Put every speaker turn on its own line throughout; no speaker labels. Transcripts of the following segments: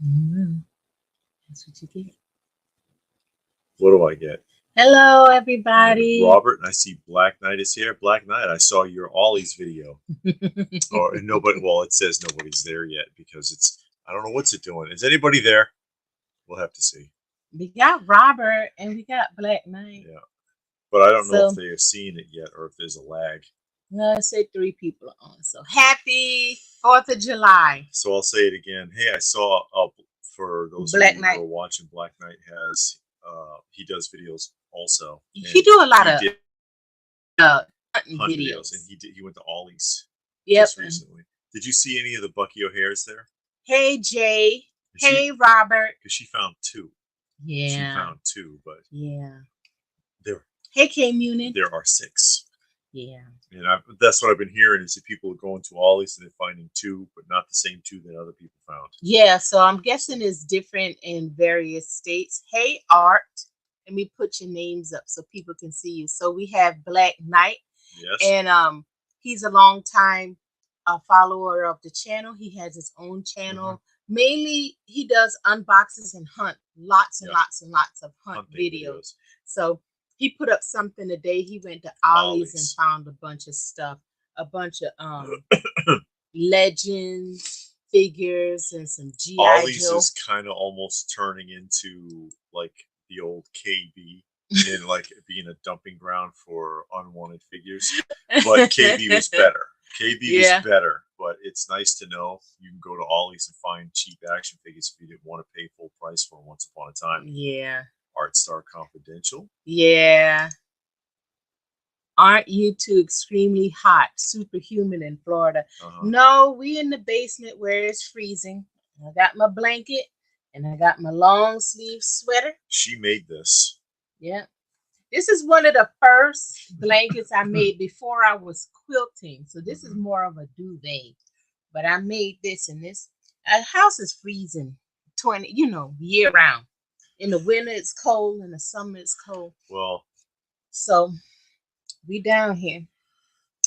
Mm, that's what you get.
What do I get?
Hello,
And
everybody.
Robert, and I see Black Knight is here. Black Knight, I saw your Ollie's video. Or nobody. Well, it says nobody's there yet because it's. I don't know what's it doing. Is anybody there? We'll have to see.
We got Robert and we got Black Knight.
Yeah, but I don't know if
So
they have seen it yet or if there's a lag.
let's say three people are on. So happy 4th of July,
So I'll say it again. Hey, I saw for those of
Black
you who
Knight.
are watching, Black Knight has he does videos also,
He
and
do a lot
he
of
did
hunting
hunt videos, and
videos.
he went to Ollie's
Yep.
just recently. Did you see any of the Bucky O'Hares there?
Hey Jay.
She
Hey Robert.
because she found two. She
Yeah.
found two, but
Yeah.
there
Hey K Munin.
there are six.
Yeah.
And that's what I've been hearing is that people are going to Ollie's and they're finding two, but not the same two that other people found.
Yeah, so I'm guessing it's different in various states. Hey, Art, let me put your names up so people can see you. So we have Black Knight,
Yes.
and he's a long time follower of the channel. He has his own
Mm-hmm.
channel. Mainly, he does unboxes and hunt, lots and
Yeah.
lots and lots of hunt
Hunting
videos.
videos.
So he put up something today. He went to Ollie's and
Ollie's.
found a bunch of stuff, a bunch of legends, figures, and some GI
Ollie's
Joe.
is kind of almost turning into like the old KB in like being a dumping ground for unwanted figures. But KB was better. KB was
Yeah,
better, but it's nice to know you can go to Ollie's and find cheap action figures if you didn't want to pay full price for them once upon a time.
yeah,
Art Star Confidential.
yeah. Aren't you two extremely hot, superhuman in Florida?
Uh-huh.
No, we in the basement where it's freezing. I got my blanket and I got my long sleeve sweater.
She made this.
Yeah. This is one of the first blankets I made before I was quilting. So this is
Mm-hmm.
more of a duvet. But I made this and this. A house is freezing 20, year round. In the winter it's cold, in the summer it's cold.
Well,
So we down here.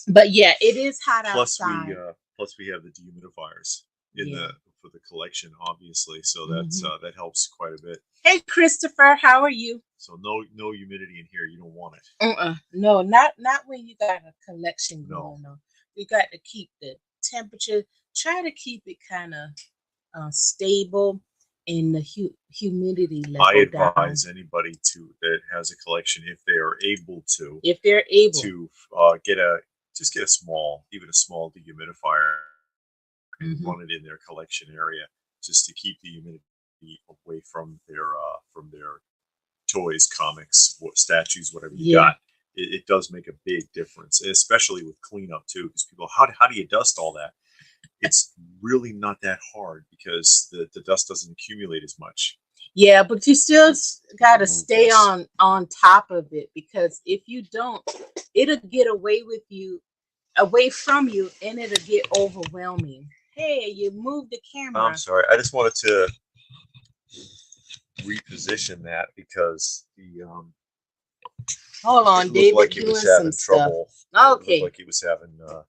But yeah, it is hot
plus we
outside.
uh, plus we have the dehumidifiers in
Yeah.
the for the collection, obviously. So
Hmm.
that helps quite a bit.
Hey Christopher, how are you?
So no humidity in here. You don't want it.
No, not when you got a collection
No.
going on. You got to keep the temperature. Try to keep it kind of stable, and the humidity
I
level down
advise anybody to that has a collection if they are able
if they're able.
to get a just get a small, even a small dehumidifier and
Hmm.
run it in their collection area just to keep the humidity away from their toys, comics, statues, whatever you
Yeah.
got. It does make a big difference, especially with cleanup too. Because people, how do you dust all that? It's really not that hard because the dust doesn't accumulate as much.
Yeah, but you still got to
Remove
stay
this.
on top of it, because if you don't, it'll get away with you, away from you, and it'll get overwhelming. Hey, you moved the
I'm
camera.
sorry. I just wanted to reposition that because
Hold
it
on,
looked like
David
it was
doing some
having
stuff.
trouble. It looked
Okay,
like it was having
I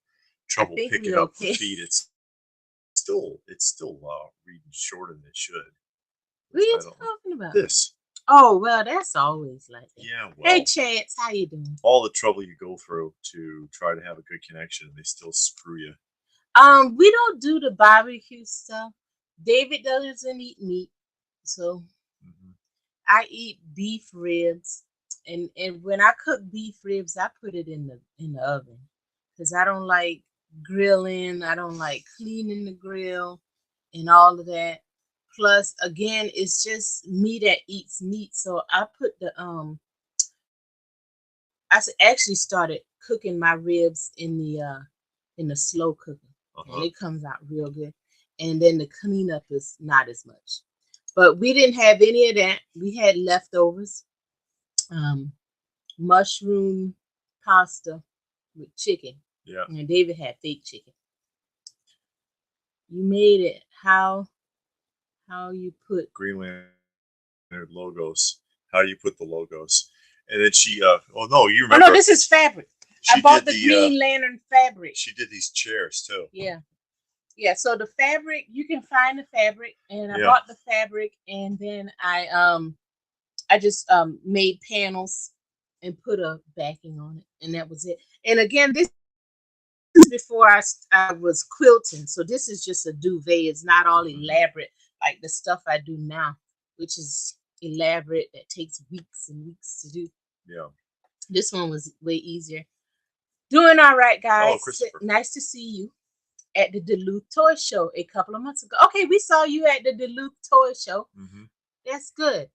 trouble
think
picking
we're
up the
okay.
feed. It's still reading shorter than it should.
What are
Which
you
I don't know.
talking about?
This.
Oh well, that's always like that.
Yeah,
Hey,
well,
Chance, how you doing?
all the trouble you go through to try to have a good connection, and they still screw you.
We don't do the barbecue stuff. David doesn't eat meat, so
Hmm.
I eat beef ribs, and when I cook beef ribs, I put it in the oven because I don't like grilling. I don't like cleaning the grill and all of that. Plus, again, it's just me that eats meat, so I put actually started cooking my ribs in the slow cooker, and
Uh-huh.
it comes out real good. And then the cleanup is not as much. But we didn't have any of that. We had leftovers, um, mushroom pasta with chicken,
Yeah.
and David had fake chicken. You made it. How you put?
Green Lantern logos. How do you put the logos? And then she, oh no, you
Oh
remember
no, this is fabric.
she
I
did
bought the
the
Green Lantern fabric.
she did these chairs too.
Yeah, Yeah, so the fabric, you can find the fabric, and I
Yeah.
bought the fabric, and then I just made panels and put a backing on it, and that was it. And again, this is before I was quilting, so this is just a duvet. It's not all elaborate like the stuff I do now, which is elaborate that takes weeks and weeks to do.
Yeah.
This one was way easier. Doing all right,
Oh,
guys.
Christopher.
Nice to see you at the Duluth Toy Show a couple of months ago. Okay, we saw you at the Duluth Toy Show.
Mm-hmm.
That's good.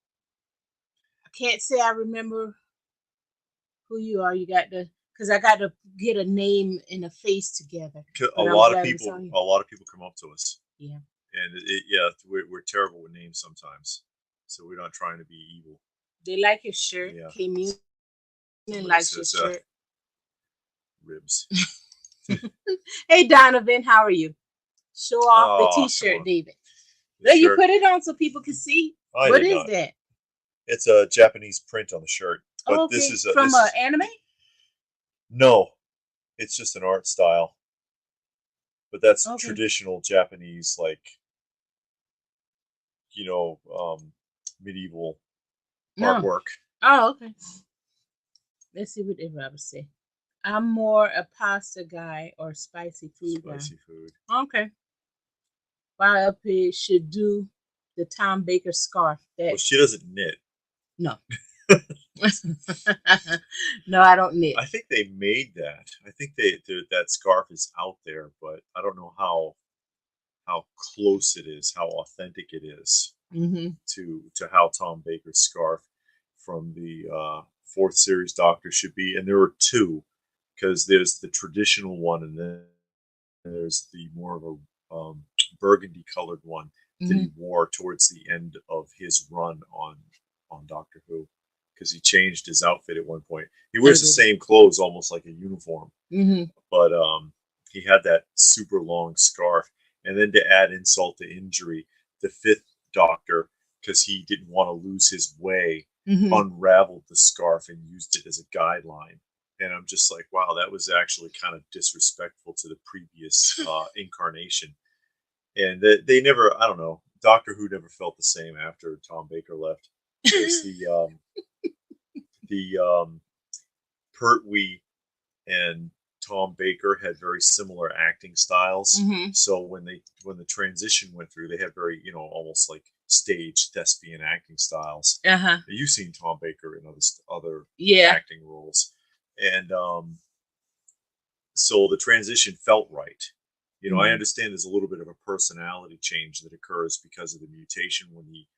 I can't say I remember who you are. You got to, because I got to get a name and a face together.
A lot of people come up to us.
Yeah.
And yeah, we're terrible with names sometimes, so we're not trying to be evil.
They like your shirt.
Yeah.
K-Music likes your shirt.
Ribs.
Hey Donovan, how are you? Show off the t-shirt, David. There, you put it on so people can see. What is that?
It's a Japanese print on the shirt. But
okay.
This is
from an anime?
No, it's just an art style. But that's traditional Japanese, like, medieval artwork.
Oh, okay. Let's see what Rob say. I'm more a pasta guy or spicy food guy.
Spicy food.
Okay. Why up here should do the Tom Baker scarf.
Well, she doesn't knit.
No. No, I don't knit.
I think they made that. I think that scarf is out there, but I don't know how close it is, how authentic it is to how Tom Baker's scarf from the 4th series Doctor should be. And there are two, because there's the traditional one, and then there's the more of a burgundy colored one that he wore towards the end of his run on Doctor Who, because he changed his outfit at one point. He wears the same clothes, almost like a uniform, but he had that super long scarf. And then to add insult to injury, the 5th Doctor, because he didn't want to lose his way, unraveled the scarf and used it as a guideline. And I'm just like, wow, that was actually kind of disrespectful to the previous incarnation. And they never, I don't know, Doctor Who never felt the same after Tom Baker left. Pertwee and Tom Baker had very similar acting styles. So when the transition went through, they had very, almost like stage thespian acting styles. You've seen Tom Baker in other acting roles. And so the transition felt right. I understand there's a little bit of a personality change that occurs because of the mutation when he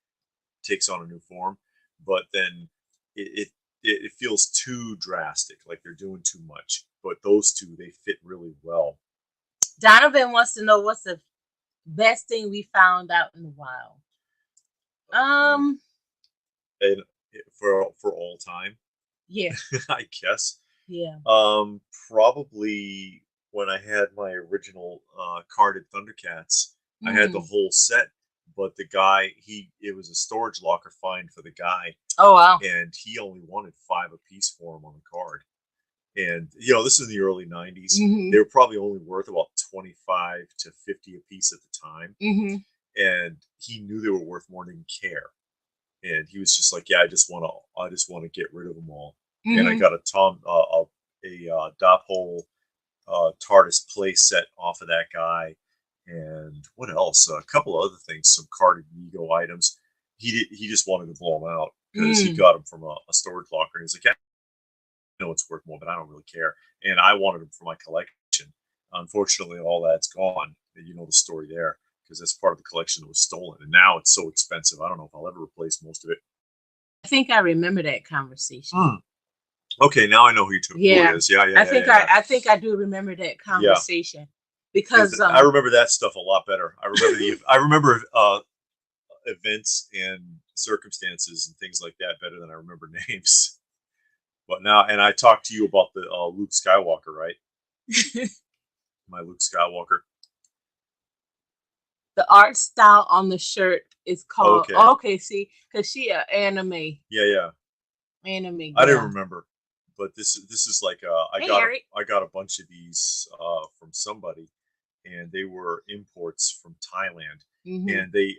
takes on a new form, but then it feels too drastic, like they're doing too much. But those two, they fit really well.
Donovan wants to know what's the best thing we found out in the wild.
And for all time.
Yeah.
I guess.
Yeah.
Probably when I had my original carded Thundercats, I had the whole set, but the guy, it was a storage locker find for the guy.
Oh wow.
And he only wanted 5 apiece for him on the card. And this is in the early 90s. They were probably only worth about 25 to 50 apiece at the time. And he knew they were worth more than he cared. And he was just like, yeah, I just want to get rid of them all. And I got a Dophole TARDIS play set off of that guy. And what else? A couple of other things, some carded Ego items. He just wanted to blow them out because he got them from a storage locker. And he's like, yeah, I know it's worth more, but I don't really care. And I wanted them for my collection. Unfortunately, all that's gone. You know the story there, because that's part of the collection that was stolen. And now it's so expensive. I don't know if I'll ever replace most of it.
I think I remember that conversation.
Okay, now I know who it is. Yeah.
I think I do remember that conversation because
I remember that stuff a lot better. I remember events and circumstances and things like that better than I remember names. But now, and I talked to you about the Luke Skywalker, right? My Luke Skywalker.
The art style on the shirt is called. Okay, see, because she anime.
Yeah.
Anime.
I didn't remember, but this is like I got a bunch of these from somebody, and they were imports from Thailand,
Mm-hmm.
and they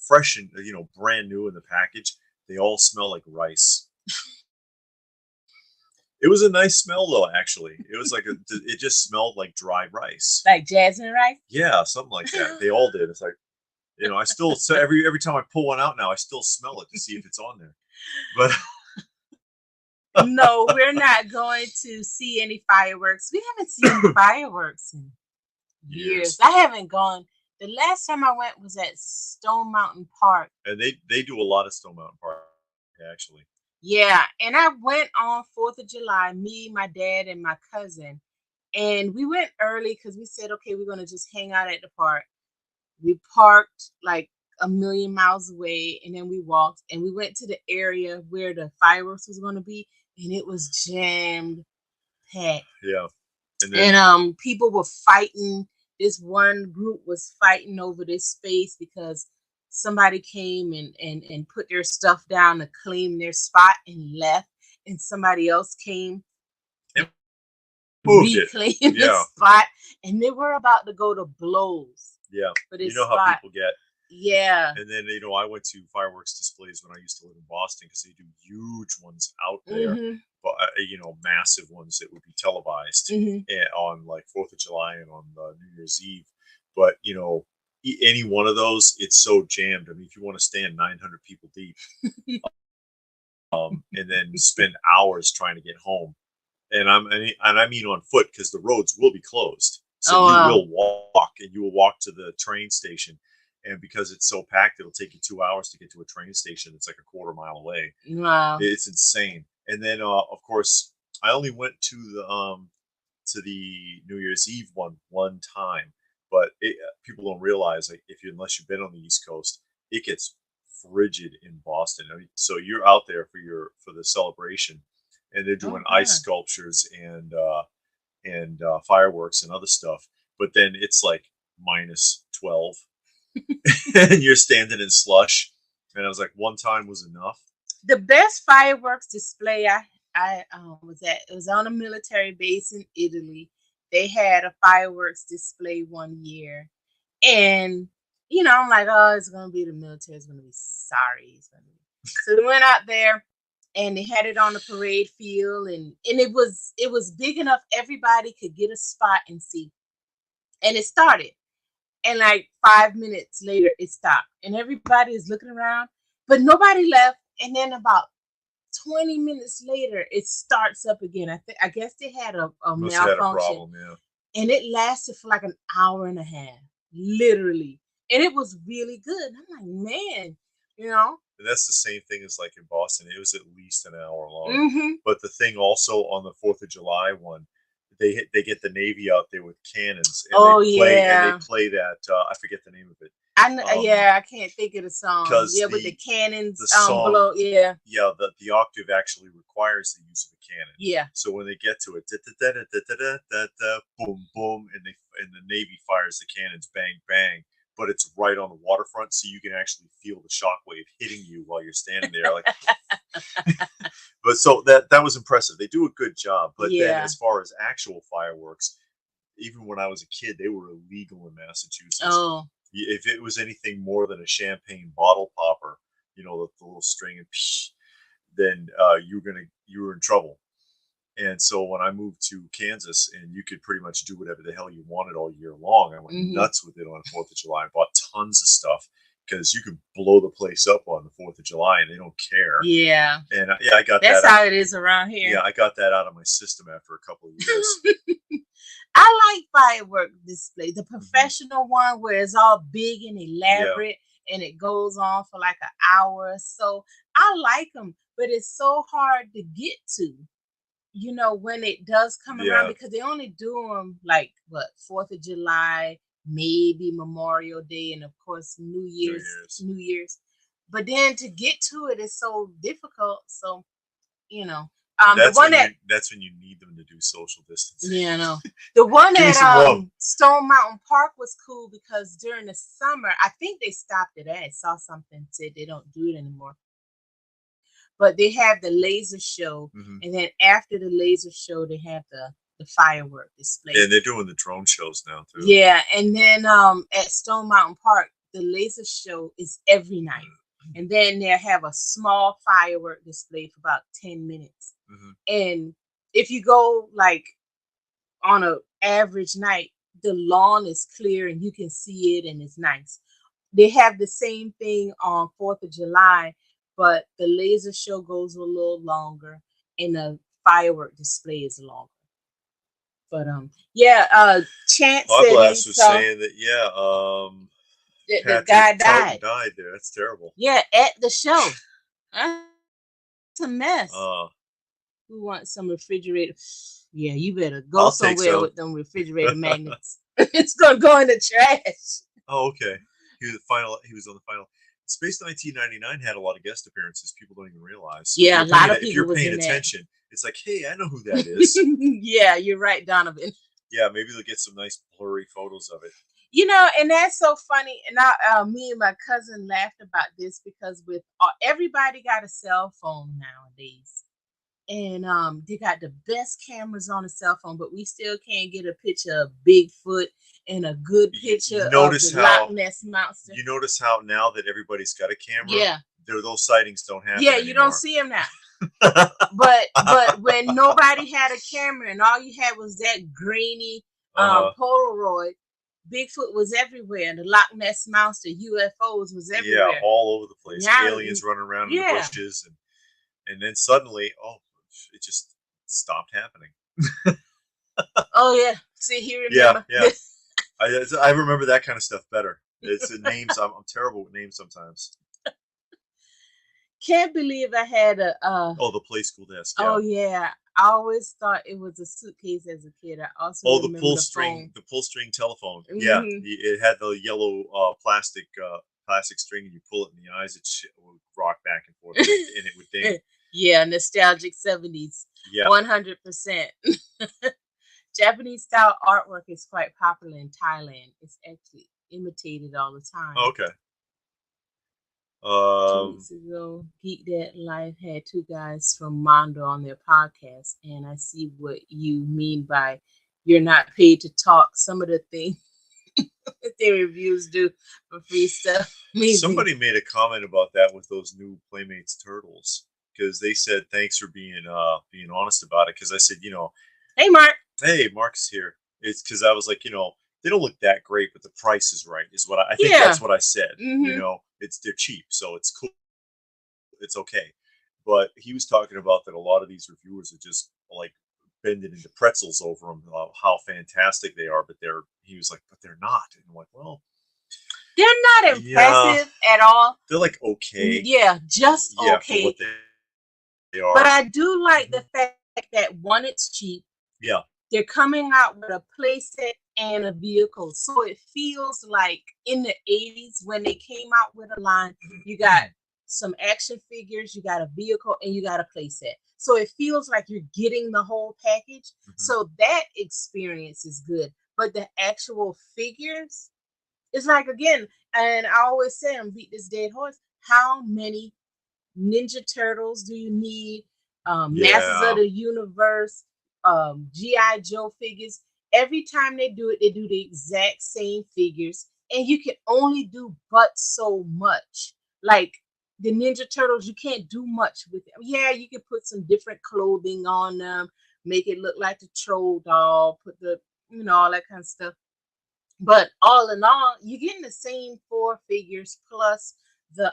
fresh and brand new in the package. They all smell like rice. It was a nice smell though. Actually, it was like it just smelled like dry rice.
Like jasmine rice.
Yeah, something like that. They all did. It's like, I still, so every time I pull one out now, I still smell it to see if it's on there. But
no, we're not going to see any fireworks. We haven't seen fireworks in years. I haven't gone. The last time I went was at Stone Mountain Park.
And they do a lot of Stone Mountain Park, actually.
Yeah, and I went on 4th of July, me, my dad, and my cousin. And we went early because we said, okay, we're going to just hang out at the park. We parked like a million miles away, and then we walked, and we went to the area where the fireworks was going to be, and it was jammed packed.
Yeah.
And people were fighting. This one group was fighting over this space because somebody came and put their stuff down to claim their spot and left, and somebody else came and reclaimed the spot, and they were about to go to blows.
Yeah,
for this
how
spot.
People get.
Yeah.
And then I went to fireworks displays when I used to live in Boston because they do huge ones out there, but massive ones that would be televised on like 4th of July and on New Year's Eve. But any one of those, it's so jammed. I mean, if you want to stand 900 people deep, and then spend hours trying to get home, and I mean on foot because the roads will be closed, so will walk, and you will walk to the train station. And because it's so packed, it'll take you 2 hours to get to a train station. It's like a quarter mile away.
Wow,
it's insane. And then, of course, I only went to the New Year's Eve one time, but people don't realize, like, unless you've been on the East Coast, it gets frigid in Boston. I mean, so you're out there for the celebration, and they're doing ice sculptures and fireworks and other stuff. But then it's like -12. And you're standing in slush, and I was like, one time was enough.
The best fireworks display I was at, it was on a military base in Italy. They had a fireworks display one year, and I'm like, oh, it's gonna be the military. It's gonna be sorry. So we went out there, and they had it on the parade field, and it was big enough everybody could get a spot and see. And it started. And like 5 minutes later, it stopped. And everybody is looking around, but nobody left. And then about 20 minutes later, it starts up again. I guess they had a malfunction.
Had a problem, yeah.
And it lasted for like an hour and a half, literally. And it was really good. And I'm like, man,
And that's the same thing as like in Boston. It was at least an hour long. But the thing also on the 4th of July one, they get the Navy out there with cannons, and they play that I forget the name of it.
I can't think of the song. Yeah, with the cannons, the song, blow. Yeah,
the octave actually requires the use of a cannon.
Yeah.
So when they get to it, boom, boom, and the Navy fires the cannons, bang, bang. But it's right on the waterfront, so you can actually feel the shockwave hitting you while you're standing there. Like, but so that was impressive. They do a good job. But then, as far as actual fireworks, even when I was a kid, they were illegal in Massachusetts.
Oh,
if it was anything more than a champagne bottle popper, the little string, and then you were in trouble. And so when I moved to Kansas, and you could pretty much do whatever the hell you wanted all year long, I went nuts with it on the 4th of July. I bought tons of stuff because you could blow the place up on the 4th of July and they don't care.
Yeah.
And I got that.
That's how it is around here.
Yeah, I got that out of my system after a couple of years.
I like firework display, the professional one where it's all big and elaborate and it goes on for like an hour or so. I like them, but it's so hard to get to. When it does come around, because they only do them like 4th of July, maybe Memorial Day, and of course New Year's. But then to get to it is so difficult. So,
that's when you need them to do social distancing.
Yeah, I know. The one at Stone Mountain Park was cool because during the summer, I think they stopped it. I saw something said they don't do it anymore. But they have the laser show, and then after the laser show, they have the the firework display.
And they're doing the drone shows now too.
Yeah, and then at Stone Mountain Park, the laser show is every night. And then they'll have a small firework display for about 10 minutes. Mm-hmm. And if you go like on an average night, the lawn is clear and you can see it and it's nice. They have the same thing on 4th of July, but the laser show goes a little longer and the firework display is longer. But Chance
Hoglass was saying that
the guy died
there. That's terrible.
Yeah, at the show. It's a mess. Who wants some refrigerator? Yeah, you better go somewhere with them refrigerator magnets. It's gonna go in the trash.
Oh, okay. He was on the final. Space 1999 had a lot of guest appearances. People don't even realize.
Yeah, a lot of people.
If you're paying attention, it's like, hey, I know who that is.
Yeah, you're right, Donovan.
Yeah, maybe they'll get some nice blurry photos of it.
You know, and that's so funny. And me and my cousin laughed about this because with everybody got a cell phone nowadays, and they got the best cameras on a cell phone, but we still can't get a picture of Bigfoot and a good picture of the Loch Ness Monster.
You notice how now that everybody's got a camera,
yeah,
those sightings don't happen.
Yeah,
anymore.
You don't see them now. but when nobody had a camera and all you had was that grainy Polaroid, Bigfoot was everywhere. The Loch Ness Monster, UFOs was everywhere.
Yeah, all over the place. Now, aliens running around in the bushes, and then suddenly, it just stopped happening.
Oh yeah, see, he remember.
Yeah. I remember that kind of stuff better. It's the names. I'm terrible with names sometimes.
Can't believe I had a.
The play school desk. Yeah.
Oh yeah, I always thought it was a suitcase as a kid. I also
the pull string, the pull string telephone. Mm-hmm. Yeah, it had the yellow plastic string, and you pull it in the eyes, it would rock back and forth, and it would ding.
Yeah, nostalgic 70s. Yeah, 100%. Japanese style artwork is quite popular in Thailand. It's actually imitated all the time.
Okay.
2 weeks ago, Geek Dad Life had 2 guys from Mondo on their podcast, and I see what you mean by you're not paid to talk. Some of the things their reviews do for free stuff.
Somebody made a comment about that with those new Playmates turtles, because they said thanks for being honest about it. Because I said,
hey Mark.
Hey, Mark's here. It's because I was like, they don't look that great, but the price is right. Is what I think. That's what I said. Mm-hmm. They're cheap, so it's cool. It's okay. But he was talking about that a lot of these reviewers are just like bending into pretzels over them, how fantastic they are. But he was like, but they're not. And I'm like, well,
they're not impressive at all.
They're like okay.
Yeah, just okay. For what
they are.
But I do like the fact that one, it's cheap.
Yeah.
They're coming out with a playset and a vehicle. So it feels like in the 80s when they came out with a line, you got some action figures, you got a vehicle, and you got a playset. So it feels like you're getting the whole package. Mm-hmm. So that experience is good. But the actual figures, it's like, again, and I always say, I'm beat this dead horse, how many Ninja Turtles do you need? Masters of the Universe, G.I. Joe figures. Every time they do it, they do the exact same figures, and you can only do but so much. Like the Ninja Turtles, you can't do much with them. Yeah, you can put some different clothing on them, make it look like the Troll doll, put the, all that kind of stuff. But all in all, you're getting the same 4 figures plus the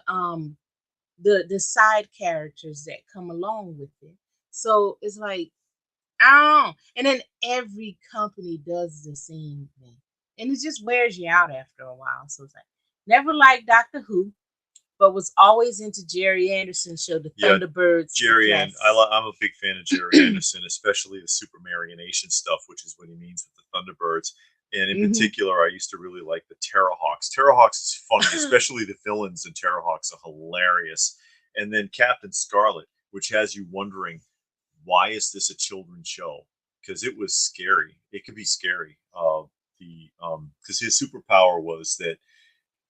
side characters that come along with it. So it's like, and then every company does the same thing, and it just wears you out after a while. So it's like, never liked Doctor Who, but was always into Jerry Anderson's show, The Thunderbirds.
Jerry, and I'm a big fan of Jerry Anderson, especially the Super Marionation stuff, which is what he means with the Thunderbirds. And in particular, I used to really like the Terrahawks. Terrahawks is funny, especially the villains in Terrahawks are hilarious. And then Captain Scarlet, which has you wondering, why is this a children's show? Because it was scary. It could be scary. Because his superpower was that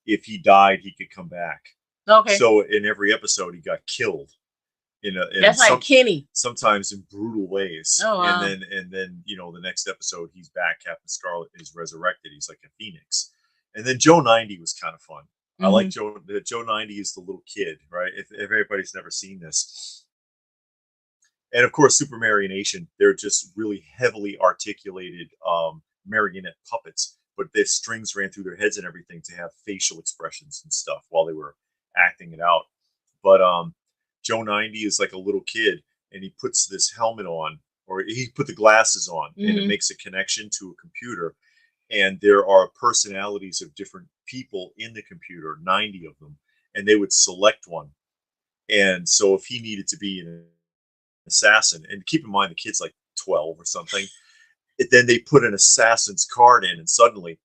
if he died, he could come back.
Okay.
So in every episode, he got killed.
That's like Kenny.
Sometimes in brutal ways.
Oh, wow.
And then the next episode he's back. Captain Scarlet is resurrected. He's like a phoenix. And then Joe 90 was kind of fun. I like Joe 90 is the little kid, right? If everybody's never seen this. And of course, Super Marionation, they're just really heavily articulated marionette puppets, but their strings ran through their heads and everything to have facial expressions and stuff while they were acting it out. But Joe 90 is like a little kid, and he puts this helmet on, or he put the glasses on, and it makes a connection to a computer. And there are personalities of different people in the computer, 90 of them, and they would select one. And so if he needed to be an assassin, and keep in mind the kid's like 12 or something, then they put an assassin's card in, and suddenly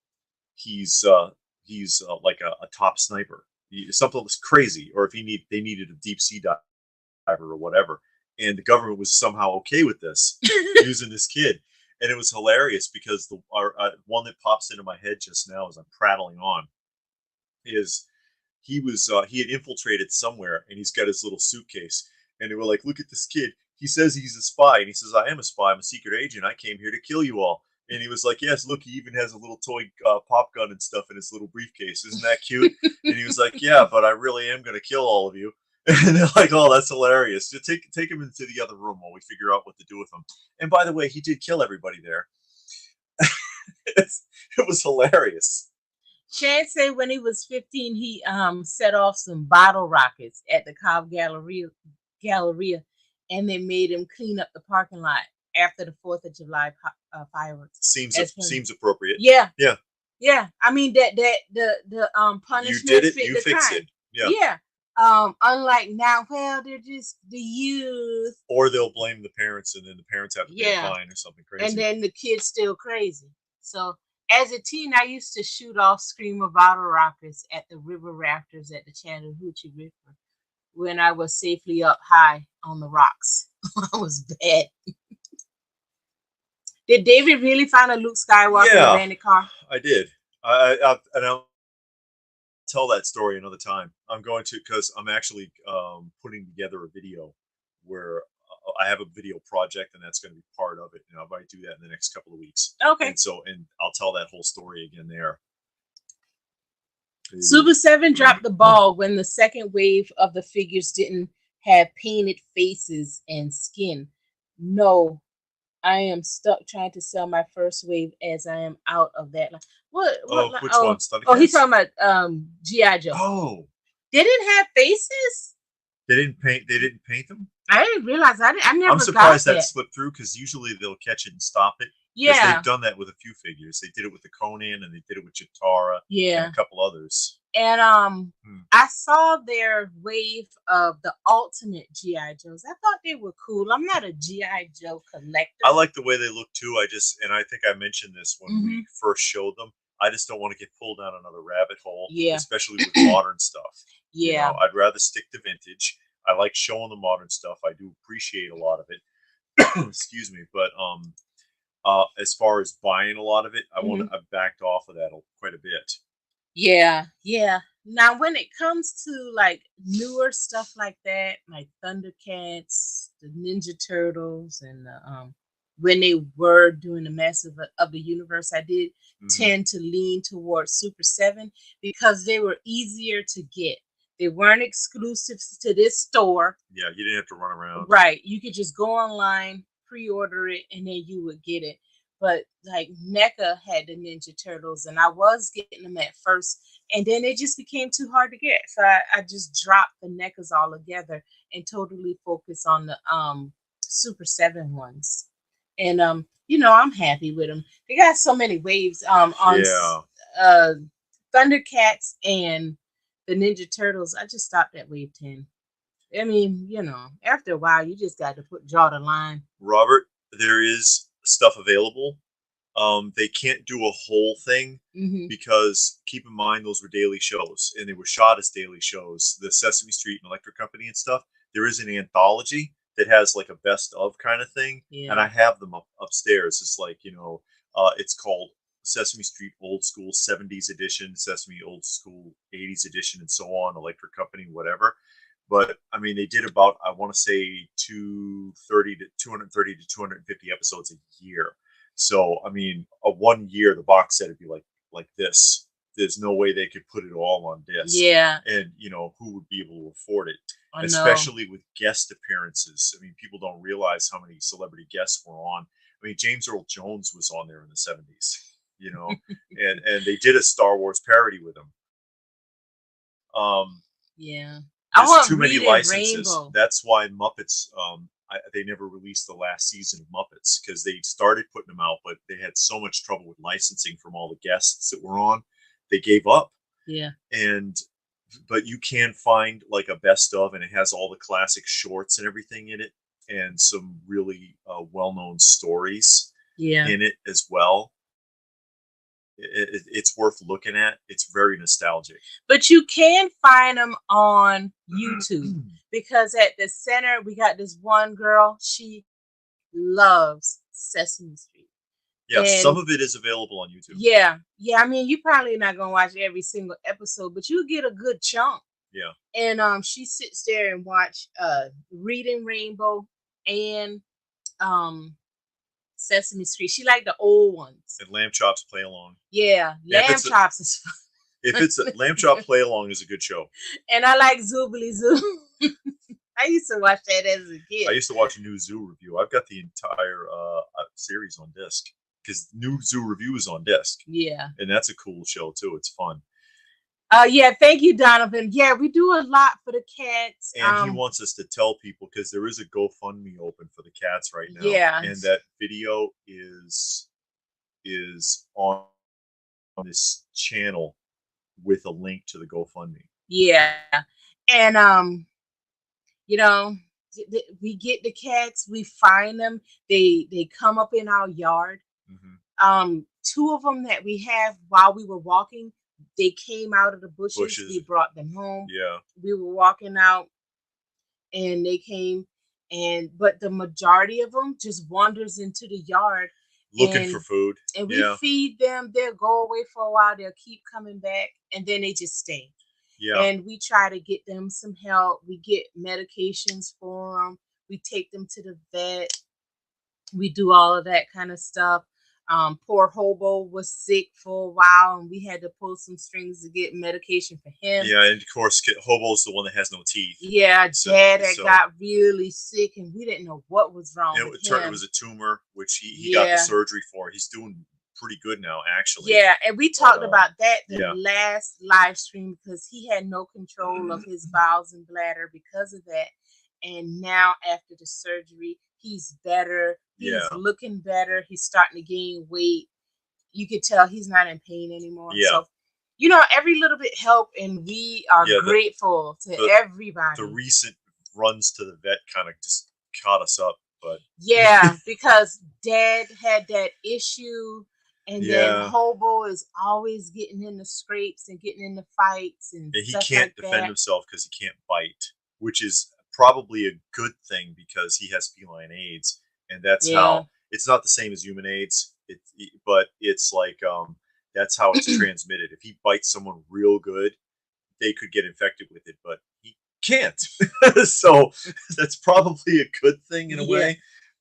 he's like a top sniper. Something was crazy, or if they needed a deep sea diver or whatever, and the government was somehow okay with this using this kid, and it was hilarious because the one that pops into my head just now as I'm prattling on is he had infiltrated somewhere, and he's got his little suitcase, and they were like, "Look at this kid. He says he's a spy," and he says, "I am a spy. I'm a secret agent. I came here to kill you all." And he was like, "Yes, look, he even has a little toy pop gun and stuff in his little briefcase. Isn't that cute?" And he was like, "Yeah, but I really am going to kill all of you." And they're like, "Oh, that's hilarious. Just take him into the other room while we figure out what to do with him." And by the way, he did kill everybody there. It was hilarious.
Chad said when he was 15, he set off some bottle rockets at the Cobb Galleria, and they made him clean up the parking lot after the 4th of July fireworks.
Seems appropriate.
Yeah. I mean the punishment.
You did it. You fix it.
Yeah. Unlike now, well, they're just the youth.
Or they'll blame the parents, and then the parents have to pay a fine or something crazy.
And then the kid's still crazy. So as a teen, I used to shoot off screamer bottle rockets at the river rafters at the Chattahoochee River when I was safely up high on the rocks. I was bad. Did David really find a Luke Skywalker abandoned car?
I did. I'll tell that story another time. I'm going to, because I'm actually putting together a video where I have a video project, and that's going to be part of it. And I might do that in the next couple of weeks.
Okay.
And I'll tell that whole story again there.
Super 7 dropped the ball when the second wave of the figures didn't have painted faces and skin. No, I am stuck trying to sell my first wave as I am out of that line. What
which one?
He's talking about G.I. Joe.
Oh.
They didn't have faces?
They didn't paint them?
I didn't realize. I never.
I'm surprised that slipped through, because usually they'll catch it and stop it.
Yeah,
they've done that with a few figures. They did it with the Conan, and they did it with Chitara.
Yeah,
and a couple others.
And I saw their wave of the ultimate G.I. Joes. I thought they were cool. I'm not a G.I. Joe collector.
I like the way they look too. And I think I mentioned this when we first showed them. I just don't want to get pulled down another rabbit hole. Yeah, especially with modern stuff.
Yeah,
I'd rather stick to vintage. I like showing the modern stuff. I do appreciate a lot of it. Excuse me, but as far as buying a lot of it, I've backed off of that quite a bit.
Yeah. Now, when it comes to like newer stuff like that, like Thundercats, the Ninja Turtles, and when they were doing the Masters of the Universe, I did tend to lean towards Super 7 because they were easier to get. They weren't exclusive to this store.
Yeah, you didn't have to run around.
Right. You could just go online, pre-order it, and then you would get it. But like NECA had the Ninja Turtles, and I was getting them at first, and then it just became too hard to get. So I just dropped the NECAs all together and totally focused on the Super 7 ones. And I'm happy with them. They got so many waves on Thundercats and the Ninja Turtles. I just stopped at wave 10. I mean, after a while, you just got to draw the line.
Robert, there is stuff available. They can't do a whole thing because keep in mind those were daily shows, and they were shot as daily shows. The Sesame Street and Electric Company and stuff. There is an anthology that has like a best of kind of thing, and I have them upstairs. It's like it's called Sesame Street Old School 70s Edition, Sesame Old School 80s Edition, and so on. Electric Company, whatever. But I mean, they did about, I want to say 230 to 250 episodes a year. So I mean, a 1 year the box set would be like this. There's no way they could put it all on disc.
Yeah.
And who would be able to afford it?
I know.
Especially with guest appearances. I mean, people don't realize how many celebrity guests were on. I mean, James Earl Jones was on there in the 70s, and they did a Star Wars parody with him.
Yeah.
There's too many licenses.
Rainbow.
That's why Muppets, they never released the last season of Muppets because they started putting them out, but they had so much trouble with licensing from all the guests that were on, they gave up.
Yeah.
But you can find like a best of, and it has all the classic shorts and everything in it, and some really well-known stories in it as well. It's worth looking at. It's very nostalgic.
But you can find them on YouTube because at the center we got this one girl. She loves Sesame Street.
Yeah, some of it is available on YouTube.
Yeah. I mean, you probably not gonna watch every single episode, but you get a good chunk.
Yeah.
And she sits there and watch Reading Rainbow and Sesame Street. She like the old ones.
And Lamb Chops Play Along.
Yeah, Lamb Chops is fun.
If it's a Lamb Chop Play Along is a good show.
And I like Zoobly Zoo. I used to watch that as a kid.
I used to watch New Zoo Review. I've got the entire series on disc because New Zoo Review is on disc.
Yeah.
And that's a cool show too. It's fun.
Yeah, thank you, Donovan. Yeah, we do a lot for the cats.
And he wants us to tell people because there is a GoFundMe open for the cats right now.
Yeah.
And that video is on this channel with a link to the GoFundMe.
Yeah. And we get the cats, we find them, they come up in our yard. Mm-hmm. 2 of them that we have while we were walking, they came out of the bushes. We brought them home.
Yeah.
We were walking out and they came, but the majority of them just wanders into the yard
looking for food.
And we feed them. They'll go away for a while. They'll keep coming back and then they just stay.
Yeah.
And we try to get them some help. We get medications for them. We take them to the vet. We do all of that kind of stuff. Poor Hobo was sick for a while, and we had to pull some strings to get medication for him.
Yeah, and of course, Hobo's the one that has no teeth.
Yeah, Dad got really sick, and we didn't know what was wrong with him.
It was a tumor, which he got the surgery for. He's doing pretty good now, actually.
Yeah, and we talked about that the last live stream because he had no control of his bowels and bladder because of that. And now after the surgery, he's better. He's looking better. He's starting to gain weight. You could tell he's not in pain anymore.
Yeah.
So, every little bit help, and we are grateful to everybody.
The recent runs to the vet kind of just caught us up, but
because Dad had that issue, and then Hobo is always getting in the scrapes and getting in the fights, and
he can't defend himself because he can't bite, which is probably a good thing because he has feline AIDS, and that's how it's not the same as human AIDS. But it's like that's how it's transmitted. If he bites someone real good, they could get infected with it, but he can't. So that's probably a good thing in a way.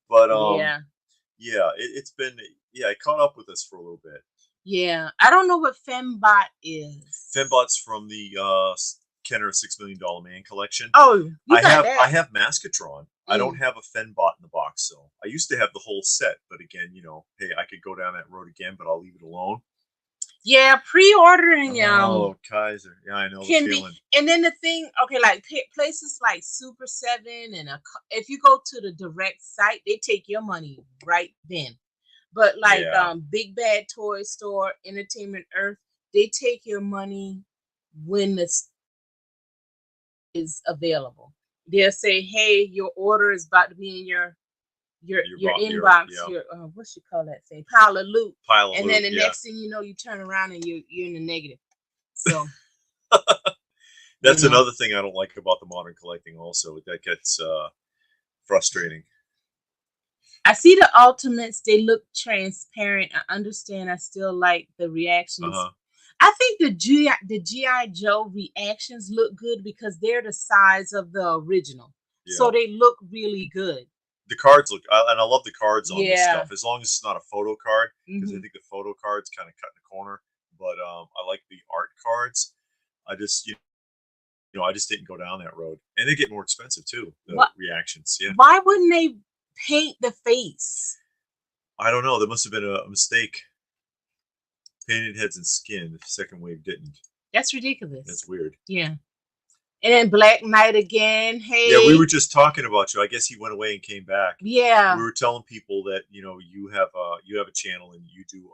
But it's been it caught up with us for a little bit.
Yeah, I don't know what Fembot is.
Fembot's from the Kenner $6 Million Man collection.
Oh,
I have Maskatron. I don't have a Fembot in the box, so I used to have the whole set, but again, hey, I could go down that road again, but I'll leave it alone.
Yeah, pre-ordering
Kaiser. Yeah, I know the feeling.
And then the thing, like places like Super 7 and if you go to the direct site, they take your money right then. But like Big Bad Toy Store, Entertainment Earth, they take your money when the is available. They'll say, "Hey, your order is about to be in your inbox. Your what you call that thing? Pile of loot." And then the next thing you know, you turn around and you're in the negative. So
that's another thing I don't like about the modern collecting. Also, that gets frustrating.
I see the Ultimates. They look transparent. I understand. I still like the reactions. I think the GI Joe reactions look good because they're the size of the original, so
Yeah.
they look really good.
The cards look, and I love the cards on this
Yeah.
stuff, as long as it's not a photo card, because I
Hmm.
think the photo cards kind of cut in the corner. But I like the art cards. I just, I just didn't go down that road, and they get more expensive too. The
What?
reactions, yeah.
Why wouldn't they paint the face?
I don't know. There must have been a mistake. Painted heads and skin. The second wave didn't.
That's ridiculous.
That's weird.
Yeah. And then Black Knight again. Hey.
Yeah, we were just talking about you. I guess he went away and came back.
Yeah.
We were telling people that you have a channel and you do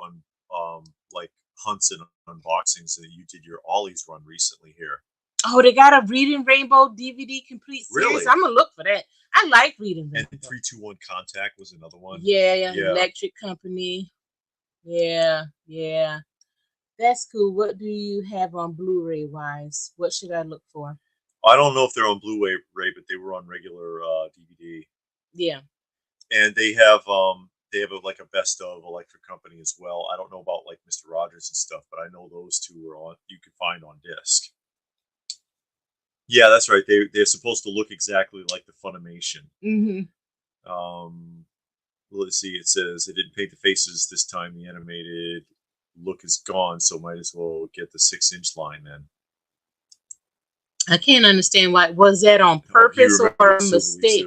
like hunts and unboxings, and you did your Ollie's run recently here.
Oh, they got a Reading Rainbow DVD complete series.
Really?
I'm gonna look for that. I like Reading Rainbow.
And 321 Contact was another one.
Yeah. Electric Company. Yeah. That's cool. What do you have on Blu-ray wise? What should I look for?
I don't know if they're on Blu-ray, but they were on regular DVD.
Yeah.
And they have like a best of Electric Company as well. I don't know about like Mr. Rogers and stuff, but I know those two are on. You can find on disc. Yeah, that's right. They're supposed to look exactly like the Funimation. Let's see. It says they didn't paint the faces this time. The animated look is gone, so might as well get the 6-inch line then.
I can't understand why. Was that on purpose or a mistake?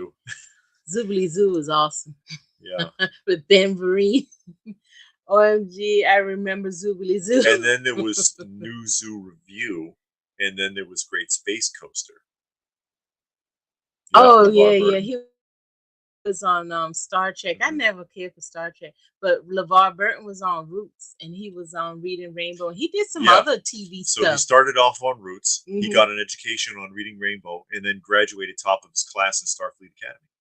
Zoobly Zoo is awesome.
Yeah.
With Ben Vereen. OMG, I remember Zoobly Zoo.
And then there was New Zoo Review, and then there was Great Space Coaster.
Yeah. He was on Star Trek. I never cared for Star Trek, but LeVar Burton was on Roots, and he was on Reading Rainbow, and he did some other TV stuff.
So he started off on Roots. He got an education on Reading Rainbow, and then graduated top of his class in Starfleet Academy.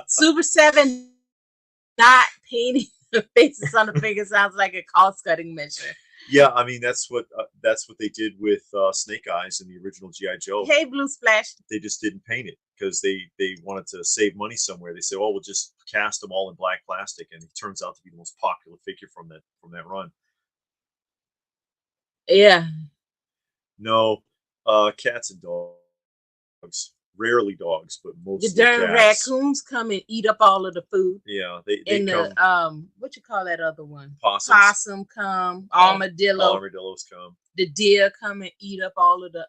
Super 7 not painting the faces on the figure sounds like a cost-cutting measure.
Yeah, I mean that's what they did with Snake Eyes in the original G.I. Joe.
Hey, Blue Splash.
They just didn't paint it because they wanted to save money somewhere. They said, "Oh, we'll just cast them all in black plastic," and it turns out to be the most popular figure from that run.
Yeah.
No, cats and dogs. Rarely dogs, but mostly
the darn
cats.
Raccoons come and eat up all of the food.
Yeah, they
and
come.
What you call that other one?
Possums.
Possum come.
Armadillos come.
The deer come and eat up all of the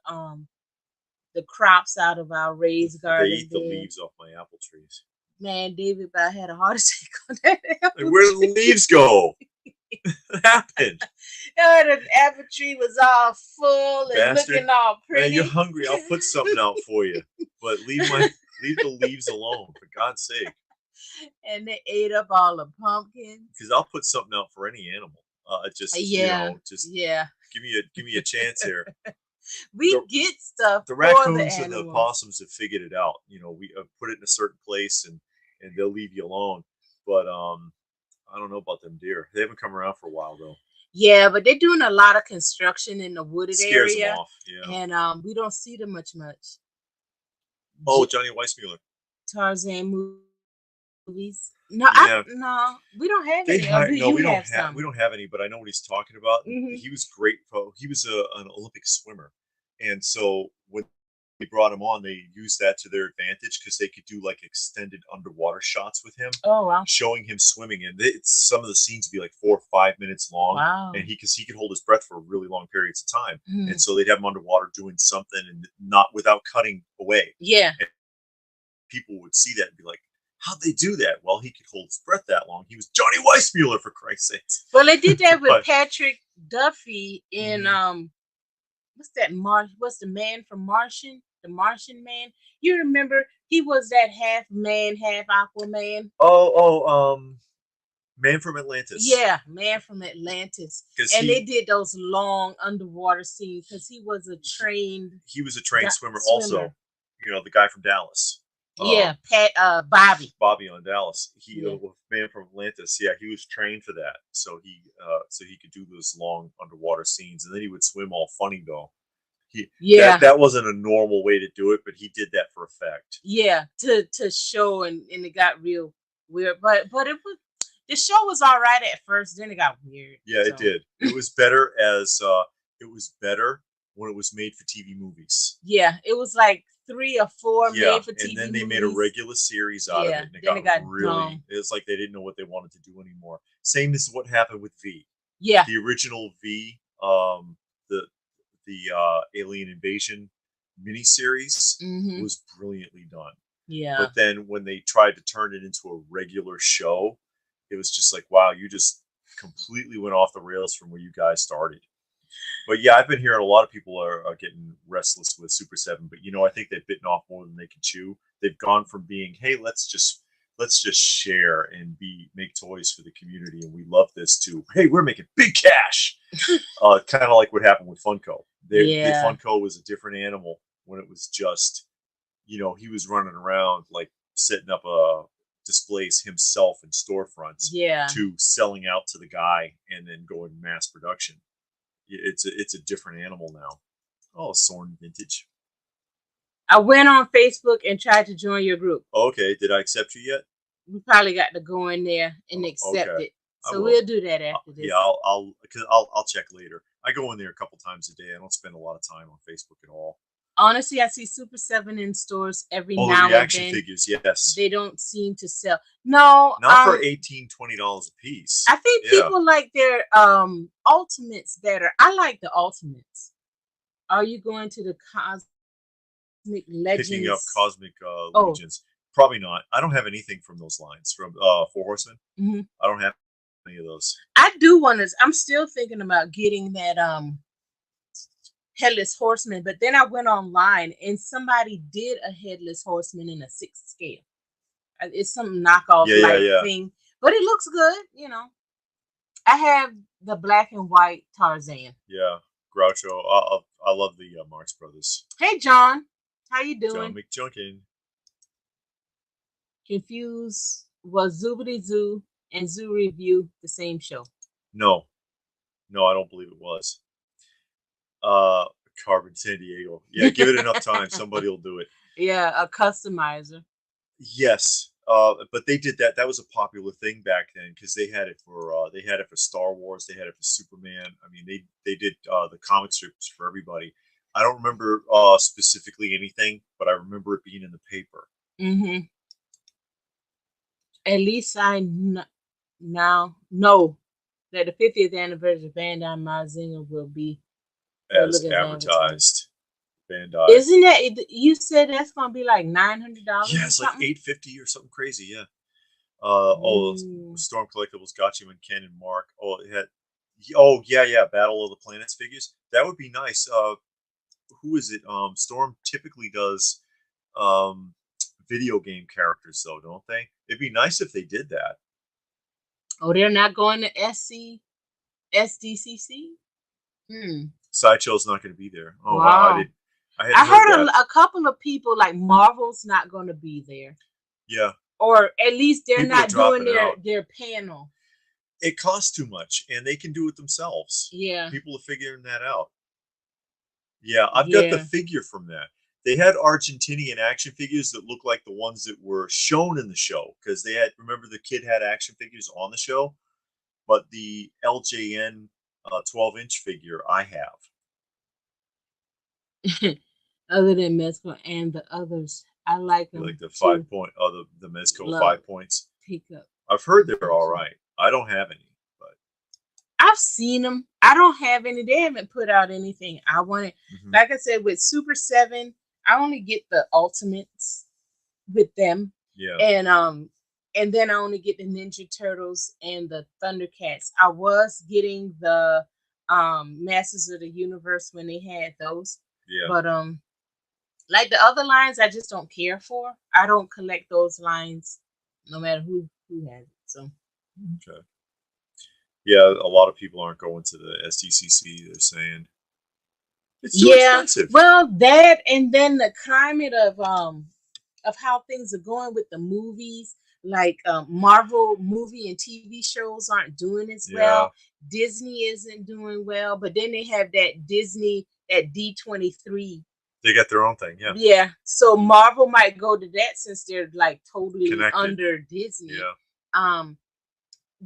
crops out of our raised garden.
They eat the leaves off my apple trees.
Man, David, I had a heart attack on that apple
tree. Where did the leaves go? What happened?
The apple tree was all full and looking all pretty.
Man, you're hungry. I'll put something out for you, but leave the leaves alone, for God's sake.
And they ate up all the pumpkins.
Because I'll put something out for any animal. Just give me a chance here.
We get stuff.
The raccoons and the possums have figured it out. We put it in a certain place and they'll leave you alone. But I don't know about them deer. They haven't come around for a while though.
Yeah, but they're doing a lot of construction in the wooded
Scares
area.
Them off. Yeah.
And we don't see them much.
Oh, Johnny Weissmuller.
Tarzan movies. No, no, we don't have any.
We don't have any. But I know what he's talking about. Mm-hmm. He was great. He was an Olympic swimmer, and so when they brought him on, they used that to their advantage because they could do like extended underwater shots with him.
Oh wow!
Showing him swimming, and some of the scenes would be like 4 or 5 minutes long.
Wow!
And he could hold his breath for really long periods of time, and so they'd have him underwater doing something and not without cutting away.
Yeah.
And people would see that and be like, how'd they do that? Well, he could hold his breath that long. He was Johnny Weissmuller, for Christ's sake.
Well, they did that with Patrick Duffy in what's the man from Martian? The Martian Man. You remember he was that half man, half Aquaman.
Man from Atlantis.
Yeah, Man from Atlantis. And they did those long underwater scenes because he was a trained.
He was a trained swimmer. Also. The guy from Dallas.
Bobby
on Dallas. Man from Atlantis. Yeah, he was trained for that, so he could do those long underwater scenes, and then he would swim all funny though. That wasn't a normal way to do it, but he did that for effect.
Yeah, to show, and it got real weird, but The show was all right at first, then it got weird.
Yeah, it did. It was better when it was made for TV movies.
Yeah, it was like 3 or 4 made for TV movies.
And then they made a regular series out of it, and it got really dumb. It was like they didn't know what they wanted to do anymore. Same as what happened with V.
Yeah,
the original V, the Alien Invasion miniseries was brilliantly done.
Yeah.
But then when they tried to turn it into a regular show, it was just like, wow, you just completely went off the rails from where you guys started. But yeah, I've been hearing a lot of people are getting restless with Super 7, but I think they've bitten off more than they can chew. They've gone from being, hey, let's just share and make toys for the community, and we love this, to, hey, we're making big cash. Kind of like what happened with Funko. Funko was a different animal when it was just, he was running around like setting up displays himself in storefronts, to selling out to the guy and then going mass production. It's a different animal now. Oh, Sorn Vintage.
I went on Facebook and tried to join your group.
Okay, did I accept you yet?
We probably got to go in there and accept it. So we'll do that after this.
Yeah, I'll check later. I go in there a couple times a day. I don't spend a lot of time on Facebook at all.
Honestly, I see Super 7 in stores every now and then.
Reaction figures, yes.
They don't seem to sell. No.
Not for $18, $20 a piece.
I think people like their Ultimates better. I like the Ultimates. Are you going to the Cosmic Legends?
Picking up Cosmic Legions? Probably not. I don't have anything from those lines, from Four Horsemen. I don't have any of those.
I do want to. I'm still thinking about getting that Headless Horseman, but then I went online and somebody did a Headless Horseman in a 6 scale. It's some knockoff thing, but it looks good. I have the black and white Tarzan.
Yeah, Groucho. I love the Marx Brothers.
Hey, John, how you doing?
John McJunkin.
Confused, was Zoobity Zoo and Zoo Review the same show?
No, I don't believe it was. Carbon San Diego. Yeah, give it enough time, somebody will do it.
Yeah, a customizer.
Yes, but they did that. That was a popular thing back then, because they had it for Star Wars. They had it for Superman. I mean, they did the comic strips for everybody. I don't remember specifically anything, but I remember it being in the paper.
At least I now know that the 50th anniversary of Bandai Mazinga will be
as advertised. Bandai.
Isn't that, you said that's gonna be like $900?
Yeah, it's like $850 or something crazy. Yeah. Storm Collectibles got you and Ken and Mark. It had. Battle of the Planets figures. That would be nice. Who is it? Storm typically does video game characters, though, don't they? It'd be nice if they did that.
Oh, they're not going to SDCC?
Sideshow's not going to be there. Oh,
wow. I heard
a
couple of people, like Marvel's not going to be there.
Yeah.
Or at least they're not doing their panel.
It costs too much, and they can do it themselves.
Yeah.
People are figuring that out. Yeah, I've got the figure from that. They had Argentinian action figures that look like the ones that were shown in the show, because remember the kid had action figures on the show, but the LJN 12-inch figure I have.
Other than Mezco and the others, I like them.
Like the 5 point, the Mezco 5 points.
Pick up.
I've heard they're all right. I don't have any, but
I've seen them. I don't have any. They haven't put out anything I wanted. Like I said, with Super 7, I only get the Ultimates with them.
Yeah.
And then I only get the Ninja Turtles and the Thundercats. I was getting the Masters of the Universe when they had those.
Yeah.
But like the other lines, I just don't care for. I don't collect those lines, no matter who has it. So.
Okay. Yeah, a lot of people aren't going to the SDCC. They're saying it's too expensive.
Well, that, and then the climate of how things are going with the movies, like Marvel movie and TV shows aren't doing as well. Disney isn't doing well, but then they have that Disney at D23.
They got their own thing, yeah.
Yeah, so Marvel might go to that since they're like totally
connected
under Disney.
Yeah.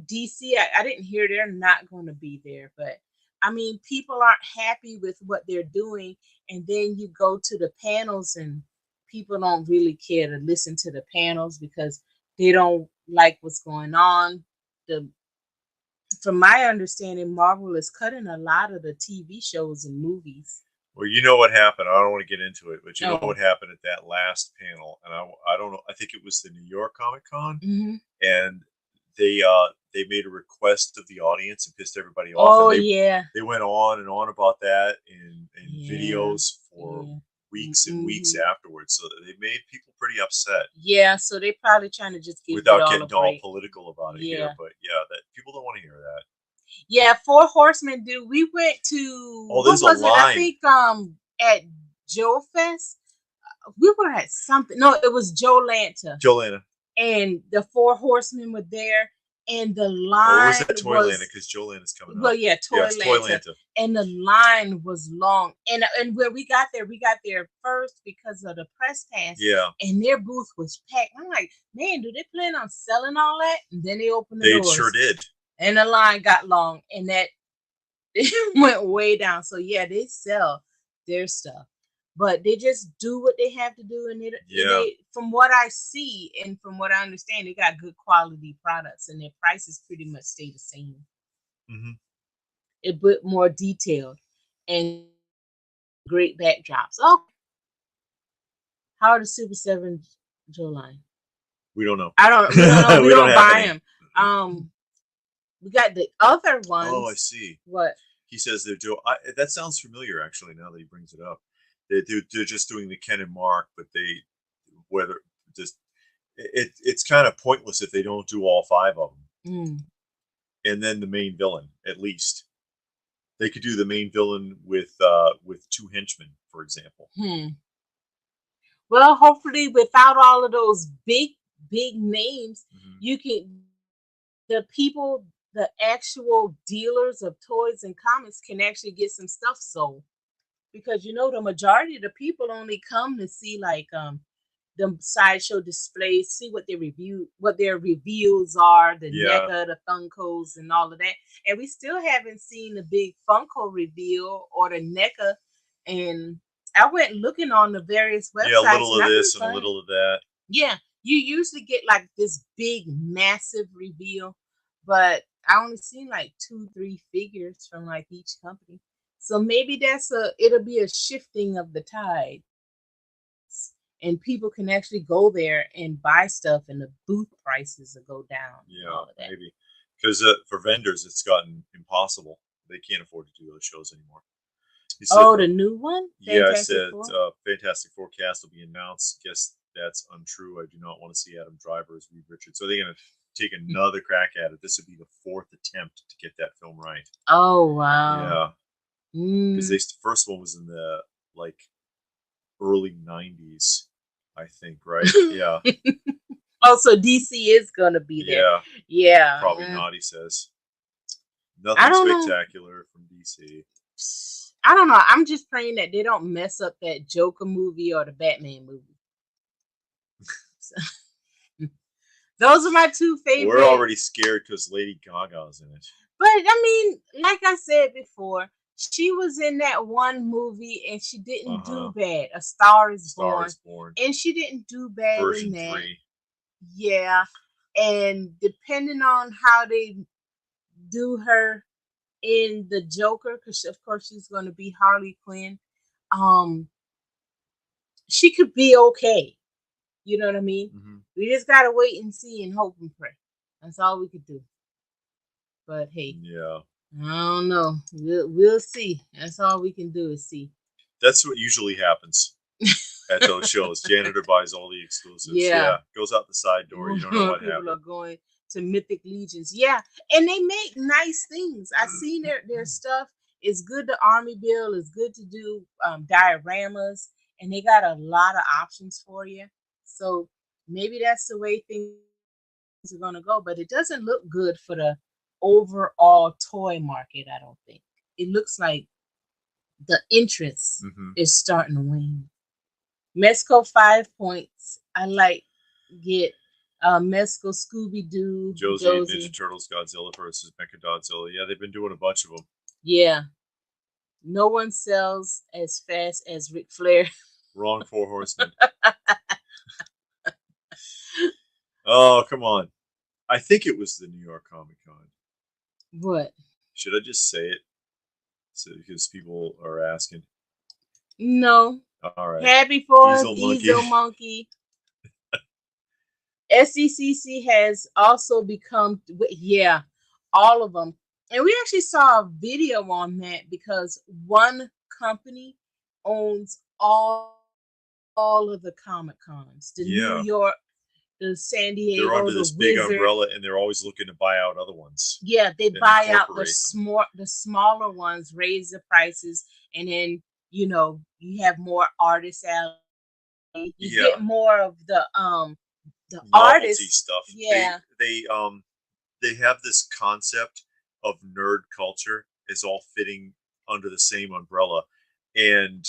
DC, I didn't hear they're not going to be there, but I mean, people aren't happy with what they're doing, and then you go to the panels, and people don't really care to listen to the panels because they don't like what's going on. The From my understanding, Marvel is cutting a lot of the TV shows and movies.
Well, you know what happened. I don't want to get into it, but you know
Oh.
what happened at that last panel, and I don't know. I think it was the New York Comic Con,
Mhm.
and they made a request of the audience and pissed everybody off.
Oh,
and
yeah.
they went on and on about that in
Yeah.
videos for
Yeah.
weeks and weeks
Mhm.
afterwards. So they made people pretty upset
Yeah, so they probably trying to just give it
without
all a
getting all
break.
political about it
Yeah.
here. But yeah, that people don't want to hear that.
Yeah, Four Horsemen, dude. We went to
Oh,
what
there's a
was it? I
line.
think at Joe Fest. We were at something. No, it was Joe Lanta.
Jolanta.
And the Four Horsemen were there, and the
Or
line
was it Toylanta? Because Jolanta's coming
well,
up.
yeah,
Yeah, it's
Toylanta.
Toylanta.
And the line was long. And when we got there first because of the press pass.
Yeah.
And their booth was packed. I'm like, man, do they plan on selling all that? And then they opened the
They
doors.
sure did.
And the line got long, and that it went way down. So yeah, they sell their stuff, but they just do what they have to do. And they, from what I see and from what I understand, they got good quality products, and their prices pretty much stay the same.
Mm-hmm.
A bit more detailed and great backdrops. Oh, how are the Super 7 Joe line?
We don't know.
I don't. We don't know. We don't buy them. We got the other ones.
Oh, I see.
What?
He says they're doing. That sounds familiar, actually. Now that he brings it up, they're just doing the Ken and Mark, but it's kind of pointless if they don't do all 5 of them. And then the main villain, at least they could do the main villain with 2 henchmen, for example.
Well, hopefully, without all of those big names, you can the actual dealers of toys and comics can actually get some stuff sold, because the majority of the people only come to see like the sideshow displays, see what their reviews are, the NECA, the Funkos, and all of that. And we still haven't seen the big Funko reveal or the NECA. And I went looking on the various websites.
Yeah, a little of this and a little of that.
Yeah, you usually get like this big, massive reveal, but I only seen like 2-3 figures from like each company. So maybe it'll be a shifting of the tide, and people can actually go there and buy stuff, and the booth prices will go down.
Yeah, maybe because for vendors it's gotten impossible. They can't afford to do those shows anymore.
Said, the new one?
Yeah, I said Fantastic Four cast will be announced. Guess that's untrue. I do not want to see Adam Driver as Reed Richards. So they're going to take another crack at it. This would be the 4th attempt to get that film right.
Oh, wow.
Yeah. Because the first one was in the early 90s, I think, right? Yeah.
Oh, so DC is going to be there.
Yeah.
Yeah.
Probably not, he says. Nothing spectacular from DC.
I don't know. I'm just praying that they don't mess up that Joker movie or the Batman movie. Those are my 2 favorites.
We're already scared because Lady Gaga's in it.
But I mean, like I said before, she was in that one movie and she didn't do bad. A Star is Born. And she didn't do bad
Version
in that.
3.
Yeah. And depending on how they do her in the Joker, because of course she's going to be Harley Quinn, she could be okay. You know what I mean? We just gotta wait and see and hope and pray. That's all we could do. But hey,
yeah,
I don't know. We'll see. That's all we can do is see.
That's what usually happens at those shows. Janitor buys all the exclusives. Yeah, goes out the side door. You don't know what happened.
People are going to Mythic Legions. Yeah, and they make nice things. I've seen their stuff. It's good to army build. It's good to do dioramas, and they got a lot of options for you. So maybe that's the way things are going to go. But it doesn't look good for the overall toy market, I don't think. It looks like the interest is starting to wane. Mezco 5 points. I get Mesco, Scooby Doo,
Josie,
Josie.
Ninja Turtles, Godzilla versus Mechagodzilla. Yeah, they've been doing a bunch of them.
Yeah. No one sells as fast as Ric Flair.
Wrong Four Horsemen. Oh, come on. I think it was the New York Comic Con.
What?
Should I just say it? So, because people are asking.
No.
All right.
Happy for Easel Monkey. SCCC has also become, yeah, all of them. And we actually saw a video on that because one company owns all of the Comic Cons. The New York, the San Diego,
they're under this big umbrella, and they're always looking to buy out other ones.
Yeah, they buy out the smaller ones, raise the prices, and then you have more artist alley. You get more of the
novelty stuff.
Yeah,
they have this concept of nerd culture is all fitting under the same umbrella, and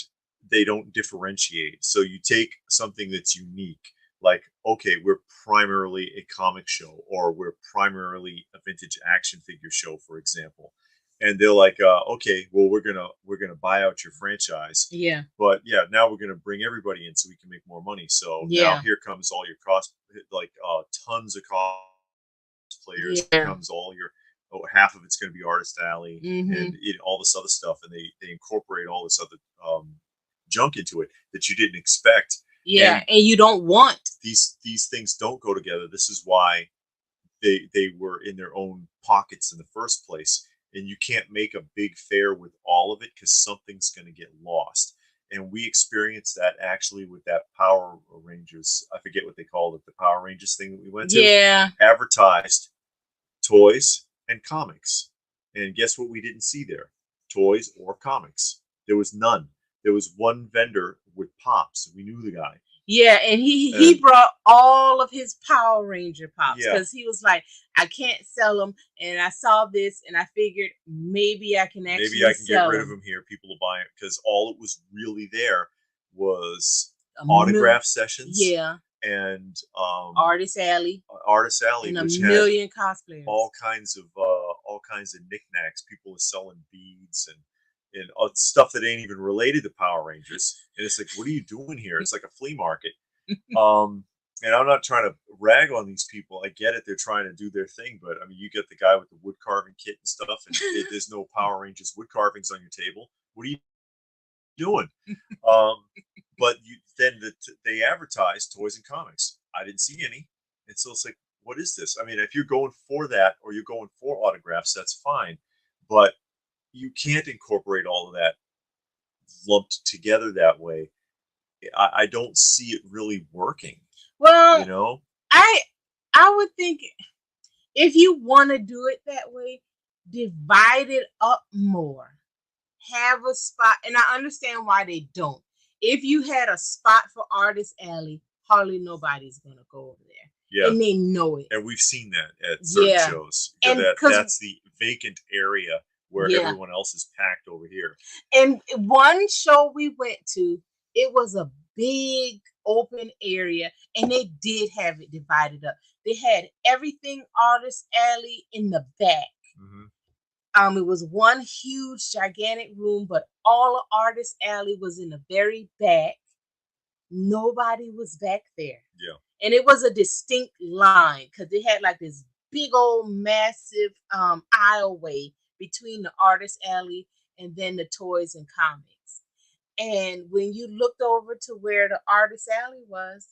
they don't differentiate. So you take something that's unique, like, okay, we're primarily a comic show, or we're primarily a vintage action figure show, for example, and they're like, okay, well, we're gonna buy out your franchise, but now we're gonna bring everybody in so we can make more money. So now here comes all your tons of cosplayers. Comes all your half of it's going to be Artist Alley and all this other stuff, and they incorporate all this other junk into it that you didn't expect.
And you don't want.
These things don't go together. This is why they were in their own pockets in the first place. And you can't make a big fair with all of it because something's going to get lost. And we experienced that actually with that Power Rangers. I forget what they called it, the Power Rangers thing that we went to.
Yeah.
Advertised toys and comics. And guess what we didn't see there? Toys or comics. There was none. There was one vendor with Pops. We knew the guy.
Yeah, and he brought all of his Power Ranger Pops because he was like, I can't sell them, and I saw this, and I figured maybe I can get rid
of them here. People will buy it because all it was really there was autograph sessions.
Yeah,
and
Artist Alley,
and
which a million cosplayers,
all kinds of knickknacks. People are selling beads and stuff that ain't even related to Power Rangers. And it's like, what are you doing here? It's like a flea market. And I'm not trying to rag on these people. I get it. They're trying to do their thing. But, I mean, you get the guy with the wood carving kit and stuff, and there's no Power Rangers wood carvings on your table. What are you doing? But they advertise toys and comics. I didn't see any. And so it's like, what is this? I mean, if you're going for that or you're going for autographs, that's fine. But you can't incorporate all of that lumped together that way. I don't see it really working.
Well, I would think if you want to do it that way, divide it up more. Have a spot, and I understand why they don't. If you had a spot for Artist Alley, hardly nobody's gonna go over there. Yeah, and they know it.
And we've seen that at certain shows. And that's the vacant area where everyone else is packed over here.
And one show we went to, it was a big open area, and they did have it divided up. They had everything Artist Alley in the back. It was one huge, gigantic room, but all of Artist Alley was in the very back. Nobody was back there.
Yeah.
And it was a distinct line because they had like this big old massive aisleway between the Artist Alley and then the toys and comics. And when you looked over to where the Artist Alley was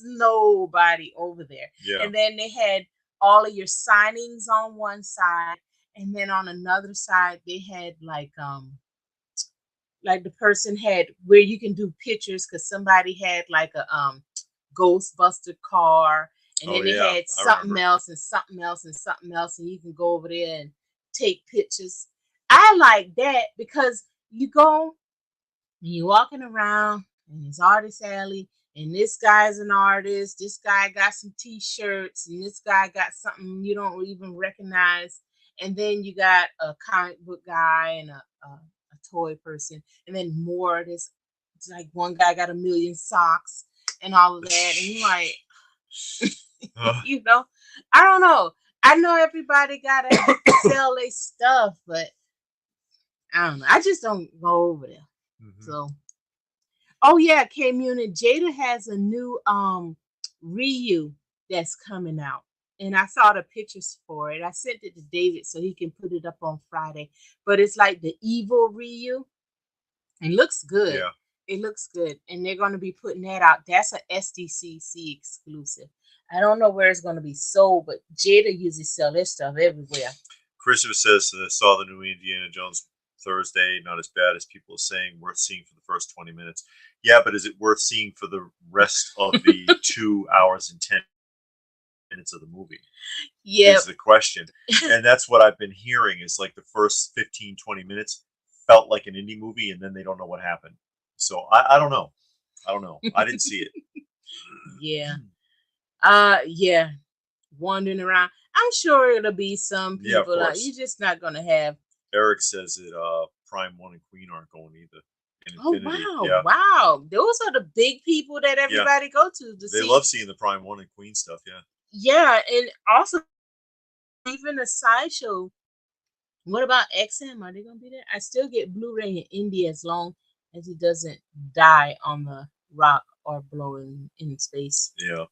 nobody over there.
Yeah.
And then they had all of your signings on one side, and then on another side they had like the person had where you can do pictures because somebody had like a Ghostbuster car, and then they had something else and something else and something else, and you can go over there and take pictures. I like that because you go, you're walking around and it's Artist Alley, and this guy's an artist, this guy got some t-shirts, and this guy got something you don't even recognize, and then you got a comic book guy and a toy person, and then more. It's like one guy got a million socks and all of that, and you're like, You know, I don't know. I know everybody gotta sell their stuff, but I don't know. I just don't go over there. So, oh yeah, K-Muni, Jada has a new Ryu that's coming out. And I saw the pictures for it. I sent it to David so he can put it up on Friday. But it's like the evil Ryu. It looks good.
Yeah.
It looks good. And they're going to be putting that out. That's a SDCC exclusive. I don't know where it's going to be sold, but Jada usually sell their stuff everywhere.
Christopher says that I saw the new Indiana Jones Thursday. Not as bad as people are saying. Worth seeing for the first 20 minutes. Yeah, but is it worth seeing for the rest of the 2 hours and 10 minutes of the movie?
Yeah,
is the question. And that's what I've been hearing is like the first 15, 20 minutes felt like an indie movie, and then they don't know what happened. So I don't know. I don't know. I didn't see it.
Yeah. Yeah. Wandering around. I'm sure it'll be some people. You're just not gonna have.
Eric says that Prime 1 and Queen aren't going either.
Oh wow! Wow, those are the big people that everybody go to
they
see.
love seeing the Prime 1 and Queen stuff. Yeah.
Yeah, and also even a sideshow. What about XM? Are they gonna be there? I still get Blu-ray in India as long as he doesn't die on the rock or blow in space.
Yeah.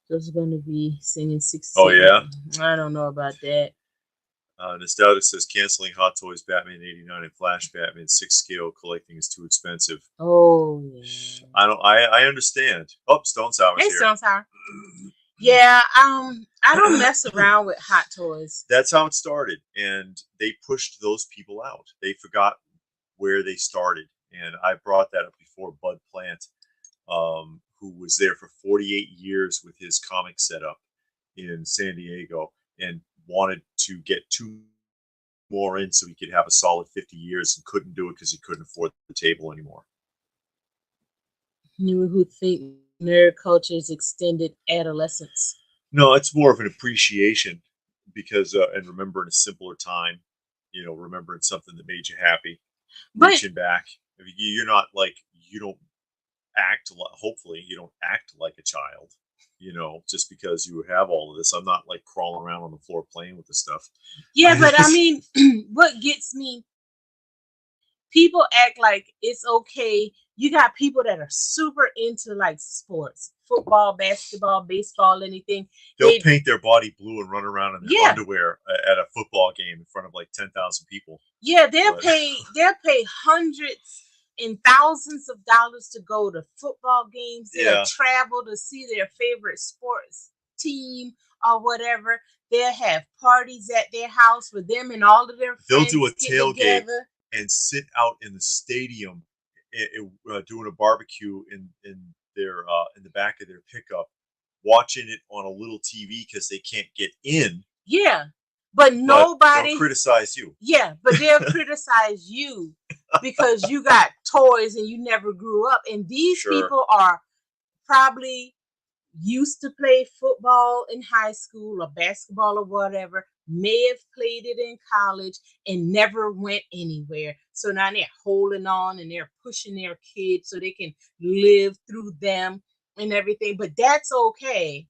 Those are gonna be singing 60.
Oh yeah.
I don't know about that.
Nostalgia says canceling Hot Toys Batman 89 and Flash Batman 6 scale collecting is too expensive.
Oh yeah.
I understand. Oh, Stone Sour's
here.
Hey,
Stone Sour. Yeah, I don't mess around with Hot Toys.
That's how it started, and they pushed those people out. They forgot where they started, and I brought that up before. Bud Plant, who was there for 48 years with his comic setup in San Diego, and wanted to get 2 more in so he could have a solid 50 years, and couldn't do it because he couldn't afford the table anymore.
You who think nerd culture is extended adolescence?
No, it's more of an appreciation because and remembering a simpler time, remembering something that made you happy, reaching back. I mean, you're not like, you don't act like, hopefully you don't act like a child, just because you have all of this. I'm not like crawling around on the floor playing with the stuff.
Yeah, but I mean, what gets me, people act like it's okay. You got people that are super into like sports, football, basketball, baseball, anything.
They'll paint their body blue and run around in their underwear at a football game in front of like 10,000 people.
Yeah, they'll pay hundreds and thousands of dollars to go to football games. They'll travel to see their favorite sports team or whatever. They'll have parties at their house with them and all of their friends.
They'll do a tailgate and sit out in the stadium doing a barbecue in the back of their pickup, watching it on a little TV because they can't get in.
Yeah, but nobody
they'll criticize you.
Yeah, but they'll criticize you because you got toys and you never grew up. And these people are probably used to play football in high school or basketball or whatever, may have played it in college and never went anywhere. So now they're holding on and they're pushing their kids so they can live through them and everything. But that's okay.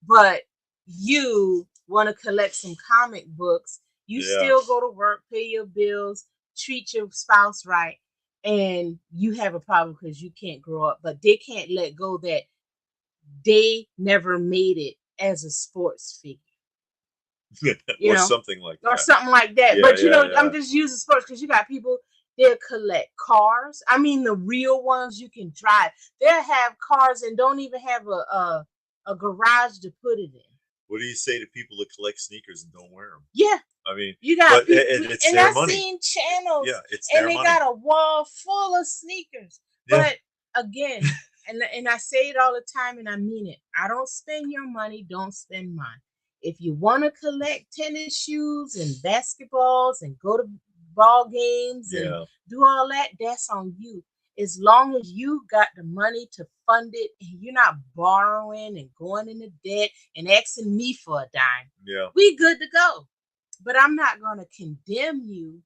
But you want to collect some comic books, you still go to work, pay your bills, treat your spouse right, and you have a problem because you can't grow up. But they can't let go that they never made it as a sports figure.
Or something like that.
Or something like that. Yeah, but I'm just using sports because you got people, they'll collect cars. I mean, the real ones you can drive. They'll have cars and don't even have a garage to put it in.
What do you say to people that collect sneakers and don't wear them?
Yeah.
I mean,
you got people,
it's and I've
seen channels.
Yeah, it's
and they got a wall full of sneakers. Yeah. But again, and I say it all the time and I mean it. I don't spend your money, don't spend mine. If you want to collect tennis shoes and basketballs and go to ball games and do all that, that's on you. As long as you got the money to fund it and you're not borrowing and going into debt and asking me for a dime, we good to go. But I'm not going to condemn you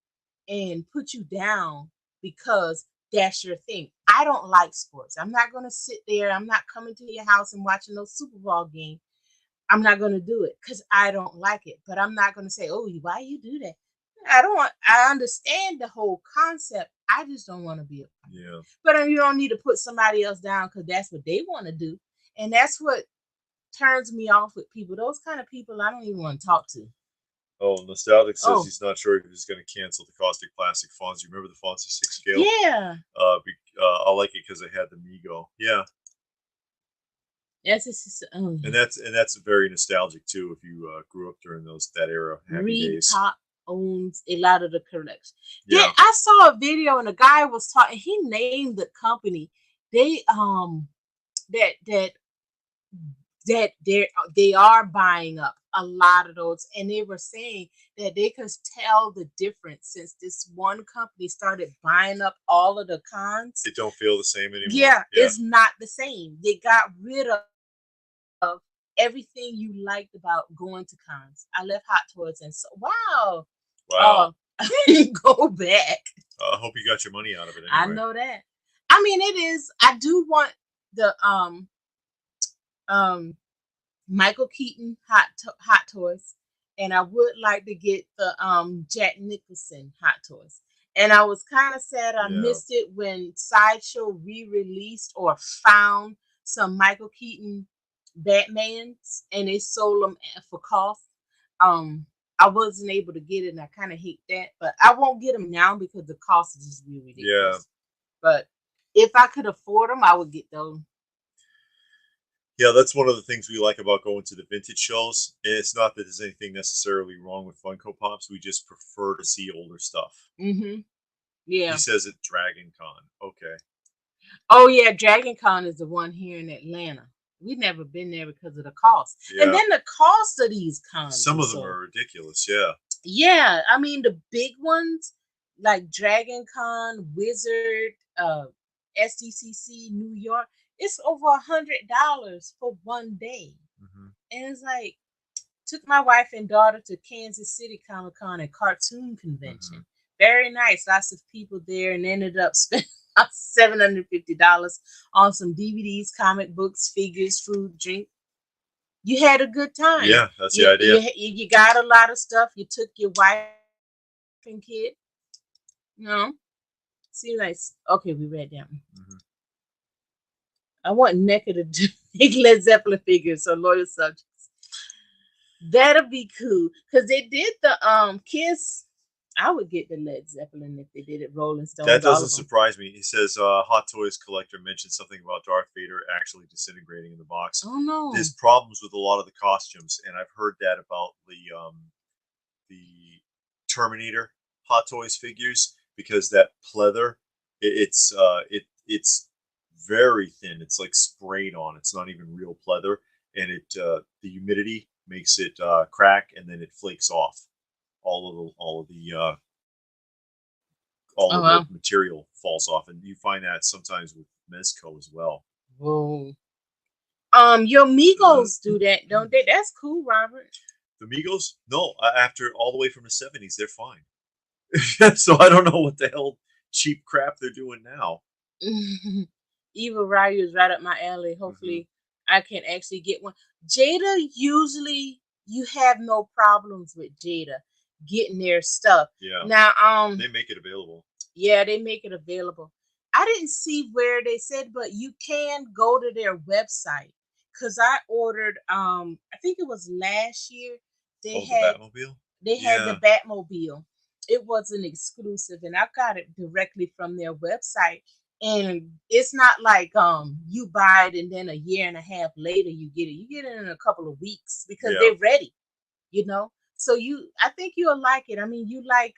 and put you down because that's your thing. I don't like sports. I'm not going to sit there. I'm not coming to your house and watching no Super Bowl game. I'm not going to do it because I don't like it. But I'm not going to say, oh, why you do that? I understand the whole concept. I just don't want to be a part.
Yeah.
But you don't need to put somebody else down because that's what they want to do. And that's what turns me off with people. Those kind of people I don't even want to talk to.
Oh, Nostalgic says he's not sure if he's going to cancel the Caustic Classic Fonzie. Remember the Fonzie 6 scale?
Yeah.
I like it because it had the Mego. Yeah.
Yes, it's
and that's very nostalgic too. If you grew up during that era, Happy Days.
Pop owns a lot of the collections. Yeah, I saw a video and a guy was talking. He named the company. They they are buying up a lot of those, and they were saying that they could tell the difference since this one company started buying up all of the cons.
It don't feel the same anymore.
Yeah, it's not the same. They got rid of everything you liked about going to cons. I left Hot Toys and so wow. Go back.
I hope you got your money out of it anyway.
I know that. I mean, it is. I do want the Michael Keaton Hot Toys, and I would like to get the Jack Nicholson Hot Toys. And I was kind of sad I missed it when Sideshow re-released or found some Michael Keaton Batmans and they sold them for cost. I wasn't able to get it, and I kind of hate that. But I won't get them now because the cost is just really ridiculous. Yeah. But if I could afford them, I would get those.
Yeah, that's one of the things we like about going to the vintage shows. It's not that there's anything necessarily wrong with Funko Pops. We just prefer to see older stuff.
Mm-hmm. Yeah.
He says it Dragon Con. Okay.
Oh, yeah. Dragon Con is the one here in Atlanta. We've never been there because of the cost. Yeah. And then the cost of these cons.
Some of them are ridiculous, yeah.
Yeah. I mean, the big ones like Dragon Con, Wizard, SDCC, New York, it's over $100 for one day. Mm-hmm. And it's like, took my wife and daughter to Kansas City Comic Con and Cartoon Convention. Mm-hmm. Very nice. Lots of people there, and ended up spending $750 on some DVDs, comic books, figures, food, drink. You had a good time.
Yeah, that's the idea.
You got a lot of stuff. You took your wife and kid. You know, seems like okay. We read that one. Mm-hmm. I want NECA to make Led Zeppelin figures, so loyal subjects. That'll be cool because they did the Kiss. I would get the Led Zeppelin if they did it. Rolling Stones.
That doesn't surprise me. He says Hot Toys collector mentioned something about Darth Vader actually disintegrating in the box.
Oh no!
There's problems with a lot of the costumes, and I've heard that about the Terminator Hot Toys figures because that pleather, it's very thin. It's like sprayed on. It's not even real pleather, and the humidity makes it crack, and then it flakes off. All of the material falls off, and you find that sometimes with Mezco as well.
Whoa. Your Migos do that, don't they? That's cool, Robert.
The Migos? No, after all the way from the 70s, they're fine. So I don't know what the hell cheap crap they're doing now.
Eva Ryu is right up my alley. Hopefully, I can actually get one. Jada, usually you have no problems with Jada getting their stuff.
Yeah.
Now,
they make it available.
Yeah, they make it available. I didn't see where they said, but you can go to their website because I ordered. I think it was last year. They had
the Batmobile.
They had the Batmobile. It was an exclusive, and I got it directly from their website. And it's not like you buy it and then a year and a half later you get it. You get it in a couple of weeks because they're ready, you know. So I think you'll like it. I mean, you like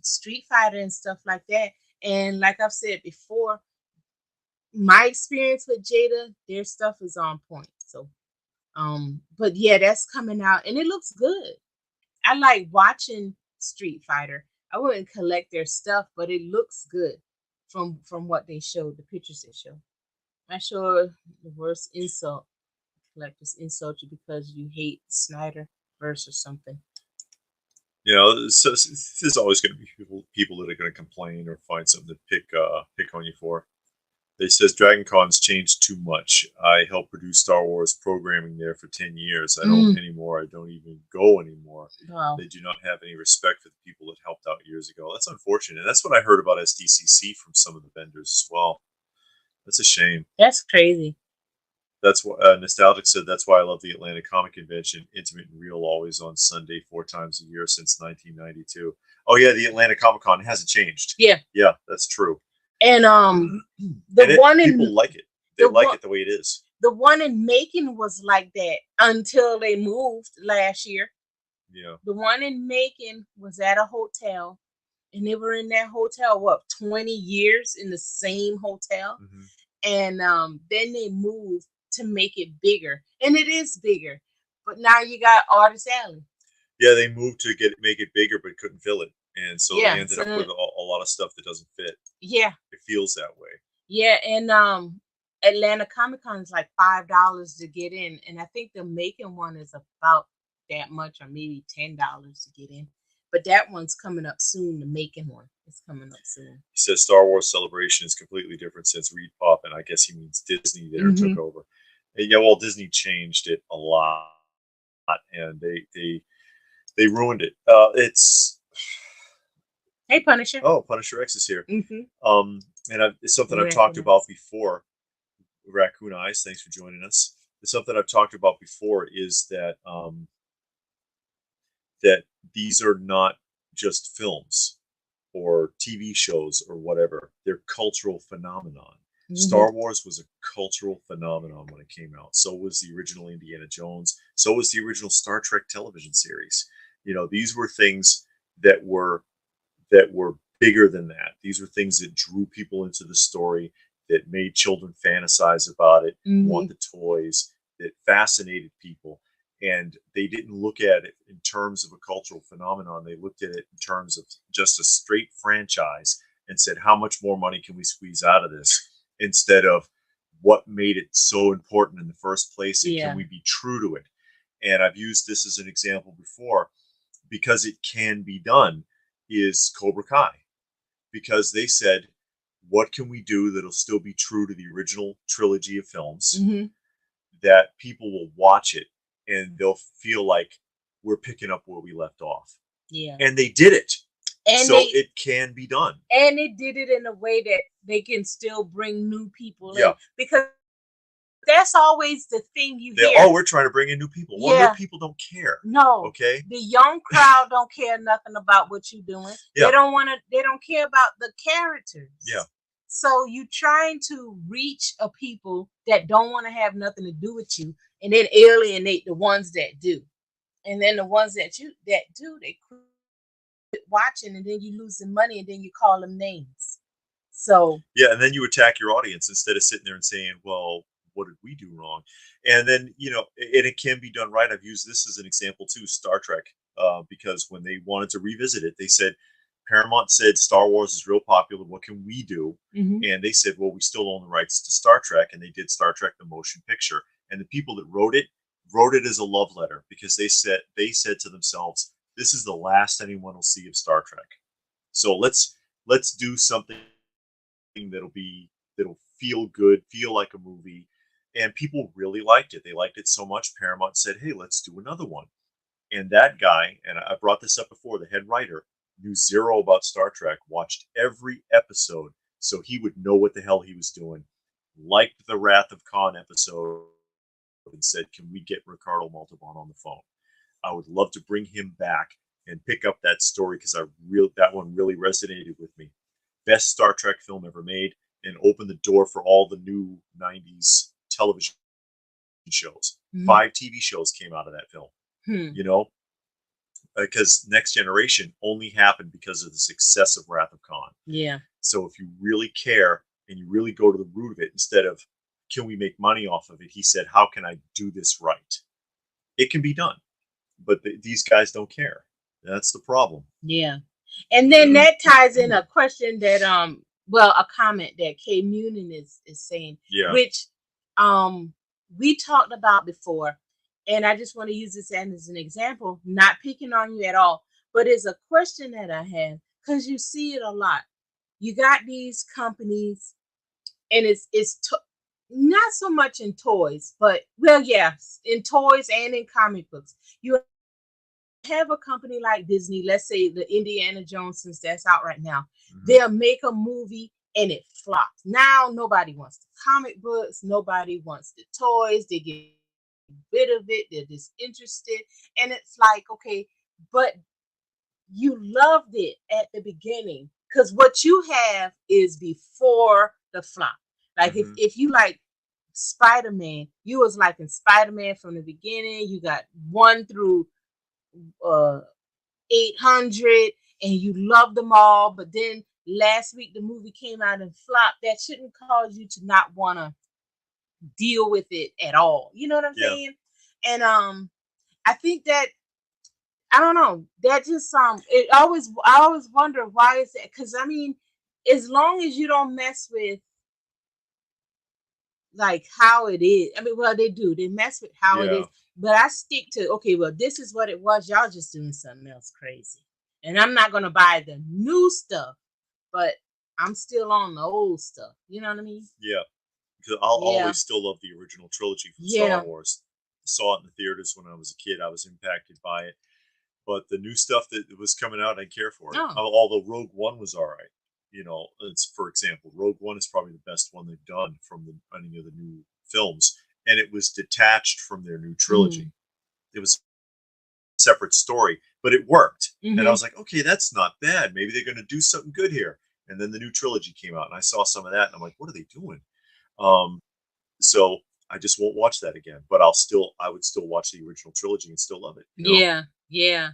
Street Fighter and stuff like that. And like I've said before, my experience with Jada, their stuff is on point. So, but yeah, that's coming out and it looks good. I like watching Street Fighter. I wouldn't collect their stuff, but it looks good. From what they showed, the pictures they show. I'm sure the worst insult collectors insult you because you hate Snyder verse or something.
So there's always going to be people that are going to complain or find something to pick on you for. They says Dragon Con's changed too much. I helped produce Star Wars programming there for 10 years. I don't anymore. I don't even go anymore.
Wow.
They do not have any respect for the people that helped out years ago. That's unfortunate. That's what I heard about SDCC from some of the vendors as well. That's a shame.
That's crazy.
That's what Nostalgic said. That's why I love the Atlanta Comic Convention. Intimate and real, always on Sunday, 4 times a year since 1992. Oh yeah, the Atlanta Comic Con hasn't changed.
Yeah,
that's true.
And
people like it. They like it the way it is.
The one in Macon was like that until they moved last year.
Yeah.
The one in Macon was at a hotel, and they were in that hotel 20 years in the same hotel, and then they moved to make it bigger, and it is bigger. But now you got Artist Alley.
Yeah, they moved to make it bigger, but couldn't fill it. And so they ended up with a lot of stuff that doesn't fit.
Yeah.
It feels that way.
Yeah, and Atlanta Comic Con is like $5 to get in. And I think the Macon one is about that much, or maybe $10 to get in. But that one's coming up soon. The Macon one is coming up soon.
He says Star Wars Celebration is completely different since Reed Pop, and I guess he means Disney there took over. And yeah, well, Disney changed it a lot, and they ruined it. It's
Hey, Punisher.
Oh, Punisher X is here. And it's something I've talked about before. Raccoon Eyes, thanks for joining us. It's something I've talked about before is that that these are not just films or TV shows or whatever. They're cultural phenomenon. Star Wars was a cultural phenomenon when it came out. So was the original Indiana Jones. So was the original Star Trek television series. These were things that were bigger than that. These were things that drew people into the story, that made children fantasize about it, want the toys, that fascinated people. And they didn't look at it in terms of a cultural phenomenon. They looked at it in terms of just a straight franchise and said, how much more money can we squeeze out of this? Instead of what made it so important in the first place, and can we be true to it? And I've used this as an example before, because it can be done, is Cobra Kai. Because they said, what can we do that'll still be true to the original trilogy of films, that people will watch it and they'll feel like we're picking up where we left off.
Yeah.
And they did it. And so it can be done.
And they did it in a way that they can still bring new people in. Because that's always the thing you hear.
Oh, we're trying to bring in new people. Well, new people don't care.
No.
Okay.
The young crowd don't care nothing about what you're doing. Yeah. They don't care about the characters.
Yeah.
So you trying to reach a people that don't want to have nothing to do with you, and then alienate the ones that do. And then the ones that do, they quit watching, and then you lose the money, and then you call them names. So
yeah, and then you attack your audience instead of sitting there and saying, well, what did we do wrong? And then, and it can be done right. I've used this as an example too, Star Trek, because when they wanted to revisit it, they said, Paramount said Star Wars is real popular. What can we do? And they said, well, we still own the rights to Star Trek. And they did Star Trek, the motion picture. And the people that wrote it as a love letter, because they said to themselves, this is the last anyone will see of Star Trek. So let's do something that'll feel good, feel like a movie. And people really liked it. They liked it so much, Paramount said, hey, let's do another one. And that guy, and I brought this up before, the head writer, knew zero about Star Trek, watched every episode so he would know what the hell he was doing, liked the Wrath of Khan episode, and said, can we get Ricardo Montalban on the phone? I would love to bring him back and pick up that story, because that one really resonated with me. Best Star Trek film ever made, and opened the door for all the new 90s television shows. 5 TV shows came out of that film, because Next Generation only happened because of the success of Wrath of Khan.
Yeah.
So if you really care and you really go to the root of it, instead of, can we make money off of it? He said, how can I do this right? It can be done, but these guys don't care. That's the problem.
Yeah. And then that ties in a question that, a comment that Kay Munin is saying, which we talked about before. And I just want to use this as an example, not picking on you at all. But it's a question that I have because you see it a lot. You got these companies, and not so much in toys, but well, yes, in toys and in comic books. You have a company like Disney, let's say the Indiana Jones, since that's out right now, they'll make a movie and it flops. Now nobody wants the comic books, nobody wants the toys, they get rid of it, they're disinterested. And it's like, okay, but you loved it at the beginning because what you have is before the flop. Like if you like Spider-Man, you was liking Spider-Man from the beginning. You got 1 through 800 and you love them all, but then last week the movie came out and flopped. That shouldn't cause you to not want to deal with it at all. You know what I'm saying? And I think that I don't know. That just I always wonder why is that? Because I mean, as long as you don't mess with like how it is. I mean, well, they do. They mess with how it is. But I stick to, okay, well, this is what it was. Y'all just doing something else crazy. And I'm not going to buy the new stuff, but I'm still on the old stuff. You know what I mean?
Yeah. Because I'll always still love the original trilogy from Star Wars. Saw it in the theaters when I was a kid. I was impacted by it. But the new stuff that was coming out, I didn't care for it. Although Rogue One was all right. You know, it's, for example, Rogue One is probably the best one they've done from any of the new films. And it was detached from their new trilogy. It was a separate story, but it worked. And I was like, okay, that's not bad. Maybe they're going to do something good here. And then the new trilogy came out and I saw some of that and I'm like, what are they doing? So I just won't watch that again, but I would still watch the original trilogy and still love it. You know?
Yeah.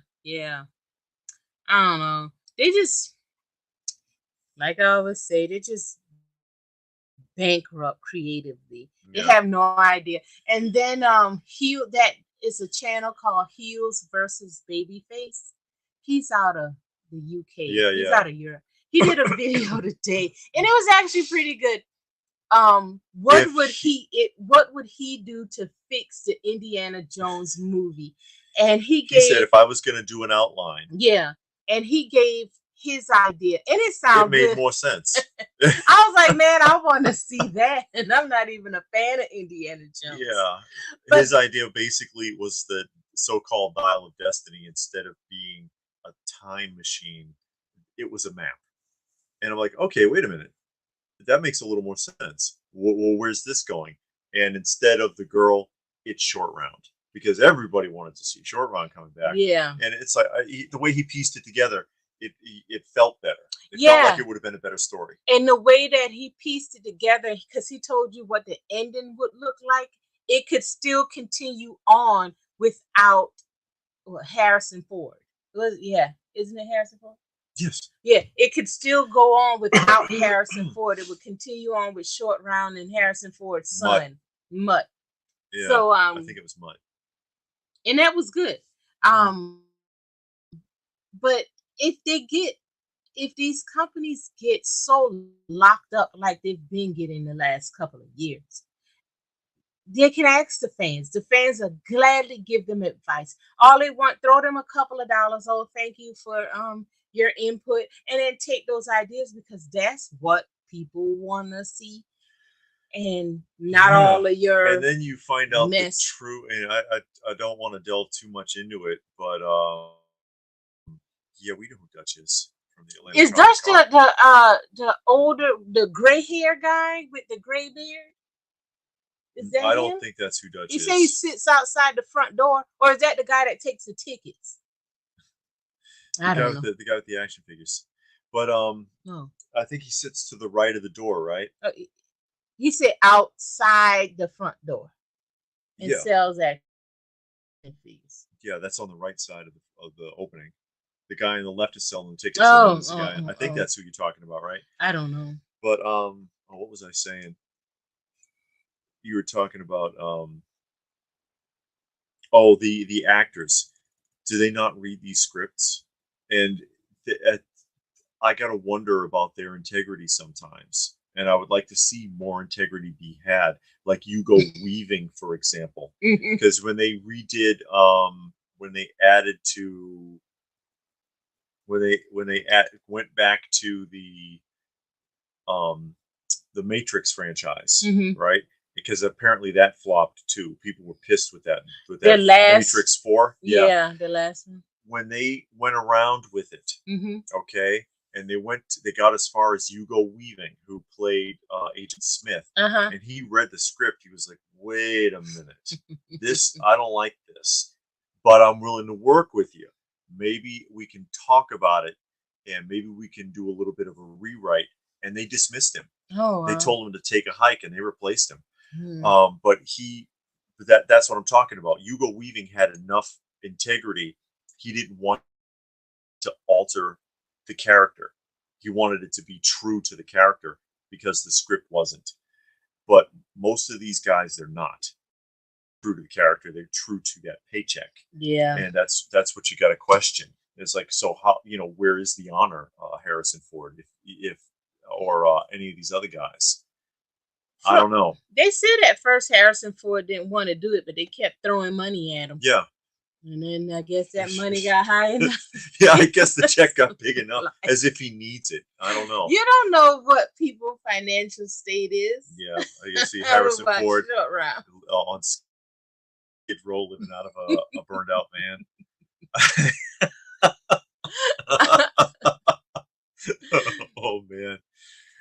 I don't know. They just, like I always say, they just bankrupt creatively. They have no idea. And then that is a channel called Heels versus Babyface. He's out of the UK. He's out of Europe. He did a video today, and it was actually pretty good. What would he do to fix the Indiana Jones movie? And he
said if I was going to do an outline.
Yeah, and he gave his idea, and it sounded
good. It made more sense.
I was like, man, I want to see that, and I'm not even a fan of Indiana Jones.
Yeah, but his idea basically was the so-called Dial of Destiny. Instead of being a time machine, it was a map. And I'm like, okay, wait a minute. That makes a little more sense. Well, where's this going? And instead of the girl, it's Short Round. Because everybody wanted to see Short Round coming back.
Yeah.
And it's like, the way he pieced it together, it felt better. It felt like it would have been a better story.
And the way that he pieced it together, because he told you what the ending would look like, it could still continue on without Harrison Ford. Isn't it Harrison Ford?
Yes.
Yeah, it could still go on without Harrison Ford. It would continue on with Short Round and Harrison Ford's son, Mutt.
Yeah, so I think it was Mutt.
And that was good. But if these companies get so locked up like they've been getting the last couple of years, they can ask the fans. The fans will gladly give them advice. All they want, throw them a couple of dollars. Oh, thank you for your input, and then take those ideas because that's what people want to see, and not all of your.
And then you find out the true. And I don't want to delve too much into it, but we know who Dutch is from the Atlanta.
Is Dutch the older, the gray hair guy with the gray beard? Is that
I don't think that's who Dutch is.
You say he sits outside the front door, or is that the guy that takes the tickets? I don't know.
The guy with the action figures. But I think he sits to the right of the door, right?
He sit outside the front door and sells action figures.
Yeah, that's on the right side of the opening. The guy on the left is selling the tickets. I think that's who you're talking about, right?
I don't know.
But what was I saying? You were talking about the actors. Do they not read these scripts? And I gotta wonder about their integrity sometimes. And I would like to see more integrity be had, like Hugo Weaving, for example. Because when they redid, when they added to went back to the Matrix franchise, right? Because apparently that flopped too. People were pissed with that Matrix 4.
Yeah, the last one.
When they went around with it, okay, and they got as far as Hugo Weaving, who played Agent Smith, and he read the script. He was like, "Wait a minute, I don't like this, but I'm willing to work with you. Maybe we can talk about it, and maybe we can do a little bit of a rewrite." And they dismissed him.
Oh, wow.
They told him to take a hike, and they replaced him. But that's what I'm talking about. Hugo Weaving had enough integrity. He didn't want to alter the character. He wanted it to be true to the character because the script wasn't. But most of these guys, they're not true to the character. They're true to that paycheck.
Yeah.
And that's what you got to question. It's like, so how, where is the honor, Harrison Ford, if or any of these other guys? I don't know.
They said at first Harrison Ford didn't want to do it, but they kept throwing money at him.
Yeah.
And then I guess that money got high enough.
Yeah, I guess the check got big enough, as if he needs it. I don't know.
You don't know what people's financial state is.
Yeah, I guess see Harrison Ford on Skid Row living out of a burned out van. Oh man.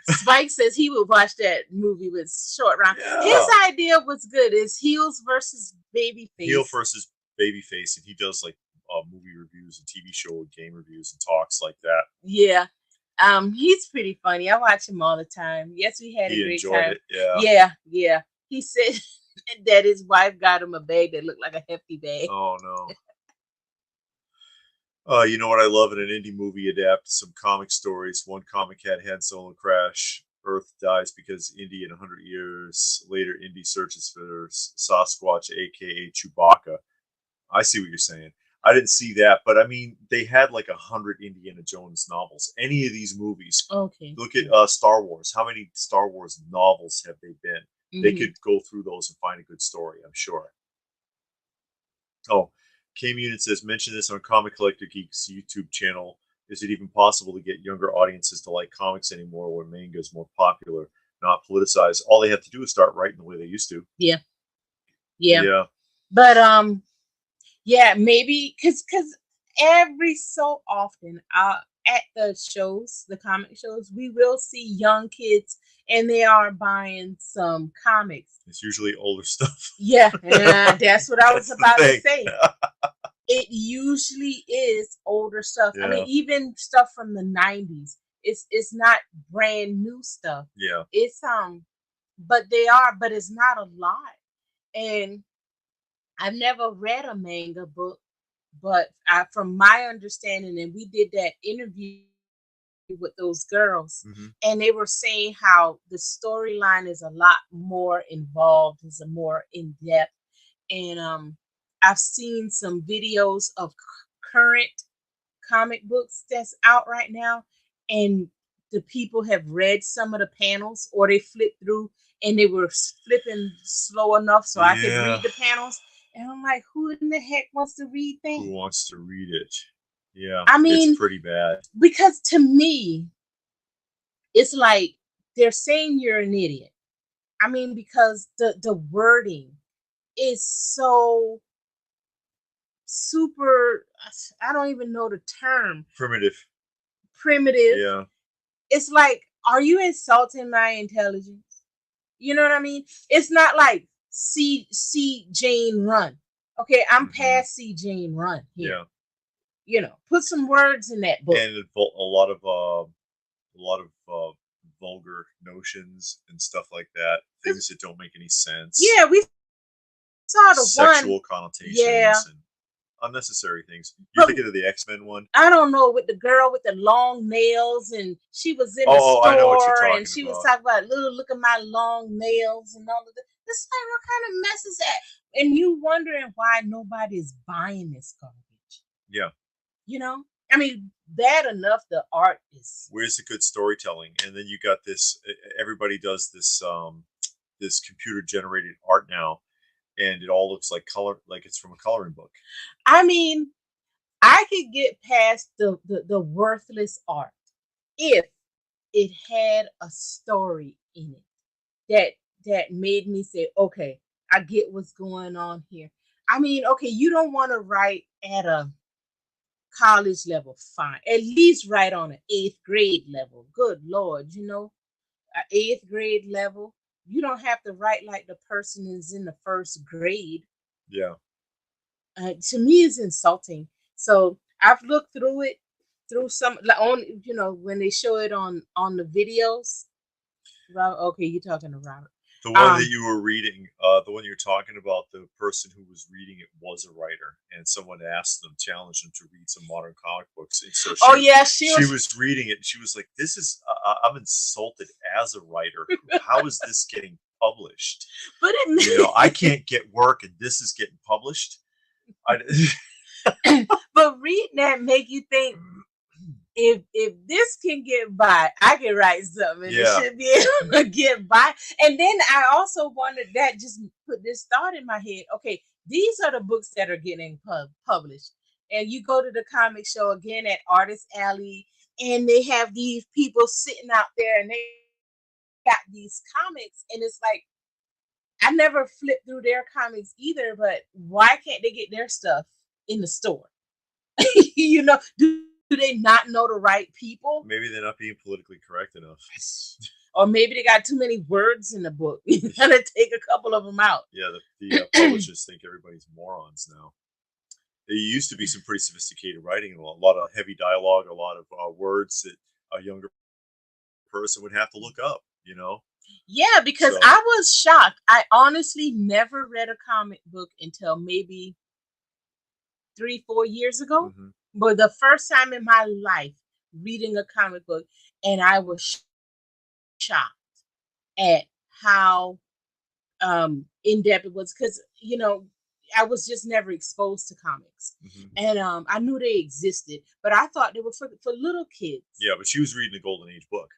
Spike says he would watch that movie with Short Round. Yeah. His idea was good. It's heels versus babyface.
Heel versus babyface, and he does like movie reviews and TV show and game reviews and talks like that.
Yeah. He's pretty funny. I watch him all the time. Yes, we had a great time.
It,
yeah. He said that his wife got him a bag that looked like a hefty bag.
Oh no. You know what I love in an indie movie adapt some comic stories. One comic had Han Solo crash. Earth dies because Indy, in 100 years later, Indy searches for Sasquatch, aka Chewbacca. I see what you're saying. I didn't see that, but I mean, they had like 100 Indiana Jones novels. Any of these movies.
Okay.
Look at Star Wars. How many Star Wars novels have they been? They could go through those and find a good story, I'm sure. Oh. K-Unit says, mention this on Comic Collector Geek's YouTube channel. Is it even possible to get younger audiences to like comics anymore when manga is more popular, not politicized? All they have to do is start writing the way they used to.
Yeah. But yeah, maybe because every so often at the shows, the comic shows, we will see young kids and they are buying some comics.
It's usually older stuff.
Yeah, that's what I was about to say. It usually is older stuff. Yeah. I mean, even stuff from the 90s. It's not brand new stuff.
Yeah.
It's but it's not a lot. And I've never read a manga book, but from my understanding, and we did that interview with those girls, and they were saying how the storyline is a lot more involved, is a more in depth, and I've seen some videos of current comic books that's out right now, and the people have read some of the panels, or they flipped through and they were flipping slow enough so I could read the panels. And I'm like, who in the heck wants to read things?
Who wants to read it? Yeah,
I mean,
it's pretty bad.
Because to me, it's like they're saying you're an idiot. I mean, because the wording is so super, I don't even know the term.
Primitive.
Yeah. It's like, are you insulting my intelligence? You know what I mean? It's not like see Jane run. Okay, I'm past see Jane run here.
Yeah.
You know, put some words in that book.
And a lot of vulgar notions and stuff like that. Things that don't make any sense.
Yeah, we saw the
sexual connotations.
Yeah.
And unnecessary things. You're thinking of the X-Men one?
I don't know, with the girl with the long nails, and she was in the store and she was talking about, look at my long nails and all of that. It's like, what kind of mess is that? And you wondering why nobody is buying this garbage.
Yeah.
You know? I mean, bad enough the art is.
Where's the good storytelling? And then you got this, everybody does this this computer generated art now. And it all looks like color, like it's from a coloring book.
I mean, I could get past the worthless art if it had a story in it that made me say, okay, I get what's going on here. I mean, okay, you don't want to write at a college level, fine. At least write on an eighth grade level. Good Lord, an eighth grade level. You don't have to write like the person is in the first grade.
Yeah.
To me, it's insulting. So I've looked through it, through some on when they show it on the videos. Okay, you're talking to Robert.
The one that you were reading, the one you're talking about, the person who was reading it was a writer, and someone asked them, challenged them to read some modern comic books. And so she was reading it, and she was like, "This is, I'm insulted as a writer. How is this getting published?
But
I can't get work, and this is getting published."
But reading that make you think, if this can get by, I can write something and it should be able to get by. And then I also wondered, that just put this thought in my head. Okay, these are the books that are getting published. And you go to the comic show again at Artist Alley, and they have these people sitting out there, and they got these comics, and it's like, I never flipped through their comics either, but why can't they get their stuff in the store? Do they not know the right people?
Maybe they're not being politically correct enough.
Or maybe they got too many words in the book. You gotta take a couple of them out.
Yeah, the publishers think everybody's morons now. There used to be some pretty sophisticated writing, a lot of heavy dialogue, a lot of words that a younger person would have to look up,
Yeah, because I was shocked. I honestly never read a comic book until maybe 3-4 years ago. Mm-hmm. But the first time in my life reading a comic book, and I was shocked at how in depth it was, because I was just never exposed to comics. Mm-hmm. And I knew they existed, but I thought they were for little kids.
Yeah, but she was reading a Golden Age book,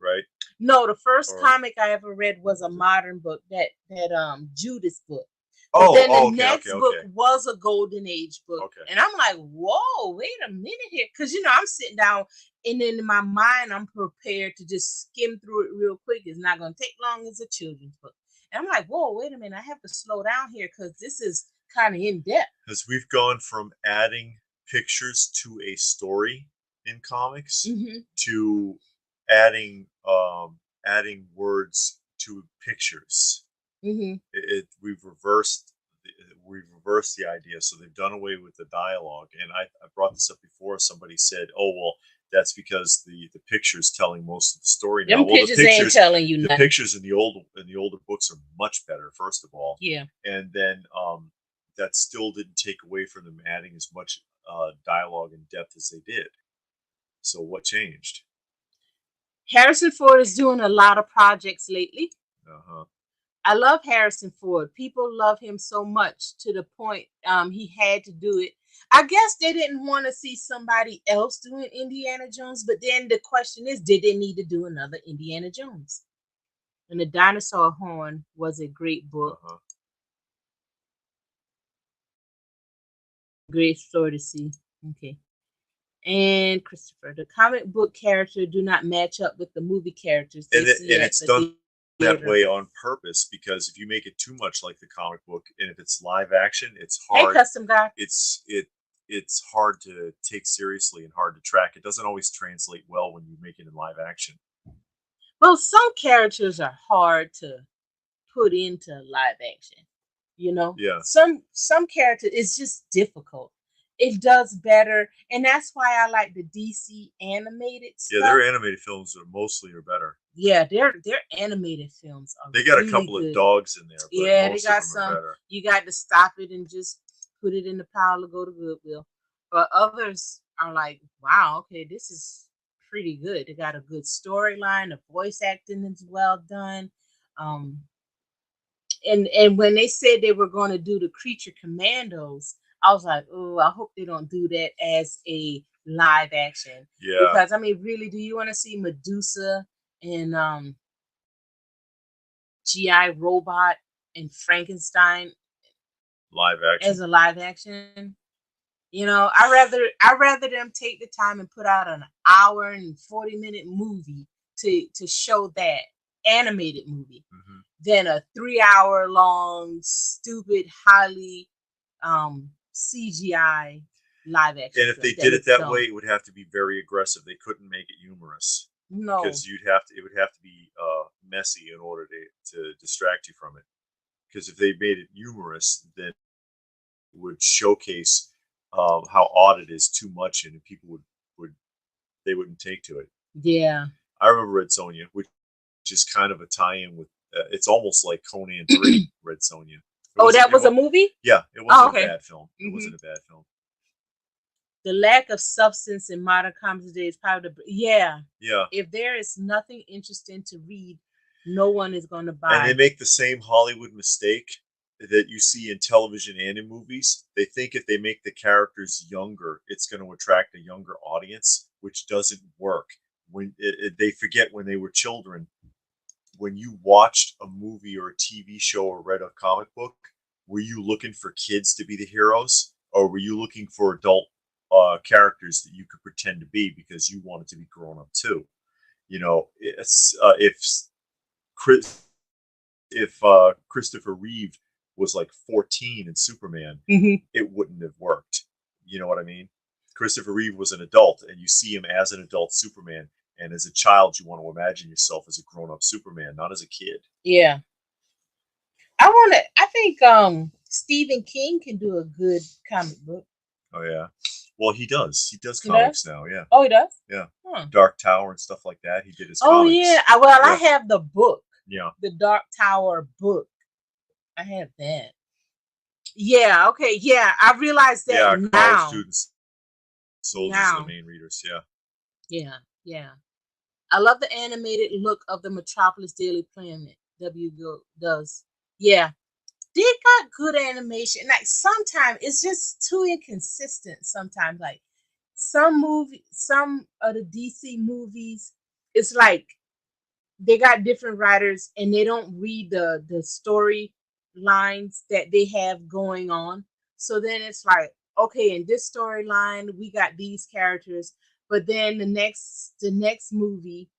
right?
No, the first comic I ever read was a modern book, that Judas book.
The
next book was a Golden Age book. Okay. And I'm like, whoa, wait a minute here. Because, I'm sitting down, and then in my mind, I'm prepared to just skim through it real quick. It's not going to take long as a children's book. And I'm like, whoa, wait a minute. I have to slow down here because this is kind of in depth.
Because we've gone from adding pictures to a story in comics to adding words to pictures. Mm-hmm. We've reversed the idea. So they've done away with the dialogue. And I brought this up before. Somebody said, "Oh, well, that's because the picture's telling most of the story now."
The pictures ain't telling you nothing.
The pictures in the older books are much better, first of all.
Yeah.
And then that still didn't take away from them adding as much dialogue and depth as they did. So what changed?
Harrison Ford is doing a lot of projects lately. Uh-huh. I love Harrison Ford. People love him so much to the point he had to do it. I guess they didn't want to see somebody else doing Indiana Jones, but then the question is, did they need to do another Indiana Jones? And The Dinosaur Horn was a great book. Uh-huh. Great story to see. Okay. And Christopher, the comic book characters do not match up with the movie characters.
And it's done that way on purpose, because if you make it too much like the comic book, and if it's live action, it's hard.
Hey, custom guy.
It's hard to take seriously and hard to track. It doesn't always translate well when you make it in live action.
Well, some characters are hard to put into live action.
Yeah.
Some characters, it's just difficult. It does better, and that's why I like the DC animated stuff.
Yeah, their animated films are better.
Yeah, their animated films are.
They got really a couple of dogs in there. But
yeah, they got some. You got to stop it and just put it in the pile to go to Goodwill. But others are like, wow, okay, this is pretty good. They got a good storyline. The voice acting is well done. And when they said they were going to do the Creature Commandos, I was like, oh, I hope they don't do that as a live action.
Yeah.
Because, really, do you want to see Medusa and G.I. Robot and Frankenstein
live action
as a live action? I rather them take the time and put out an hour and 40-minute movie to show that animated movie than a 3 hour long stupid highly CGI live action.
And if they did it that way, it would have to be very aggressive. They couldn't make it humorous.
No,
because it would have to be messy in order to distract you from it. Because if they made it humorous, then it would showcase how odd it is too much, and people they wouldn't take to it.
Yeah,
I remember Red Sonja, which is kind of a tie-in with. It's almost like Conan 3, Red Sonja.
That was a movie?
Yeah, it wasn't a bad film. It wasn't a bad film.
The lack of substance in modern comics today is probably yeah. If there is nothing interesting to read, no one is going to buy.
And they make the same Hollywood mistake that you see in television and in movies. They think if they make the characters younger, it's going to attract a younger audience, which doesn't work. When they forget when they were children, when you watched a movie or a TV show or read a comic book, were you looking for kids to be the heroes, or were you looking for adult characters that you could pretend to be because you wanted to be grown up too? If Christopher Reeve was like 14 in Superman, it wouldn't have worked. You know what I mean? Christopher Reeve was an adult, and you see him as an adult Superman. And as a child, you want to imagine yourself as a grown-up Superman, not as a kid.
Yeah. I think Stephen King can do a good comic book.
Oh, yeah. Well, he does. He does comics now, yeah.
Oh, he does?
Yeah. Dark Tower and stuff like that. He did his
comics.
Oh,
yeah. Well, I have the book.
Yeah.
The Dark Tower book. I have that. Yeah, okay. Yeah, I realized that now.
College students, soldiers are the main readers, yeah.
Yeah, yeah. I love the animated look of the Metropolis Daily Planet. does. Yeah. They got good animation. Like sometimes it's just too inconsistent. Sometimes, like some of the DC movies, it's like they got different writers and they don't read the story lines that they have going on. So then it's like, okay, in this storyline we got these characters, but then the next movie,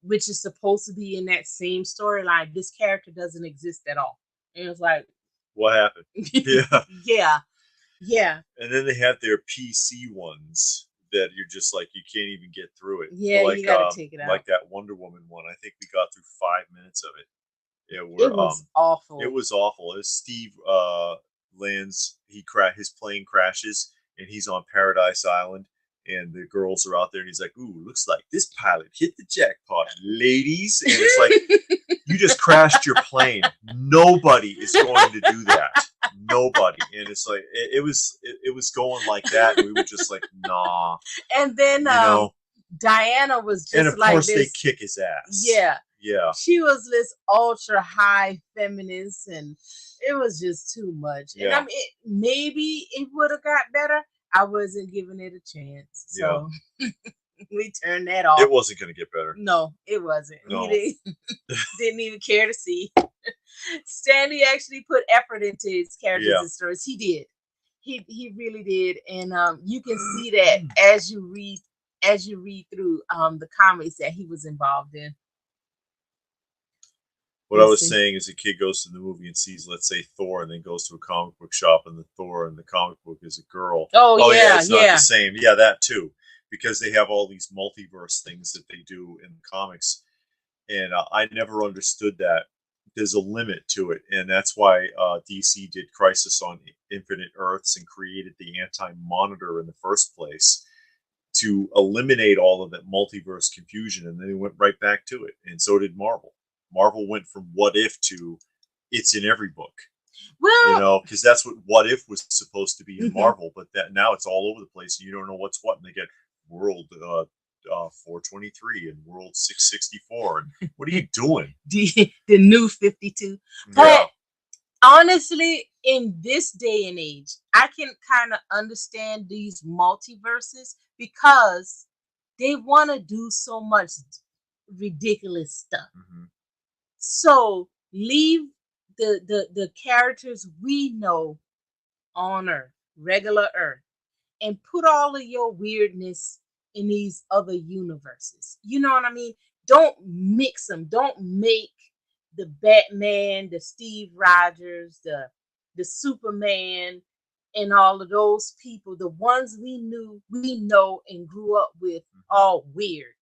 which is supposed to be in that same storyline, this character doesn't exist at all. And it's like,
what happened?
Yeah.
And then they have their PC ones that you're just like, you can't even get through it.
Yeah, like, you gotta take it out.
Like that Wonder Woman one. I think we got through 5 minutes of it.
It was awful.
It was awful. As Steve lands, his plane crashes, and he's on Paradise Island, and the girls are out there, and he's like, "Ooh, looks like this pilot hit the jackpot, ladies." And it's like, you just crashed your plane. Nobody is going to do that. Nobody. And it's like it was going like that, and we were just like, nah.
And then Diana was just, and of course
they kick his ass.
Yeah.
Yeah.
She was this ultra high feminist, and it was just too much. Yeah. And I mean, maybe it would have got better. I wasn't giving it a chance. So we turned that off.
It wasn't going to get better.
No, it wasn't.
No.
He didn't even care to see. Stanley actually put effort into his characters and stories. He did. He really did. And you can see that as you read through the comics that he was involved in.
What I was saying is a kid goes to the movie and sees, let's say, Thor, and then goes to a comic book shop, and the Thor in the comic book is a girl.
Oh yeah,
it's not the same. Yeah, that too, because they have all these multiverse things that they do in the comics, and I never understood that. There's a limit to it, and that's why DC did Crisis on Infinite Earths and created the Anti-Monitor in the first place, to eliminate all of that multiverse confusion, and then they went right back to it, and so did Marvel. Marvel went from What If to it's in every book.
Well,
because that's what If was supposed to be in Marvel, but that now it's all over the place, and you don't know what's what. And they get World 423 and World 664, and what are you doing?
the new 52. But honestly, in this day and age, I can kind of understand these multiverses because they want to do so much ridiculous stuff. So leave the characters we know on Earth, regular Earth, and put all of your weirdness in these other universes. You know what I mean? Don't mix them. Don't make the Batman, the Steve Rogers, the Superman, and all of those people, the ones we know and grew up with, all weird.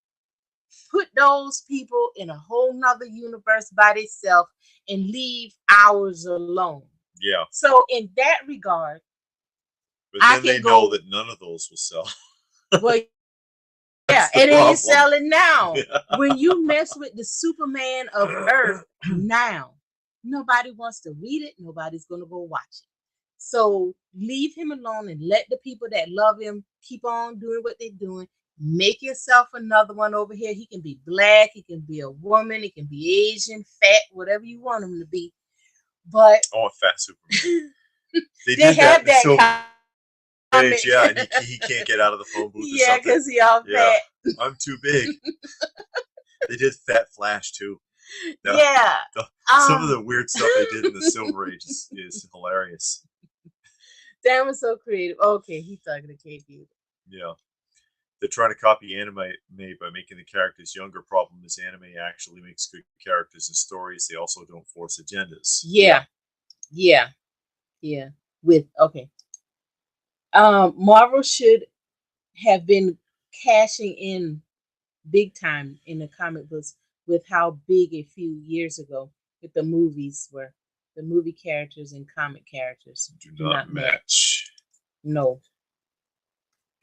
Put those people in a whole nother universe by themselves and leave ours alone.
Yeah.
So in that regard,
but then they know that none of those will sell.
Well, yeah, it ain't selling now. Yeah. When you mess with the Superman of Earth now, nobody wants to read it. Nobody's going to go watch it. So leave him alone and let the people that love him keep on doing what they're doing. Make yourself another one over here. He can be black. He can be a woman. He can be Asian, fat, whatever you want him to be. But
a fat Superman. They did have that page, yeah, and he can't get out of the phone booth.
Yeah, because he all fat.
I'm too big. They did Fat Flash too.
Yeah.
Some of the weird stuff they did in the Silver Age is hilarious.
Dan was so creative. Okay, he's talking to KB.
Yeah. They're trying to copy anime by making the characters younger. Problem is, anime actually makes good characters and stories. They also don't force agendas.
Yeah. Marvel should have been cashing in big time in the comic books with how big a few years ago with the movies were. The movie characters and comic characters
do not match.
No.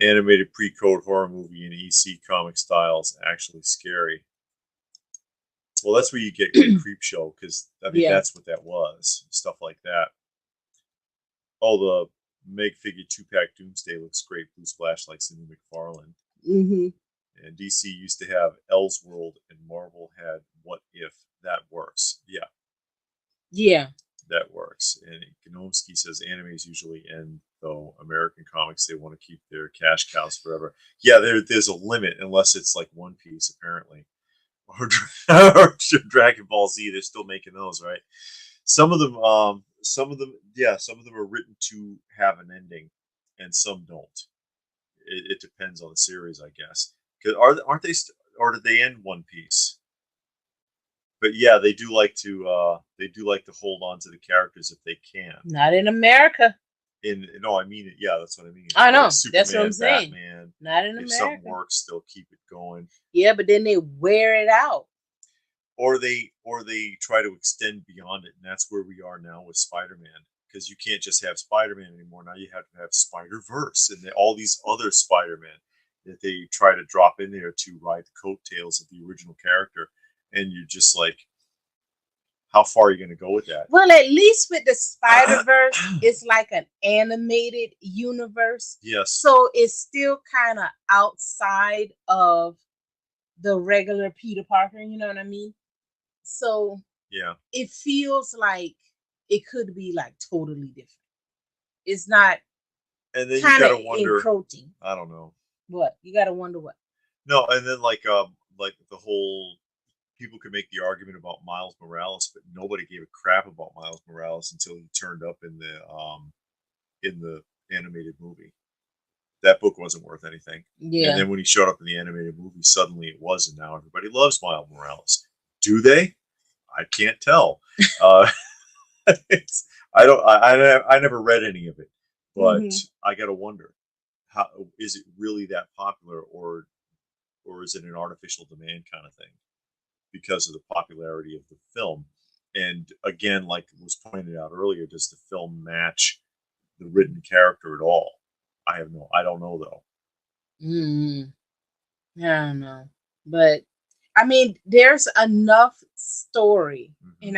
Animated pre-code horror movie in EC comic style is actually scary. Well, that's where you get Creep Show, because I mean that's what that was. Stuff like that. Oh, the Meg figure 2-pack Doomsday looks great. Blue splash like Cindy McFarlane.
Mm-hmm.
And DC used to have Elseworld, and Marvel had What If. That works.
Yeah.
That works. And Gnomsky says animes usually end, though American comics, they want to keep their cash cows forever. Yeah, there's a limit, unless it's like One Piece, apparently. Or Dragon Ball Z, they're still making those, right? Some of them are written to have an ending, and some don't. It depends on the series, I guess. Because aren't they? Or did they end One Piece? But yeah, they do like to hold on to the characters if they can.
Not in America.
No, I mean it. Yeah, that's what I mean.
I know. Like Superman, that's what I'm saying.
Batman,
not in America.
If something works, they'll keep it going.
Yeah, but then they wear it out.
Or they try to extend beyond it, and that's where we are now with Spider-Man. Because you can't just have Spider-Man anymore. Now you have to have Spider-Verse and all these other Spider-Man that they try to drop in there to ride the coattails of the original character. And you're just like, how far are you going to go with that?
Well, at least with the Spider-Verse, it's like an animated universe.
Yes.
So it's still kind of outside of the regular Peter Parker, you know what I mean? So
yeah,
it feels like it could be like totally different. It's not.
And then you gotta wonder.
Encroaching.
I don't know.
What? You gotta wonder what?
No, and then like the whole. People could make the argument about Miles Morales, but nobody gave a crap about Miles Morales until he turned up in the animated movie. That book wasn't worth anything.
Yeah.
And then when he showed up in the animated movie, suddenly it was, and now everybody loves Miles Morales. Do they? I can't tell. I never read any of it, but I gotta wonder, how is it really that popular, or is it an artificial demand kind of thing? Because of the popularity of the film. And again, like was pointed out earlier, does the film match the written character at all? I don't know though.
I don't know. But I mean, there's enough story, and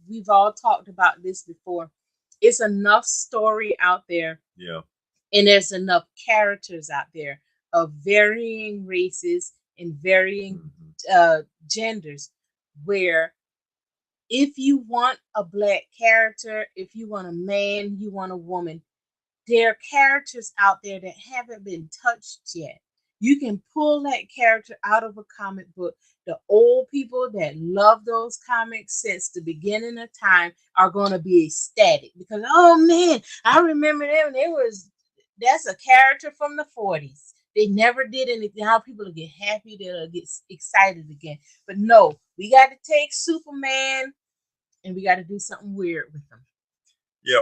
we've all talked about this before. It's enough story out there.
Yeah.
And there's enough characters out there of varying races and varying genders, where if you want a black character, if you want a man, you want a woman, there are characters out there that haven't been touched yet. You can pull that character out of a comic book. The old people that love those comics since the beginning of time are going to be ecstatic because, oh man, I remember them. They was That's a character from the 40s. They never did anything. How people will get happy, they'll get excited again. But no, we got to take Superman and we got to do something weird with them.
Yeah,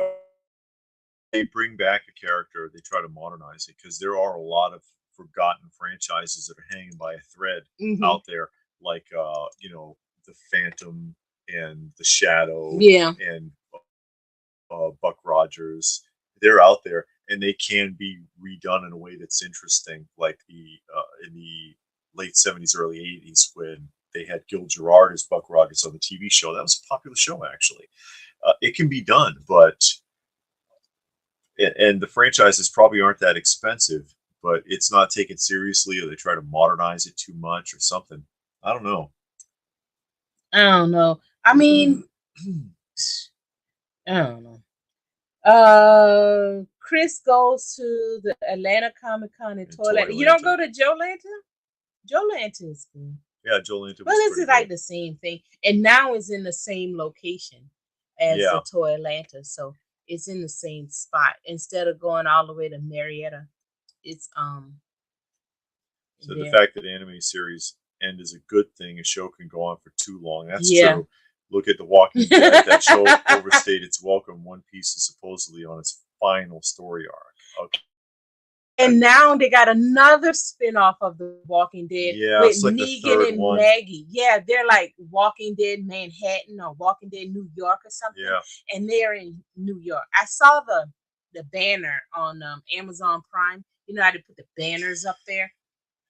they bring back a character, they try to modernize it because there are a lot of forgotten franchises that are hanging by a thread out there, like the Phantom and the Shadow, and Buck Rogers. They're out there, and they can be redone in a way that's interesting, like in the late '70s, early '80s, when they had Gil Gerard as Buck Rogers on the TV show. That was a popular show, actually. It can be done, but and the franchises probably aren't that expensive, but it's not taken seriously, or they try to modernize it too much or something. I don't know.
I mean, I don't know. Chris goes to the Atlanta Comic-Con in Toy Atlanta. You don't go to Joe Lanta? Joe Lanta is good.
Yeah, Joe Lanta.
Well, this is like the same thing, and now it's in the same location as the Toy Atlanta, so it's in the same spot instead of going all the way to Marietta. It's
So the fact that anime series end is a good thing. A show can go on for too long. That's true. Look at The Walking Dead. That show overstayed its welcome. One Piece is supposedly on its final story arc. Okay.
And now they got another spin-off of The Walking Dead with like Negan and Maggie. Yeah, they're like Walking Dead Manhattan or Walking Dead New York or something. Yeah. And they're in New York. I saw the banner on Amazon Prime. You know how to put the banners up there?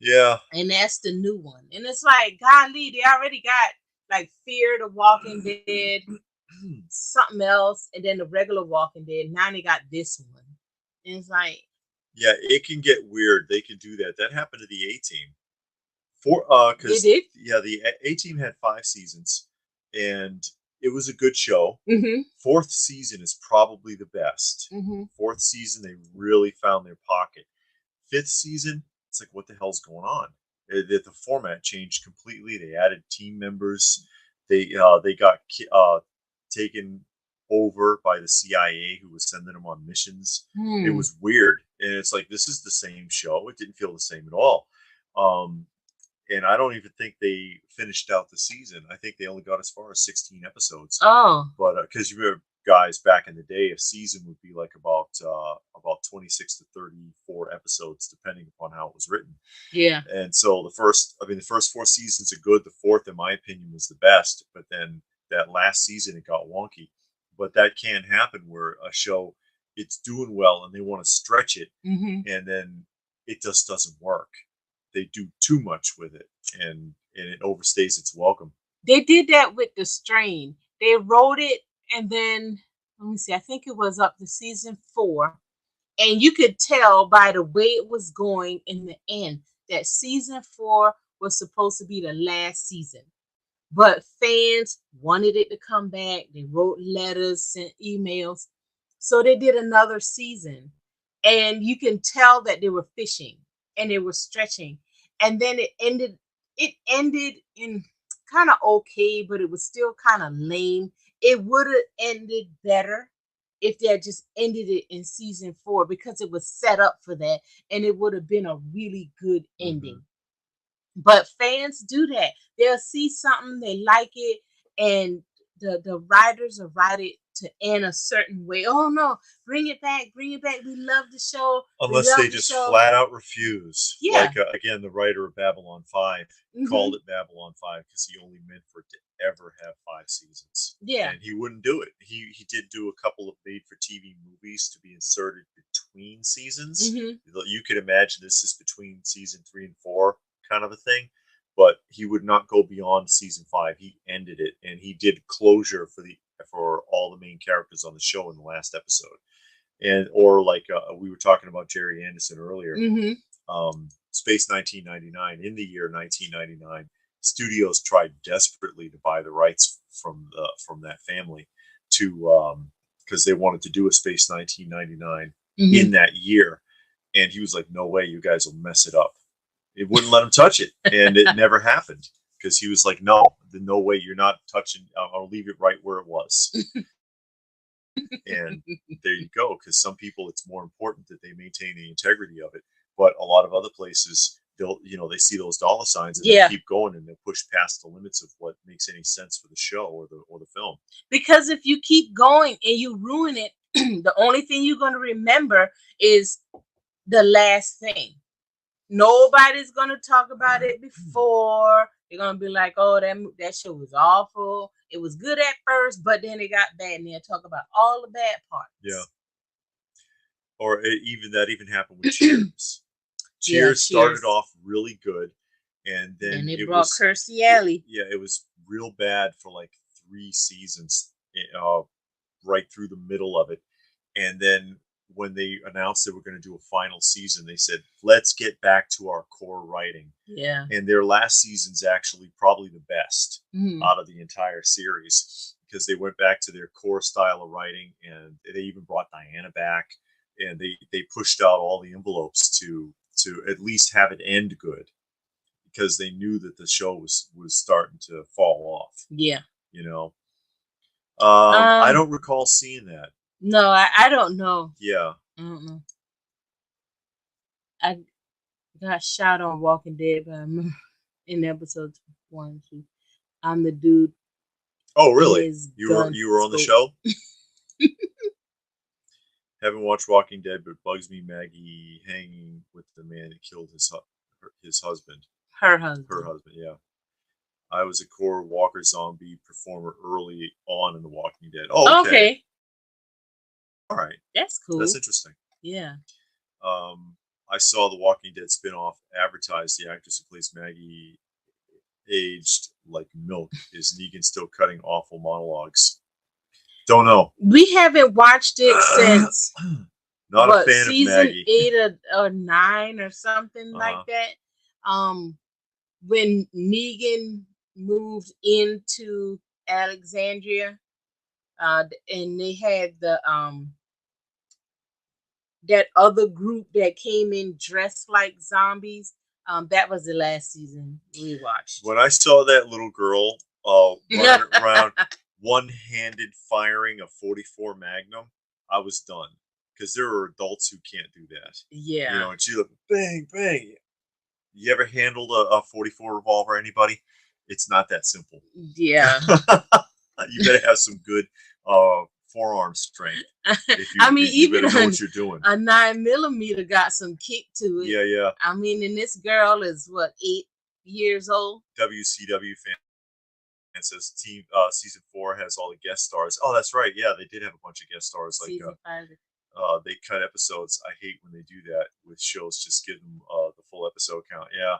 Yeah.
And that's the new one. And it's like, golly, they already got like Fear the Walking Dead, something else, and then the regular Walking Dead. Now they got this one. And it's like,
yeah, it can get weird. They can do that. That happened to the A-Team.
It did?
Yeah, the A-Team had 5 seasons, and it was a good show. 4th season is probably the best. 4th season, they really found their pocket. 5th season, it's like, what the hell's going on? The format changed completely. They added team members. They got taken over by the CIA, who was sending them on missions. It was weird, and it's like, this is the same show. It didn't feel the same at all. And I don't even think they finished out the season. I think they only got as far as 16 episodes. But because you remember, guys, back in the day, a season would be like about 26 to 34 episodes, depending upon how it was written.
Yeah.
And so the first 4 seasons are good. The 4th, in my opinion, was the best. But then that last season, it got wonky. But that can happen where a show, it's doing well and they want to stretch it, and then it just doesn't work. They do too much with it, and it overstays its welcome.
They did that with The Strain. They wrote it, and then, let me see, I think it was up to season 4. And you could tell by the way it was going in the end that season 4 was supposed to be the last season. But fans wanted it to come back. They wrote letters, sent emails. So they did another season. And you can tell that they were fishing and they were stretching. And then it ended in kind of okay, but it was still kind of lame. It would have ended better if they had just ended it in season 4, because it was set up for that, and it would have been a really good ending. But fans do that. They'll see something, they like it, and the writers will write it to end a certain way. Oh no, bring it back. We love the show.
Unless they just flat out refuse.
Yeah.
Like again, the writer of Babylon 5 called it Babylon 5 because he only meant for it to ever have 5 seasons.
Yeah.
And he wouldn't do it. He did do a couple of made-for-TV movies to be inserted between seasons. You could imagine this is between season 3 and 4 kind of a thing. But he would not go beyond season 5. He ended it, and he did closure for all the main characters on the show in the last episode. And or like we were talking about Jerry Anderson earlier, Space 1999. In the year 1999, studios tried desperately to buy the rights from that family to because they wanted to do a Space 1999 in that year, and he was like, "No way, you guys will mess it up." It wouldn't let him touch it, and it never happened because he was like, "No way, you're not touching. I'll leave it right where it was." And there you go. Because some people, it's more important that they maintain the integrity of it. But a lot of other places, they see those dollar signs and they keep going and they push past the limits of what makes any sense for the show or the film.
Because if you keep going and you ruin it, the only thing you're going to remember is the last thing. Nobody's going to talk about it before. They're going to be like, oh, that show was awful. It was good at first, but then it got bad, and they'll talk about all the bad parts.
Yeah. Or even happened with Cheers. Cheers started off really good, and then
it brought Kirstie Alley.
It was real bad for like 3 seasons, right through the middle of it. And then when they announced they were going to do a final season, they said, let's get back to our core writing.
Yeah.
And their last season's actually probably the best out of the entire series, because they went back to their core style of writing, and they even brought Diana back, and they pushed out all the envelopes to at least have it end good, because they knew that the show was starting to fall off.
Yeah.
I don't recall seeing that.
No, I don't know.
Yeah.
I don't know. I got shot on Walking Dead in episode 1. I'm the dude.
Oh, really? You were on the show? Haven't watched Walking Dead, but bugs me Maggie hanging with the man that killed his husband.
Her husband.
Her husband, yeah. I was a core Walker zombie performer early on in The Walking Dead. Oh, okay. All right.
That's cool.
That's interesting.
Yeah.
I saw the Walking Dead spinoff advertised. The actress who plays Maggie aged like milk. Is Negan still cutting awful monologues? Don't know.
We haven't watched it since
not a fan
season
of Maggie.
8 or 9 or something like that. When Negan moved into Alexandria, and they had the that other group that came in dressed like zombies. That was the last season we watched.
When I saw that little girl running around one-handed firing a .44 Magnum, I was done, because there are adults who can't do that.
Yeah.
And she like bang bang. You ever handled a .44 revolver? Anybody? It's not that simple.
Yeah.
You better have some good forearm strength. You better know what you're doing.
A 9mm got some kick to it.
Yeah.
I mean, and this girl is 8 years old.
WCW fan says season 4 has all the guest stars. Oh, that's right. Yeah, they did have a bunch of guest stars. Like
season 5.
They cut episodes. I hate when they do that with shows. Just give them the full episode count. Yeah,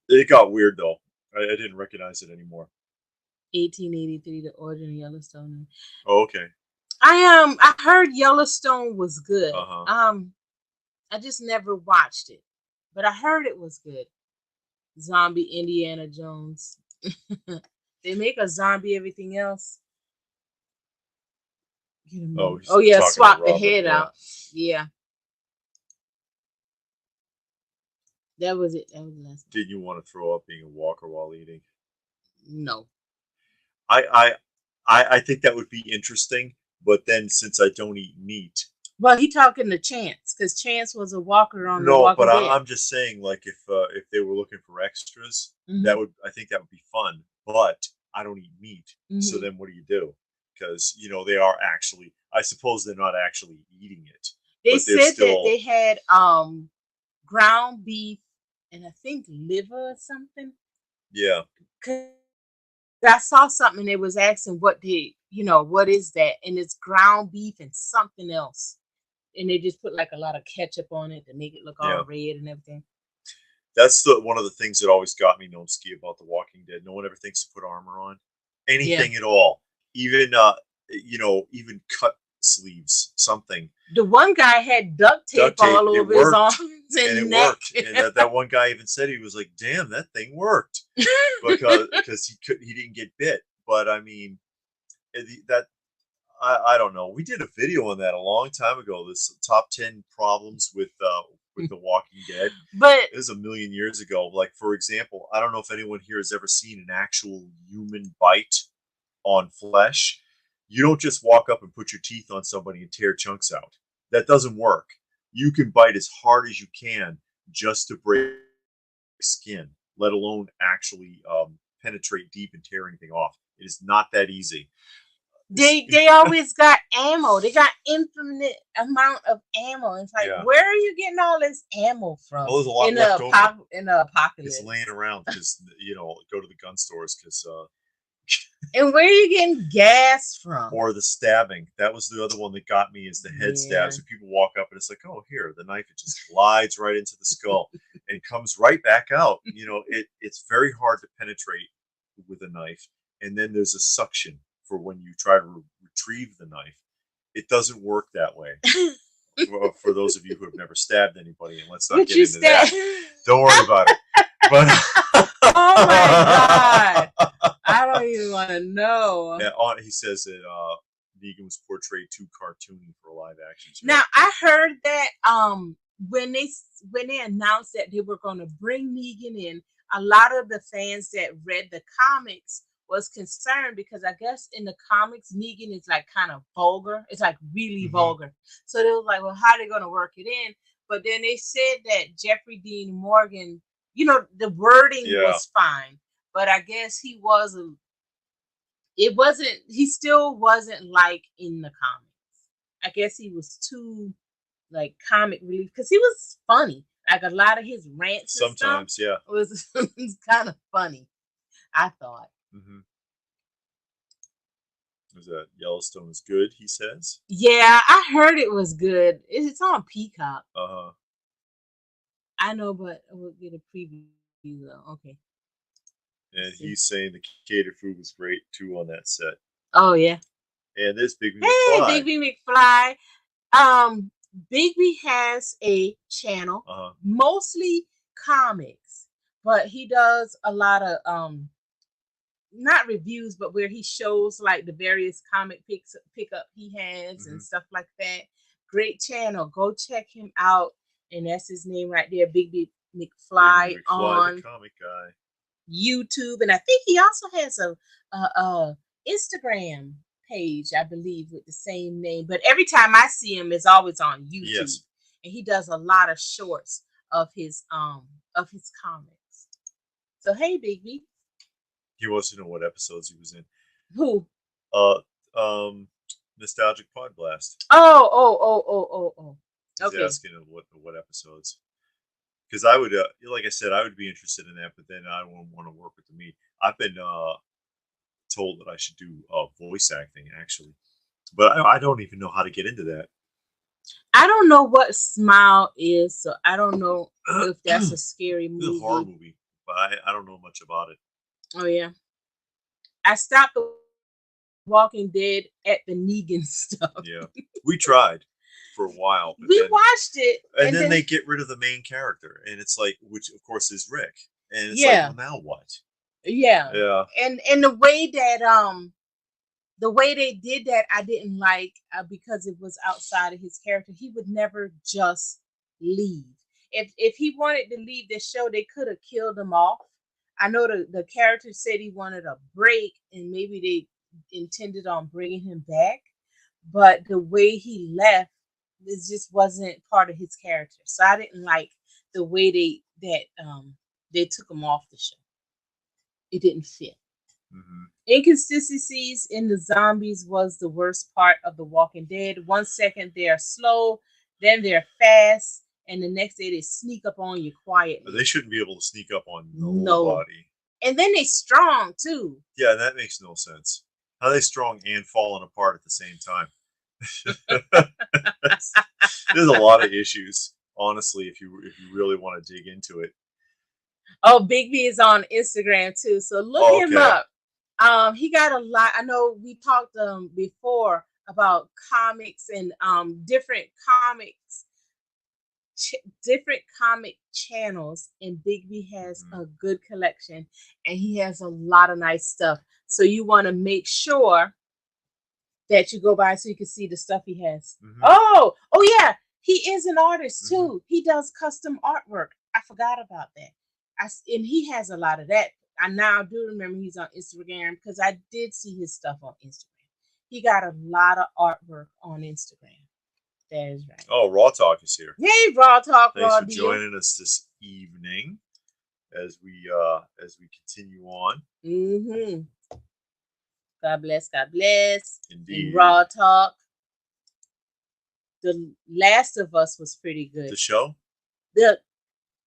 it got weird though. I didn't recognize it anymore.
1883, The Origin of Yellowstone.
Oh, okay.
I heard Yellowstone was good. I just never watched it, but I heard it was good. Zombie Indiana Jones. They make a zombie everything else. Oh yeah, swap the head out. Yeah. That was it. That was the last one.
Did you want to throw up being a walker while eating?
No.
I think that would be interesting, but then since I don't eat meat.
Well, he talking to Chance, because Chance was a walker on the Walking Dead.
I'm just saying, like, if they were looking for extras, I think that would be fun. But I don't eat meat, so then what do? Because they are actually, I suppose they're not actually eating it.
They said that they had ground beef and I think liver or something.
Yeah.
I saw something and it was asking what is that? And it's ground beef and something else. And they just put like a lot of ketchup on it to make it look all red and everything.
That's one of the things that always got me Nomsky about The Walking Dead. No one ever thinks to put armor on. Anything at all. Even even cut sleeves, something.
The one guy had duct tape all over his arms and
it
neck.
Worked. And that one guy even said, he was like, "Damn, that thing worked," because he didn't get bit. But I mean, I don't know. We did a video on that a long time ago. This top 10 problems with The Walking Dead.
But
it was a million years ago. Like, for example, I don't know if anyone here has ever seen an actual human bite on flesh. You don't just walk up and put your teeth on somebody and tear chunks out. That doesn't work. You can bite as hard as you can just to break skin, let alone actually penetrate deep and tear anything off. It is not that easy.
They always got ammo. They got infinite amount of ammo. It's like, where are you getting all this ammo from?
Well, there's a lot left over.
In the apocalypse.
It's laying around because go to the gun stores because.
And where are you getting gas from?
Or the stabbing. That was the other one that got me, is the head stabs. And people walk up and it's like, oh, here, the knife, it just glides right into the skull and comes right back out. It's very hard to penetrate with a knife. And then there's a suction for when you try to retrieve the knife. It doesn't work that way. For those of you who have never stabbed anybody, and let's not get into that. Don't worry about it. But
oh my God. I don't even want to know.
Yeah, he says that Negan was portrayed too cartoony for a live action show.
Now I heard that when they announced that they were going to bring Negan in, a lot of the fans that read the comics was concerned because I guess in the comics Negan is like kind of vulgar. It's like really vulgar. So they was like, well, how are they going to work it in? But then they said that Jeffrey Dean Morgan, the wording was fine. But I guess he still wasn't like in the comics. I guess he was too like comic relief because he was funny. Like a lot of his rants
sometimes,
was kind of funny, I thought.
Was that Yellowstone is good, he says?
Yeah, I heard it was good. It's on Peacock. I know, but we'll get a preview though. Okay.
And he's saying the catered food was great too on that set.
Oh yeah.
And this Bigby McFly.
Hey, Bigby McFly. Bigby has a channel, mostly comics, but he does a lot of not reviews, but where he shows like the various comic pickup he has and stuff like that. Great channel. Go check him out. And that's his name right there, Bigby McFly on
the comic guy.
YouTube, and I think he also has a Instagram page, I believe, with the same name. But every time I see him, it's always on YouTube.
Yes.
And he does a lot of shorts of his comics. So hey, Bigby.
He wants to know what episodes he was in.
Who?
Nostalgic Pod Blast.
Oh.
He's asking what episodes. Because I would, like I said, I would be interested in that, but then I won't want to work with me. I've been told that I should do voice acting, actually, but I don't even know how to get into that.
I don't know what Smile is, so I don't know if that's a scary movie.
It's a horror movie, but I don't know much about it.
Oh yeah, I stopped Walking Dead at the Negan stuff.
Yeah, we tried for a while. But
we watched it,
and then they get rid of the main character, and it's like, which of course is Rick, and it's like, well, now what?
Yeah. And the way they did that, I didn't like because it was outside of his character. He would never just leave. If he wanted to leave the show, they could have killed him off. I know the character said he wanted a break, and maybe they intended on bringing him back, but the way he left, this just wasn't part of his character. So I didn't like the way they took him off the show. It didn't fit. Inconsistencies in the zombies was the worst part of The Walking Dead. 1 second they're slow, then they're fast, and the next day they sneak up on you quietly.
They shouldn't be able to sneak up on nobody.
And then they strong too.
Yeah, that makes no sense. How are they strong and falling apart at the same time? There's a lot of issues, honestly, if you really want to dig into it.
Oh, Bigby is on Instagram too, so look him up. He got a lot. I know we talked before about comics and different comic channels, and Bigby has a good collection, and he has a lot of nice stuff. So you want to make sure that you go by so you can see the stuff he has. Oh yeah, he is an artist too. He does custom artwork. I forgot about that. And he has a lot of that. I now do remember he's on Instagram because I did see his stuff on Instagram. He got a lot of artwork on Instagram. That is right.
Oh, Raw Talk is here.
Hey, Raw Talk,
Thanks
Raw
for
Deal.
joining us this evening as we continue on.
Mm-hmm. God bless, God bless.
Indeed.
And Raw Talk. The Last of Us was pretty good.
The show?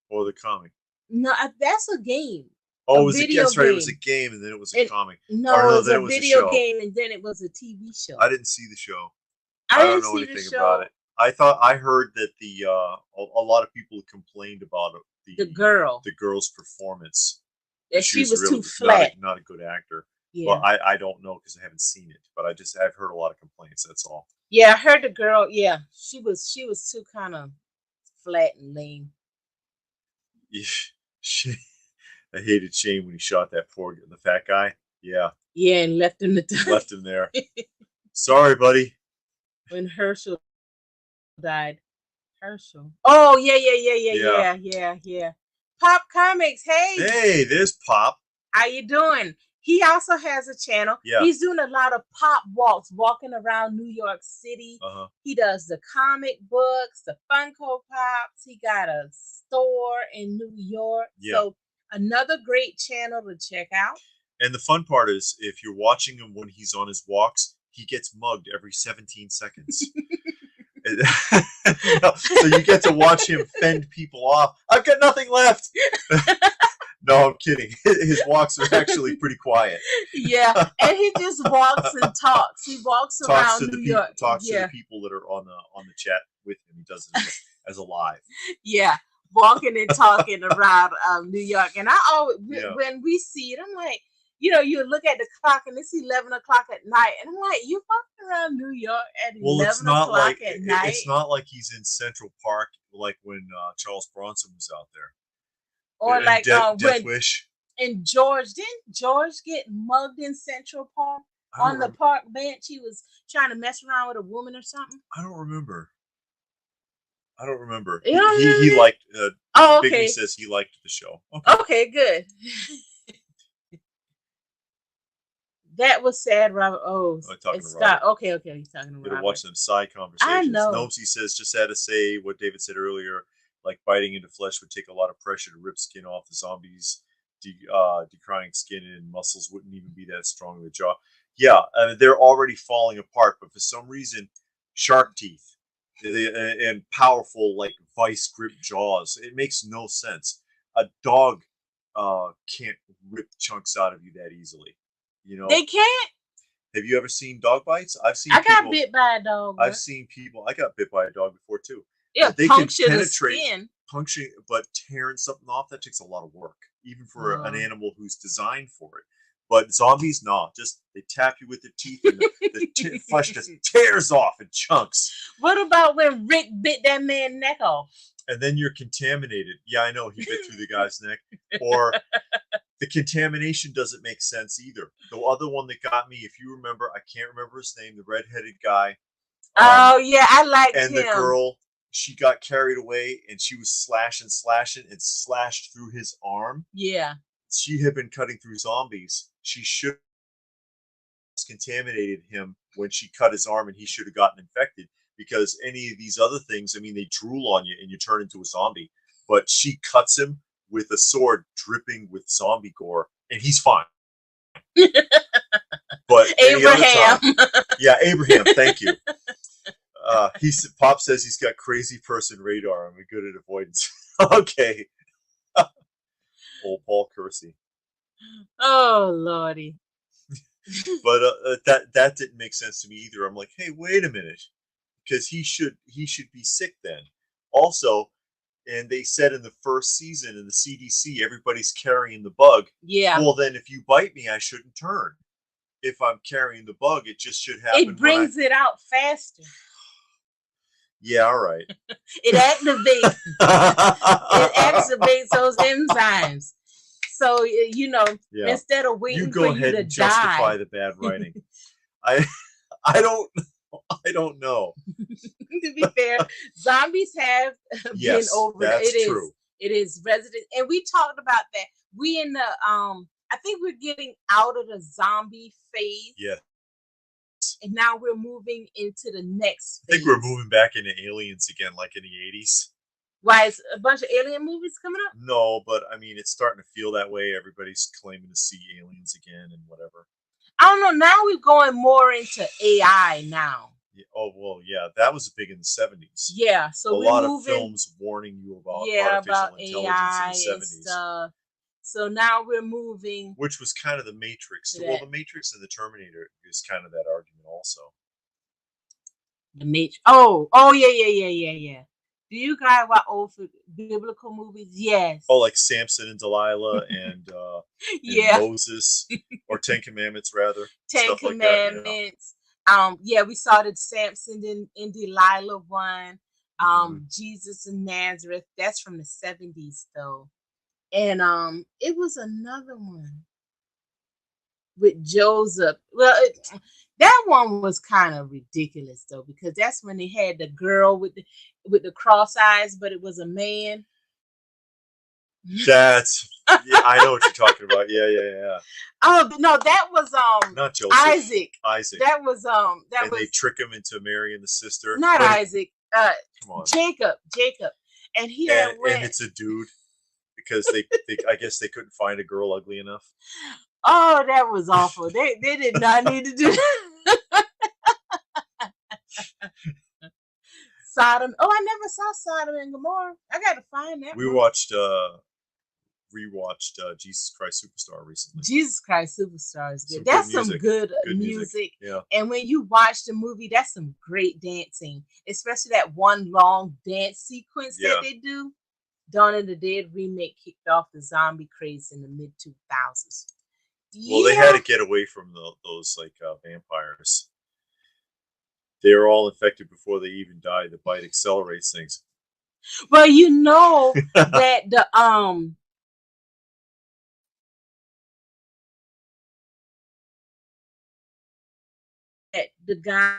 Or the comic?
No, that's a game.
Oh, it was that's right. It was a game, and then it was a comic.
No, it was a video game, and then it was a TV show.
I didn't see the show. I don't know anything about it. I heard that a lot of people complained about the girl's performance.
That she was really too flat.
Not a good actor. Yeah. Well, I don't know because I haven't seen it, but I've heard a lot of complaints. That's all.
Yeah, I heard the girl. Yeah, she was too kind of flat and lame.
Yeah, I hated Shane when he shot the fat guy. Yeah.
Yeah, and left him to die.
Left him there. Sorry, buddy.
When Herschel died. Herschel. Oh, yeah. Pop Comics.
Hey, there's Pop.
How you doing? He also has a channel.
Yeah.
He's doing a lot of pop walks, walking around New York City.
Uh-huh.
He does the comic books, the Funko Pops. He got a store in New York.
Yeah.
So another great channel to check out.
And the fun part is, if you're watching him when he's on his walks, he gets mugged every 17 seconds. So you get to watch him fend people off. I've got nothing left. No, I'm kidding. His walks are actually pretty quiet.
Yeah, and he just walks and talks. He walks around New York.
Talks to the people that are on the chat with him. He does it as a live.
Yeah, walking and talking around New York. And I always, when we see it, I'm like, you look at the clock and it's 11 o'clock at night, and I'm like, you walking around New York at 11 o'clock at night?
It's not like he's in Central Park like when Charles Bronson was out there.
Or
and
like
Death Wish.
And didn't George get mugged in Central Park on the park bench? He was trying to mess around with a woman or something.
I don't remember.
He
liked.
okay.
Biggie says he liked the show.
Okay, good. That was sad, Robert. Oh, it's Scott. Okay. He's talking to Robert.
Gotta watch them side conversations.
I know.
Gnomesy says, just had to say what David said earlier. Like biting into flesh would take a lot of pressure to rip skin off the zombies. Decrying skin and muscles wouldn't even be that strong in the jaw. Yeah, they're already falling apart, but for some reason, shark teeth and powerful like vice grip jaws. It makes no sense. A dog can't rip chunks out of you that easily.
They can't.
Have you ever seen dog bites?
I got bit by a dog.
I've seen people. I got bit by a dog before too.
Yeah, they can penetrate,
but tearing something off, that takes a lot of work, even for an animal who's designed for it. But zombies, just they tap you with their teeth, and the flesh just tears off in chunks.
What about when Rick bit that man's neck off?
And then you're contaminated. Yeah, I know, he bit through the guy's neck. Or the contamination doesn't make sense either. The other one that got me, if you remember, I can't remember his name, the redheaded guy.
Oh yeah, I liked him.
And the girl, she got carried away and she was slashing and slashed through his arm.
Yeah.
She had been cutting through zombies. She should have contaminated him when she cut his arm, and he should have gotten infected, because any of these other things, I mean, they drool on you and you turn into a zombie. But she cuts him with a sword dripping with zombie gore, and he's fine. But
Abraham.
Abraham, thank you. Pop says he's got crazy person radar and we're good at avoidance. Okay. Old Paul Kersey.
Oh Lordy.
But that didn't make sense to me either. I'm like, hey, wait a minute, because he should be sick then. Also, and they said in the first season in the CDC, everybody's carrying the bug.
Yeah.
Well, then if you bite me, I shouldn't turn. If I'm carrying the bug, it just should happen.
It brings it out faster.
Yeah, all right.
It activates those enzymes. So instead of waiting for you to
justify the bad writing. I don't know.
To be fair, zombies have been over.
That's true.
It is resident, and we talked about that. We in the I think we're getting out of the zombie phase.
Yeah.
And now we're moving into the next phase.
I think we're moving back into aliens again, like in the 80s.
Why is a bunch of alien movies coming up?
No, but I mean, it's starting to feel that way. Everybody's claiming to see aliens again and whatever.
I don't know. Now we're going more into AI now.
Yeah, oh, well, yeah, that was big in the 70s.
Yeah, so
a lot of films warning you about artificial intelligence in the 70s.
Stuff. So now we're moving,
which was kind of the Matrix. Well, the Matrix and the Terminator is kind of that argument also.
The Matrix. Oh, yeah. Do you guys watch old biblical movies? Yes.
Oh, like Samson and Delilah and and Moses, or 10 Commandments rather.
10 Commandments. Like that, yeah, we saw the Samson and Delilah one. Jesus in Nazareth. That's from the 70s though. And it was another one with Joseph. Well, that one was kind of ridiculous though, because that's when they had the girl with the cross eyes, but it was a man.
That's I know what you're talking about. Yeah.
Oh no, that was
not Joseph.
Isaac.
That
was
and they trick him into marrying the sister.
Not Isaac.
Come on.
Jacob. And
and it's a dude. Because they I guess they couldn't find a girl ugly enough.
Oh, that was awful. They did not need to do that. Sodom. Oh, I never saw Sodom and Gomorrah. I got to find that.
We rewatched Jesus Christ Superstar recently.
Jesus Christ Superstar is good. That's some good music.
Yeah.
And when you watch the movie, that's some great dancing, especially that one long dance sequence that they do. Dawn of the Dead remake kicked off the zombie craze in the mid-2000s.
Well, they had to get away from those like vampires. They are all infected before they even die. The bite accelerates things.
Well, you know that the guy.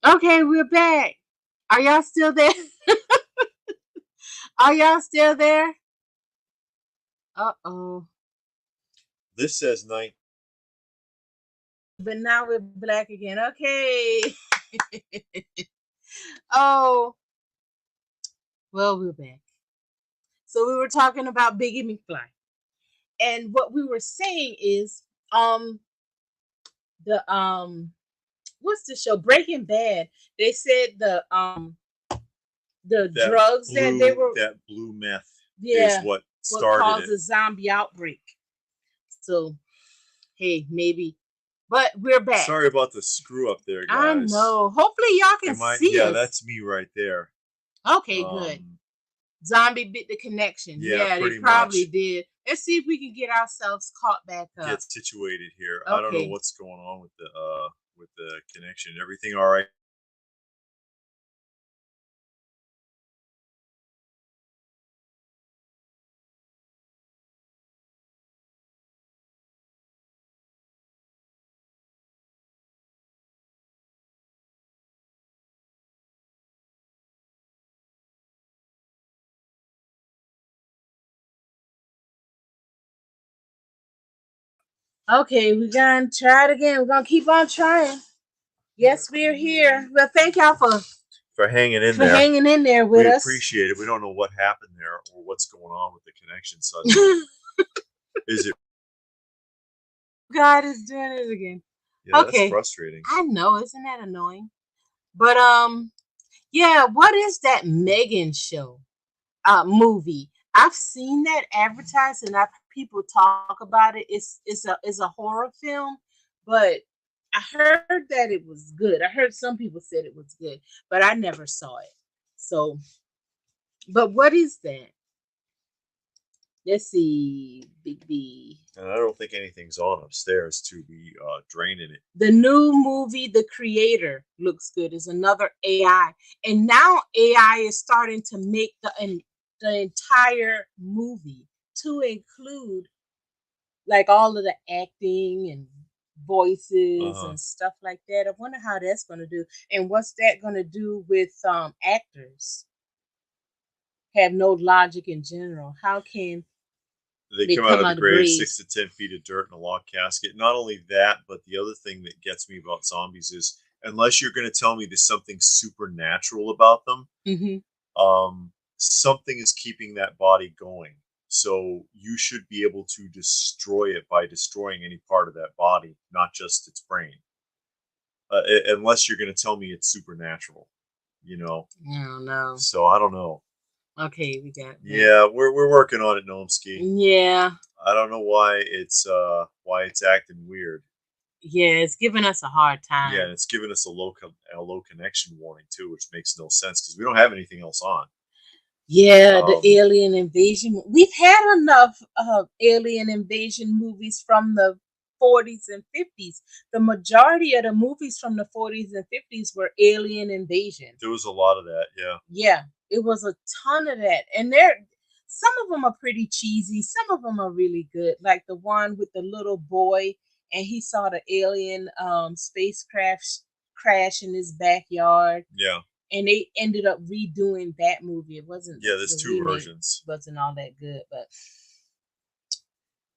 Okay, we're back. Are y'all still there? Are y'all still there? Uh-oh.
This says 9.
But now we're black again. Okay. Oh. Well, we're back. So we were talking about Biggie McFly. And what we were saying is what's the show? Breaking Bad. They said the drugs that they were,
that blue meth is what started
caused a zombie outbreak. So hey, maybe But we're back.
Sorry about the screw up there, guys.
I know. Hopefully y'all can see us.
Yeah, that's me right there.
Okay, good. Zombie bit the connection.
Yeah,
they probably did. Let's see if we can get ourselves caught back up.
Get situated here. Okay. I don't know what's going on with the connection. Everything all right?
Okay, we're gonna try it again. We're gonna keep on trying. Yes, we're here. Well, thank y'all
for hanging in there.
Hanging in there with us.
We appreciate it. We don't know what happened there or what's going on with the connection. So is it?
God is doing it again.
Yeah, okay. That's frustrating.
I know, isn't that annoying? But yeah, what is that Megan show movie? I've seen that advertised and people talk about it. It's a horror film, but I heard that it was good. I heard some people said it was good, but I never saw it. So, but what is that? Let's see, Big B.
And I don't think anything's on upstairs to be draining it.
The new movie, The Creator, looks good. It's another AI, and now AI is starting to make the entire movie to include like all of the acting and voices and stuff like that. I wonder how that's going to do, and what's that going to do with actors have no logic in general. How can
they come out of the grave 6 to 10 feet of dirt in a log casket? Not only that, but the other thing that gets me about zombies is unless you're going to tell me there's something supernatural about them, something is keeping that body going. So you should be able to destroy it by destroying any part of that body, not just its brain. Unless you're going to tell me it's supernatural, you know.
I don't know.
So I don't know.
Okay, we got.
Yeah, we're working on it, Gnomsky.
Yeah.
I don't know why it's acting weird.
Yeah, it's giving us a hard time.
Yeah, and it's giving us a low connection warning too, which makes no sense because we don't have anything else on.
Yeah, the alien invasion. We've had enough alien invasion movies from the 40s and 50s. The majority of the movies from the 40s and 50s were alien invasion.
There was a lot of that, yeah.
Yeah, it was a ton of that. And some of them are pretty cheesy. Some of them are really good. Like the one with the little boy and he saw the alien spacecraft crash in his backyard.
Yeah.
And they ended up redoing that movie. It wasn't.
Yeah, there's two versions.
Wasn't all that good, but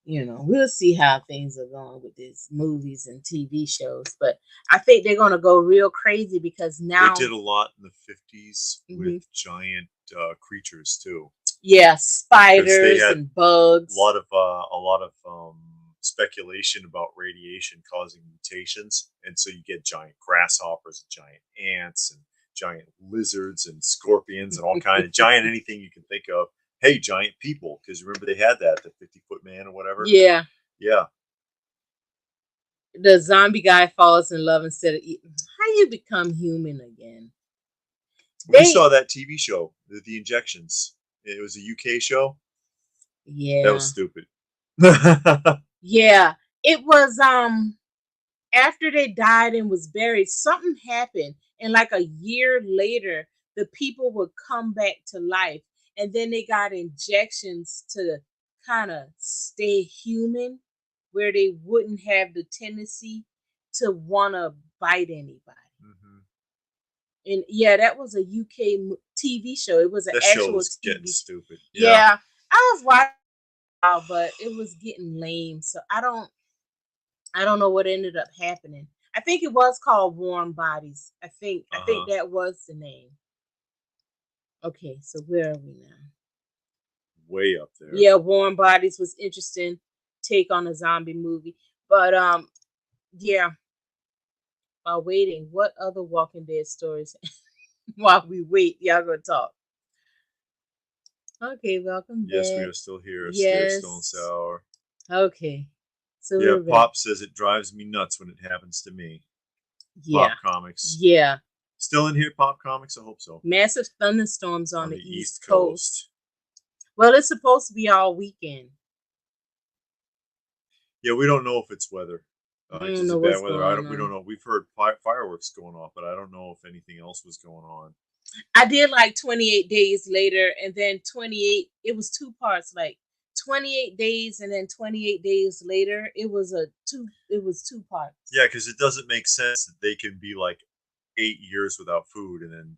you know, we'll see how things are going with these movies and TV shows. But I think they're going to go real crazy because now
they did a lot in the 50s with giant creatures too.
Yeah, spiders and bugs.
A lot of speculation about radiation causing mutations, and so you get giant grasshoppers, giant ants, and giant lizards and scorpions and all kinds of giant anything you can think of. Hey, giant people, because remember they had that, the 50-foot man or whatever.
Yeah.
Yeah.
The zombie guy falls in love instead of eating. How you become human again?
We saw that TV show, the Injections. It was a UK show.
Yeah.
That was stupid.
Yeah. It was after they died and was buried, something happened. And like a year later, the people would come back to life. And then they got injections to kind of stay human, where they wouldn't have the tendency to want to bite anybody. And yeah, that was a UK TV show. It was an actual TV.
Getting stupid.
Yeah, I was watching, but it was getting lame. So I don't know what ended up happening. I think it was called Warm Bodies. I think that was the name. Okay, so where are we now?
Way up there.
Yeah, Warm Bodies was interesting take on a zombie movie. But yeah. While waiting, what other Walking Dead stories? While we wait, y'all gonna talk. Okay, welcome back.
Yes, we are still here. Yes. Stone Sour.
Okay. So
yeah, Pop says it drives me nuts when it happens to me.
Yeah.
Pop Comics.
Yeah.
Still in here, Pop Comics? I hope so.
Massive thunderstorms on the East Coast. Well, it's supposed to be all weekend.
Yeah, we don't know if it's weather.
It's a bad weather.
We don't know. We've heard fireworks going off, but I don't know if anything else was going on.
I did like 28 days later, and then 28. It was two parts, like 28 days, and then 28 days later. It was two parts.
Yeah, because it doesn't make sense that they can be like 8 years without food, and then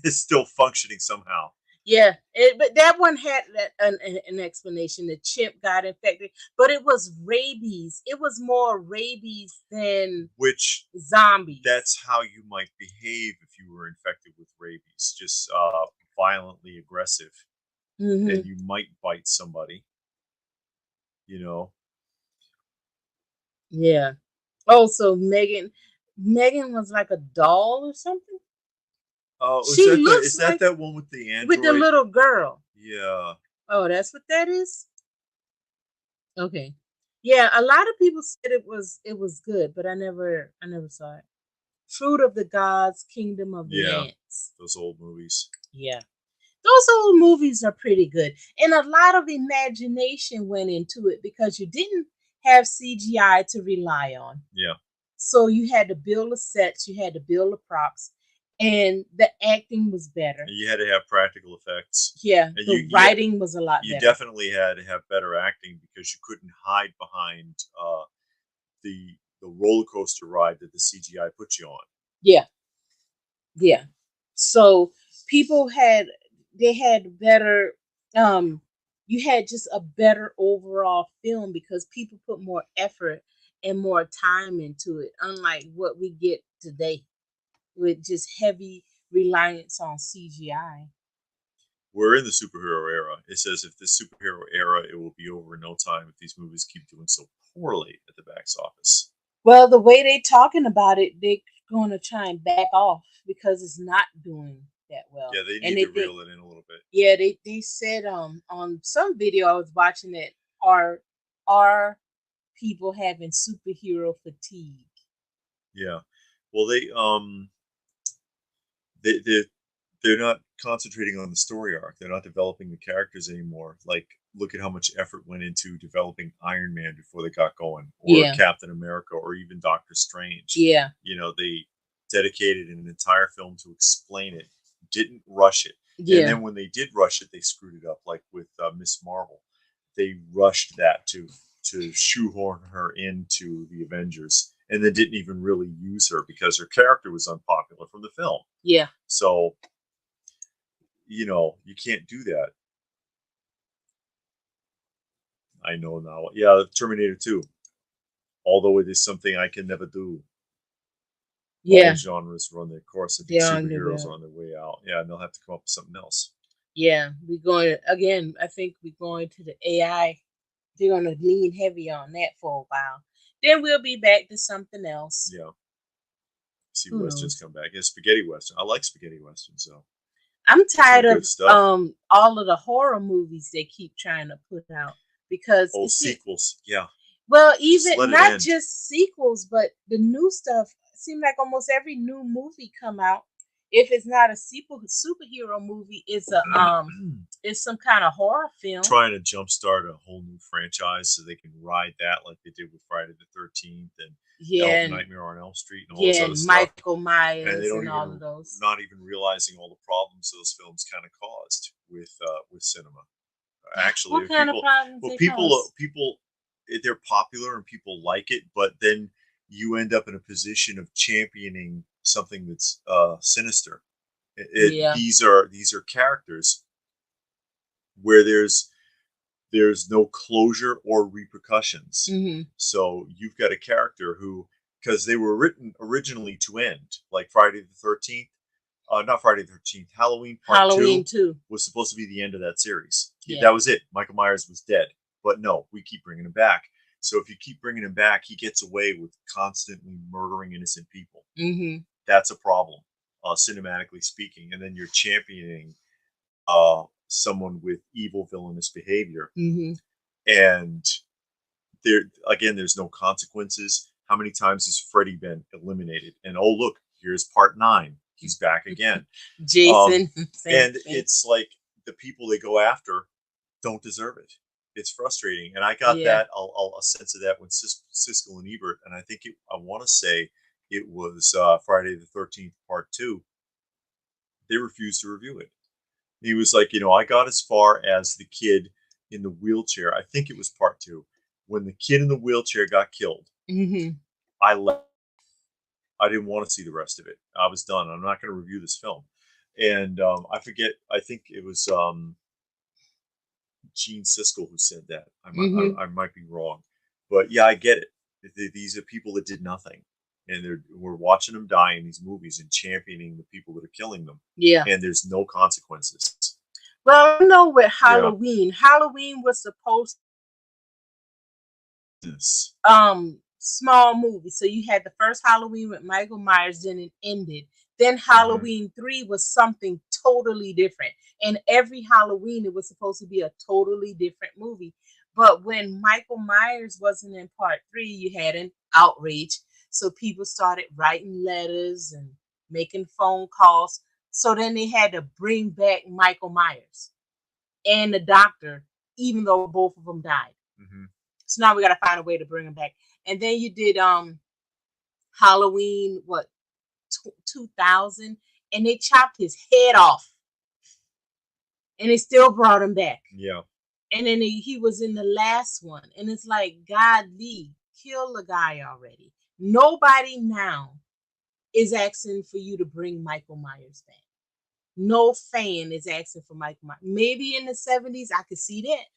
it's still functioning somehow.
Yeah, but that one had an explanation. The chimp got infected, but it was rabies. It was more rabies than zombies.
That's how you might behave if you were infected with rabies. Just violently aggressive, and you might bite somebody.
Yeah. Oh, so Megan was like a doll or something.
Oh, is that one with the android?
With the little girl.
Yeah.
Oh, that's what that is? Okay. Yeah, a lot of people said it was good, but I never saw it. Fruit of the Gods, Kingdom of the Ants.
Those old movies.
Yeah. Those old movies are pretty good. And a lot of imagination went into it because you didn't have CGI to rely on.
Yeah.
So you had to build the sets, you had to build the props, and the acting was better.
And you had to have practical effects.
Yeah, and the writing was a lot better.
You definitely had to have better acting because you couldn't hide behind the roller coaster ride that the CGI put you on.
Yeah. Yeah. So people had better you had just a better overall film because people put more effort and more time into it, unlike what we get today with just heavy reliance on CGI.
We're in the superhero era. It says if this superhero era, it will be over in no time if these movies keep doing so poorly at the box office.
Well, the way they're talking about it, they're going to try and back off because it's not doing that well.
Yeah, they need to reel it in a little bit.
Yeah, they said on some video I was watching that are people having superhero fatigue.
Yeah. Well, they're not concentrating on the story arc. They're not developing the characters anymore. Like, look at how much effort went into developing Iron Man before they got going, or Captain America, or even Doctor Strange.
Yeah.
They dedicated an entire film to explain it, didn't rush it.
Yeah.
And then when they did rush it, they screwed it up, like with Miss Marvel. They rushed that to shoehorn her into the Avengers, and then didn't even really use her because her character was unpopular from the film.
Yeah.
So, you can't do that. I know now. Yeah, Terminator 2. Although it is something I can never do.
Yeah.
All genres run their course. I think superheroes are on their way out. Yeah, and they'll have to come up with something else.
Yeah, we're going again. I think we're going to the AI. They're going to lean heavy on that for a while. Then we'll be back to something else.
Yeah. See westerns come back. Yeah, spaghetti western. I like spaghetti westerns, so.
I'm tired of all of the horror movies they keep trying to put out because
sequels. Yeah.
Well, even not just sequels, but the new stuff. Seems like almost every new movie come out, if it's not a superhero movie, it's it's some kind of horror film.
Trying to jumpstart a whole new franchise so they can ride that like they did with Friday the 13th and Nightmare on Elm Street and all this other stuff.
Michael Myers and all of those.
Not even realizing all the problems those films kind of caused with cinema. Actually,
what kind of problems?
People, they're popular and people like it, but then you end up in a position of championing something that's sinister. These are characters where there's no closure or repercussions.
Mm-hmm.
So you've got a character who, because they were written originally to end, like Friday the 13th, not Friday the 13th, Halloween Part 2 was supposed to be the end of that series. Yeah. That was it. Michael Myers was dead. But no, we keep bringing him back. So if you keep bringing him back, he gets away with constantly murdering innocent people.
Mm-hmm.
That's a problem, cinematically speaking. And then you're championing someone with evil, villainous behavior.
Mm-hmm.
And there's no consequences. How many times has Freddy been eliminated? And oh look, here's part 9. He's back again.
Jason.
And it's like the people they go after don't deserve it. It's frustrating, and I got that a sense of that when Siskel and Ebert, and I think I want to say it was Friday the 13th Part 2. They refused to review it. He was like, I got as far as the kid in the wheelchair. I think it was Part 2 when the kid in the wheelchair got killed.
Mm-hmm.
I left. I didn't want to see the rest of it. I was done. I'm not going to review this film. And I forget. I think it was Gene Siskel who said that. I might be wrong, but yeah, I get it. These are people that did nothing, and we're watching them die in these movies and championing the people that are killing them.
Yeah,
and there's no consequences.
Well, with Halloween, Halloween was supposed to small movie. So you had the first Halloween with Michael Myers, then it ended. Then Halloween 3 was something totally different. And every Halloween, it was supposed to be a totally different movie. But when Michael Myers wasn't in part 3, you had an outrage. So people started writing letters and making phone calls. So then they had to bring back Michael Myers and the doctor, even though both of them died. So now we got to find a way to bring them back. And then you did Halloween, 2000, and they chopped his head off. And they still brought him back.
Yeah.
And then he was in the last one. And it's like, God, Lee, kill the guy already. Nobody now is asking for you to bring Michael Myers back. No fan is asking for Michael Myers. Maybe in the 70s, I could see that.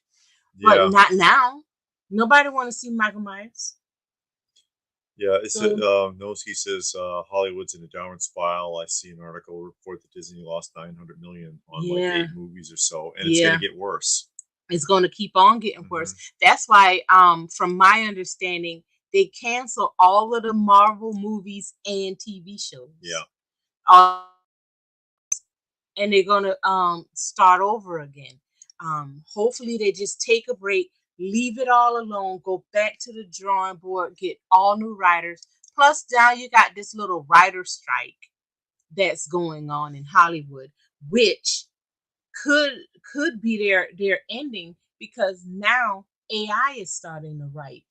But not now. Nobody want to see Michael Myers.
Yeah, it's Noski says Hollywood's in a downward spiral. I see an article report that Disney lost $900 million on like 8 movies or so, and it's going to get worse.
It's going to keep on getting worse. That's why, from my understanding, they cancel all of the Marvel movies and TV shows.
Yeah.
And they're going to start over again. Hopefully, they just take a break. Leave it all alone, go back to the drawing board, get all new writers. Plus, now you got this little writer strike that's going on in Hollywood, which could be their ending, because now AI is starting to write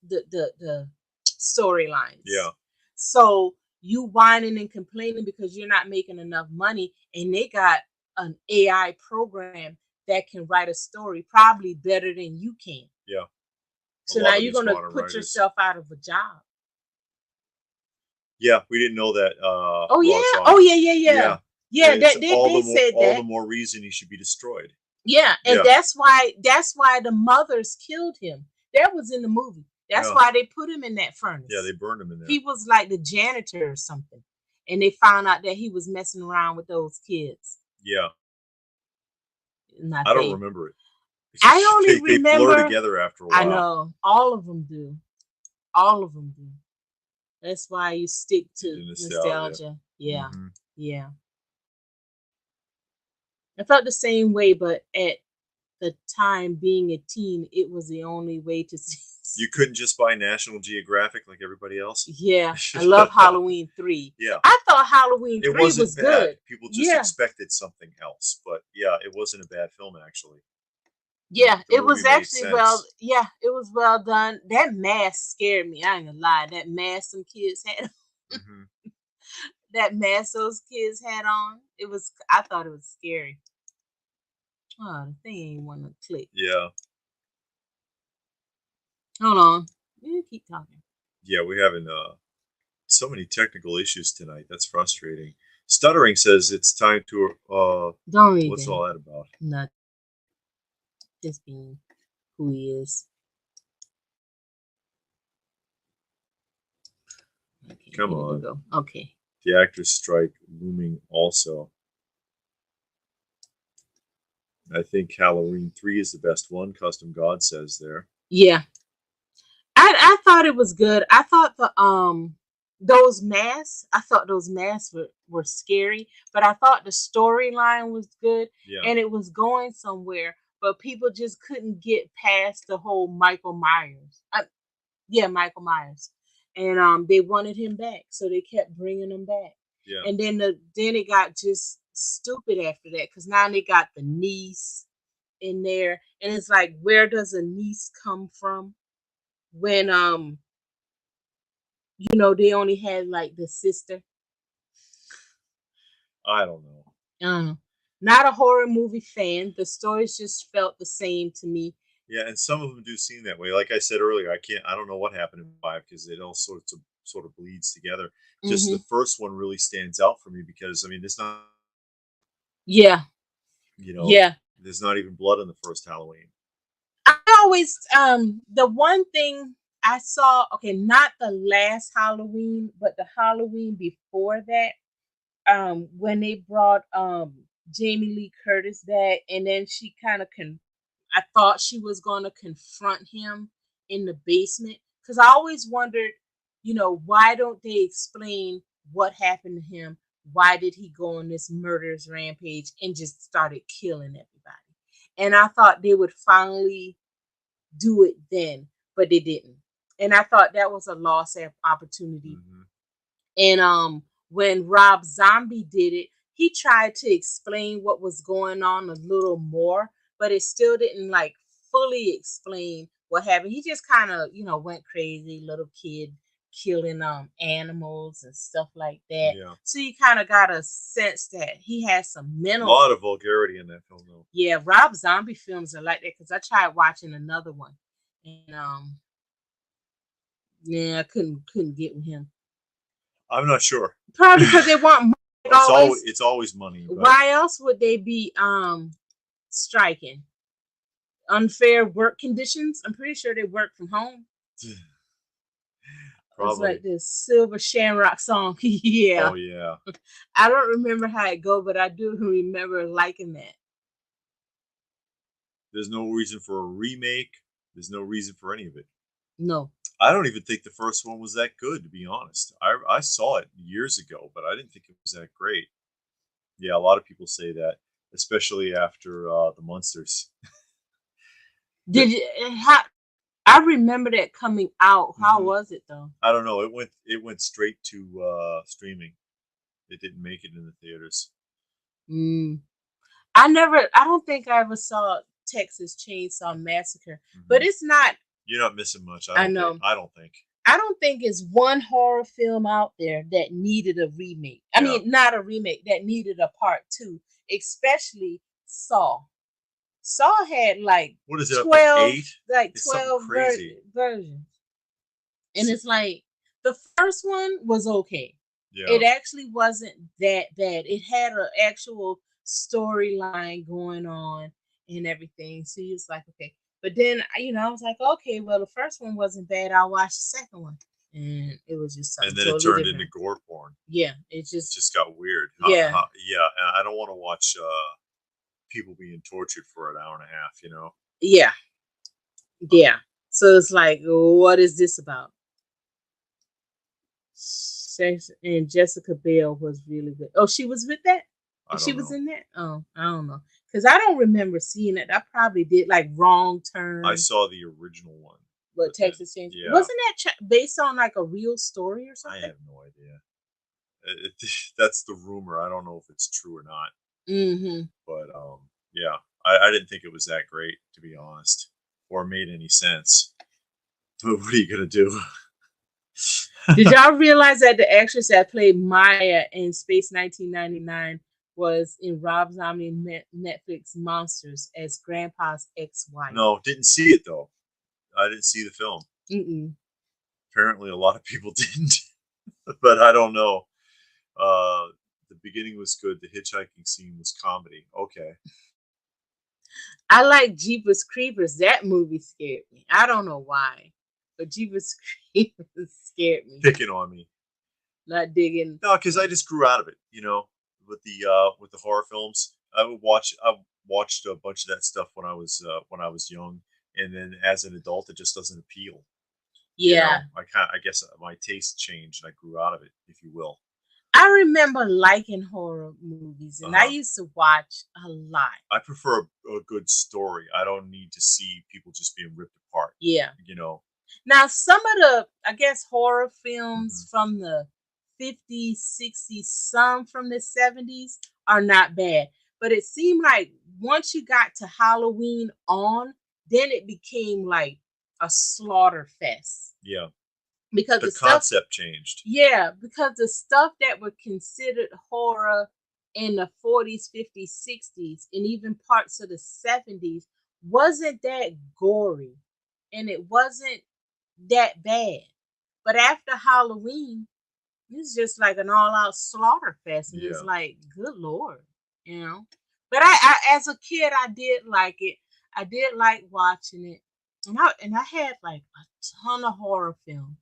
the storylines.
Yeah.
So you whining and complaining because you're not making enough money, and they got an AI program that can write a story probably better than you can.
Yeah.
So now you're going to put yourself out of a job.
Yeah, we didn't know that.
Yeah. Yeah, they said that.
All the more reason he should be destroyed.
Yeah, and that's why the mothers killed him. That was in the movie. That's why they put him in that furnace.
Yeah, they burned him in there.
He was like the janitor or something, and they found out that he was messing around with those kids.
Yeah. I don't remember it.
I only remember
they blur together after a while.
I know. All of them do. All of them do. That's why you stick to nostalgia. Yeah. Yeah. I felt the same way, but at the time, being a teen, it was the only way to see.
You couldn't just buy National Geographic like everybody else?
Yeah. I love Halloween 3.
Yeah.
I thought Halloween 3 was
bad.
Good.
People just expected something else. But yeah, it wasn't a bad film, actually.
Yeah, it was actually it was well done. That mask scared me. I ain't gonna lie. That mask some kids had that mask those kids had on. I thought it was scary. Oh, the thing ain't want to click.
Yeah.
Hold on. You keep talking.
Yeah, we're having so many technical issues tonight. That's frustrating. Stuttering says it's time to
don't read
what's all that about?
Nothing. Just being who he is. Okay,
come on.
Okay.
The actors' strike looming also. I think Halloween 3 is the best one. Custom God says there.
Yeah. I thought it was good. I thought those masks were scary, but I thought the storyline was good and it was going somewhere. but people just couldn't get past the whole Michael Myers. Yeah, Michael Myers, and they wanted him back, so they kept bringing him back.
Yeah.
And then it got just stupid after that because now they got the niece in there, and it's like, where does a niece come from when they only had like the sister?
I don't know.
Not a horror movie fan. The stories just felt the same to me.
Yeah, and some of them do seem that way. Like I said earlier, I don't know what happened in 5 because it all sort of bleeds together. Just the
Hmm.
first one really stands out for me because I mean, there's not,
Yeah,
you know,
yeah.
there's not even blood in the first Halloween.
I always the one thing I saw, okay, not the last Halloween, but the Halloween before that, when they brought Jamie Lee Curtis back, and then she kind of I thought she was going to confront him in the basement because I always wondered, why don't they explain what happened to him? Why did he go on this murderous rampage and just started killing everybody? And I thought they would finally do it then, but they didn't. And I thought that was a lost opportunity.
Hmm.
And when Rob Zombie did it, he tried to explain what was going on a little more, but it still didn't like fully explain what happened. He just kind of, went crazy, little kid killing animals and stuff like that.
Yeah,
So you kind of got a sense that he has some
a
mental.
lot of vulgarity in that film, though.
Yeah, Rob Zombie films are like that because I tried watching another one, and yeah, I couldn't get with him.
I'm not sure.
Probably because they want money always.
It's always money. But
Why else would they be striking? Unfair work conditions. I'm pretty sure they work from home. It's
probably.
like this Silver Shamrock song. Yeah.
Oh yeah.
I don't remember how it go, but I do remember liking that.
There's no reason for a remake. There's no reason for any of it.
No.
I don't even think the first one was that good, to be honest. I saw it years ago, but I didn't think it was that great. Yeah, a lot of people say that, especially after the Munsters.
Did you? I remember that coming out. How
Mhm.
was it though?
I don't know. It went straight to streaming. It didn't make it in the theaters.
Mm. I don't think I ever saw Texas Chainsaw Massacre, but
Hmm.
it's not.
You're not missing much.
I know.
I don't think.
I don't think it's one horror film out there that needed a remake. I
Yeah.
mean, not a remake, that needed a part two, especially Saw. Saw had like
What is it up to
12,
8?
like
It's something
12
crazy.
versions. And
S-
it's like the first one was okay.
Yeah.
It actually wasn't that bad. It had an actual storyline going on and everything. So it's like, okay. But then, I was like, okay, well, the first one wasn't bad. I'll watch the second one. And it was just
And
something
then it
totally
turned into
different.
gore porn.
Yeah, it
It
just,
just got weird.
yeah,
Yeah, and I don't want to watch people being tortured for an hour and a half.
yeah, yeah. So it's like, what is this about? And Jessica Biel was really good. Oh, she was with that?
I
She
don't
was
know.
in that? Oh, I don't know. Because I don't remember seeing it. I probably did like Wrong
I
Turn,
saw the original one,
but
but then
Texas Chainsaw.
yeah,
Wasn't that based on like a real story or
I
something?
have no idea. That's the rumor. I don't know if it's true or not.
Mm-hmm.
But yeah, I didn't think it was that great, to be honest, or made any sense. But what are you gonna do?
Did y'all realize that the actress that played Maya in Space 1999 was in Rob Zombie Netflix Monsters as Grandpa's ex-wife?
No, didn't see it though. I didn't see the film.
Mm-mm.
Apparently, a lot of people didn't, but I don't know. The beginning was good. The hitchhiking scene was comedy. Okay.
I like Jeepers Creepers. That movie scared me. I don't know why, but Jeepers Creepers scared me.
Picking on me.
Not digging.
No, because I just grew out of it. With the horror films. I watched a bunch of that stuff when I was young, and then as an adult, it just doesn't appeal.
Yeah.
I guess my taste changed and I grew out of it, if you will.
I remember liking horror movies, and I used to watch a lot.
I prefer a good story. I don't need to see people just being ripped apart.
Yeah.
You know.
Now, some of the, I guess, horror films from the 50s, 60s, some from the 70s are not bad. But it seemed like once you got to Halloween on, then it became like a slaughter fest.
Yeah.
Because
the concept changed.
Yeah, because the stuff that were considered horror in the 40s, 50s, 60s, and even parts of the 70s wasn't that gory, and it wasn't that bad. But after Halloween, it's just like an all-out slaughter fest, and it's like, good Lord, you know. But I as a kid, I did like it. I did like watching it, and I had like a ton of horror films,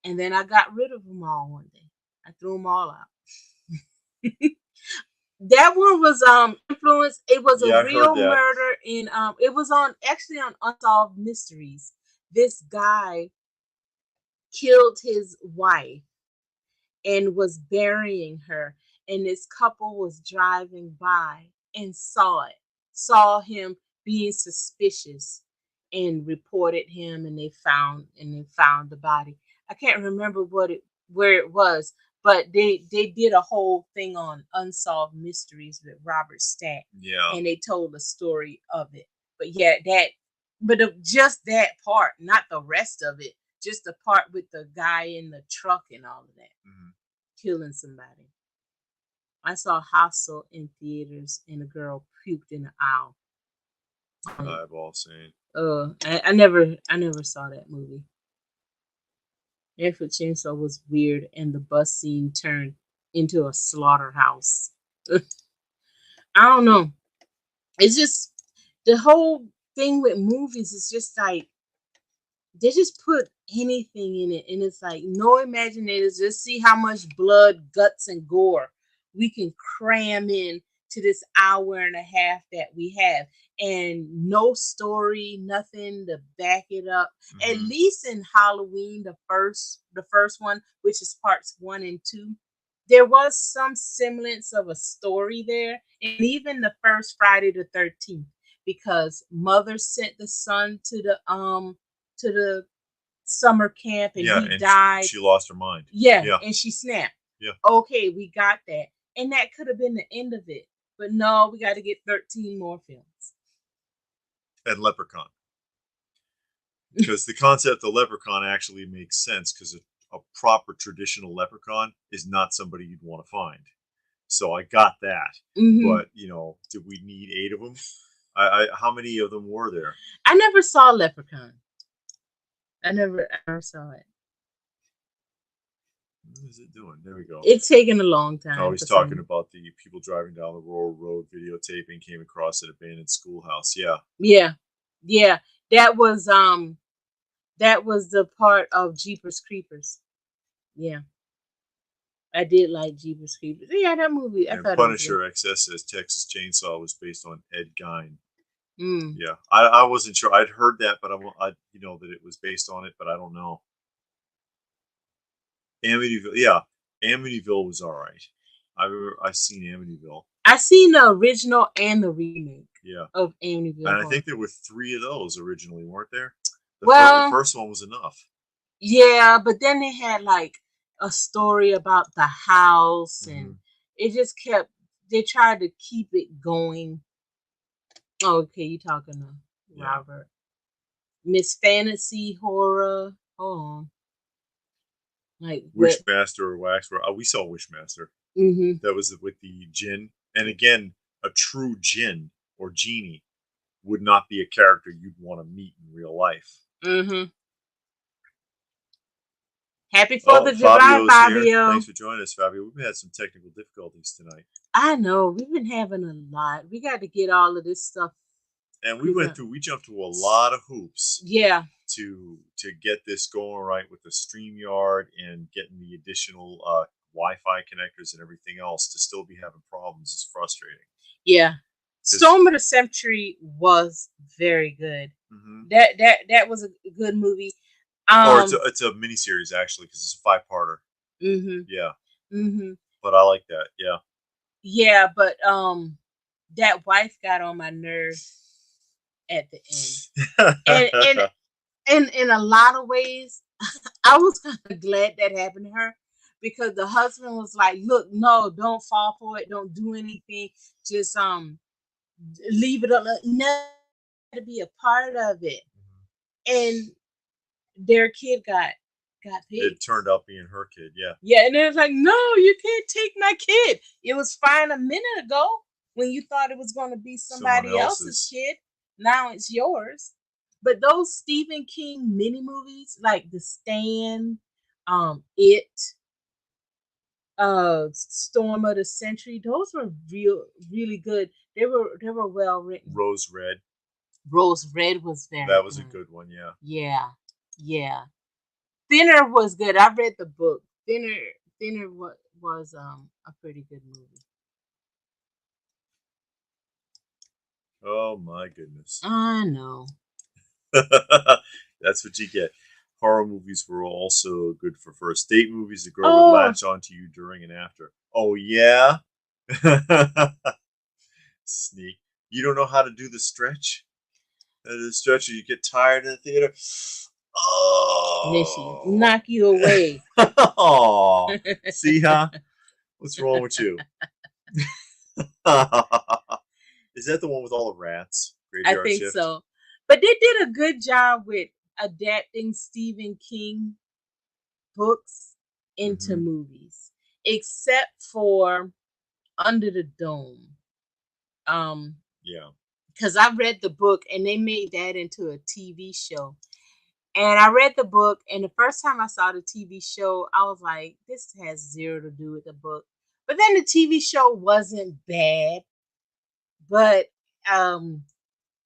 and then I got rid of them all one day. I threw them all out. That one was influenced. It was a real murder in it was on actually on Unsolved Mysteries. This guy killed his wife and was burying her, and this couple was driving by and saw him being suspicious, and reported him, and they found the body. I can't remember where it was, but they did a whole thing on Unsolved Mysteries with Robert Stack.
Yeah.
And they told the story of it. But yeah, just that part, not the rest of it. Just the part with the guy in the truck and all of that. Killing somebody. I saw Hostel in theaters, and a girl puked in the aisle.
Eyeball scene.
I never saw that movie. Barefoot Chainsaw was weird, and the bus scene turned into a slaughterhouse. I don't know. It's just the whole thing with movies is just like they just put anything in it, and it's like no imaginators. Just see how much blood, guts, and gore we can cram in to this hour and a half that we have, and no story, nothing to back it up. At least in Halloween, the first one, which is parts 1 and 2, there was some semblance of a story there, and even the first Friday the 13th, because mother sent the son to the summer camp, and he died.
She lost her mind.
Yeah, and she snapped.
Yeah.
Okay, we got that. And that could have been the end of it. But no, we got to get 13 more films.
And Leprechaun. Because the concept of Leprechaun actually makes sense, because a proper traditional leprechaun is not somebody you'd want to find. So I got that. But, did we need 8 of them? How many of them were there?
I never saw Leprechaun. I never saw it.
What is it doing? There we go.
It's taking a long time.
Oh, he's talking about the people driving down the rural road videotaping, came across an abandoned schoolhouse. Yeah.
That was the part of Jeepers Creepers. Yeah. I did like Jeepers Creepers. Yeah, that movie.
And Punisher XS says Texas Chainsaw was based on Ed Gein. Yeah, I wasn't sure. I'd heard that, but I that it was based on it, but I don't know. Amityville, Amityville was all right. I've seen Amityville.
I seen the original and the remake. Of Amityville.
And I think there were 3 of those originally, weren't there? The first one was enough.
Yeah, but then they had like a story about the house, and it just kept. They tried to keep it going. Oh, okay, you talking to Robert? Miss Fantasy Horror. Oh, like
Wishmaster or Waxwork. We saw Wishmaster. That was with the djinn, and again, a true djinn or genie would not be a character you'd want to meet in real life.
Happy 4th of July, Fabio.
Here. Thanks for joining us, Fabio. We've had some technical difficulties tonight.
I know. We've been having a lot. We got to get all of this stuff.
And we jumped through a lot of hoops.
Yeah.
To get this going right with the StreamYard and getting the additional Wi-Fi connectors and everything else, to still be having problems is frustrating.
Yeah. Storm of the Century was very good. That was a good movie.
It's a miniseries actually, because it's a 5-parter.
Yeah.
but I like that. Yeah.
Yeah, but that wife got on my nerves at the end. And in a lot of ways, I was kind of glad that happened to her because the husband was like, "Look, no, don't fall for it. Don't do anything. Just leave it alone. Never to be a part of it." And their kid got
It
picked.
turned out being her kid. Yeah.
Yeah, and it was like, "No, you can't take my kid. It was fine a minute ago when you thought it was going to be somebody else's kid. Now it's yours." But those Stephen King mini movies, like The Stand, It, Storm of the Century, those were really good. They were well written.
Rose Red.
Rose Red was very
That was
good.
a good one. Yeah.
Yeah, yeah. Thinner was good. I read the book. Thinner was a pretty good movie.
Oh my goodness.
I know.
That's what you get. Horror movies were also good for first date movies. The girl would latch onto you during and after. Oh yeah. Sneak. You don't know how to do the stretch? The stretch, you get tired in the theater.
Nishi,
Oh.
knock you away.
Oh. See, huh? What's wrong with you? Is that the one with all the rats?
Graveyard I think Shift? So. But they did a good job with adapting Stephen King books into movies, except for Under the Dome.
Yeah.
Because I read the book and they made that into a TV show. And I read the book, and the first time I saw the TV show, I was like, this has zero to do with the book. But then the TV show wasn't bad, but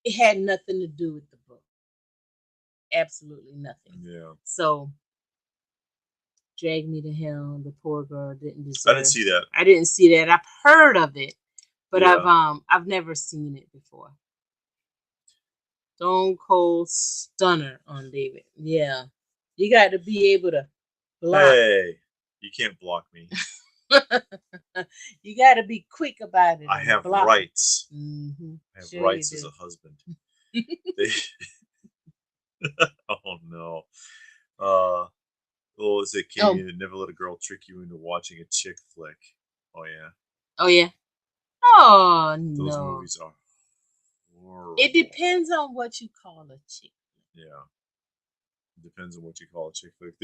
it had nothing to do with the book. Absolutely nothing.
Yeah.
So, Drag Me to Hell, the poor girl didn't deserve.
I didn't see that.
I didn't see that. I've heard of it, but yeah. I've never seen it before. Stone Cold Stunner on David. Yeah. You got to be able to block.
Hey, you can't block me.
You got to be quick about it.
I have rights. Mm-hmm. I have rights as a husband. Oh, no. What was it, Katie? Never let a girl trick you into watching a chick flick. Oh, yeah.
Oh, yeah. Oh, no.
Those movies are horrible.
It depends on what you call a chick flick.
Yeah. It depends on what you call a chick flick.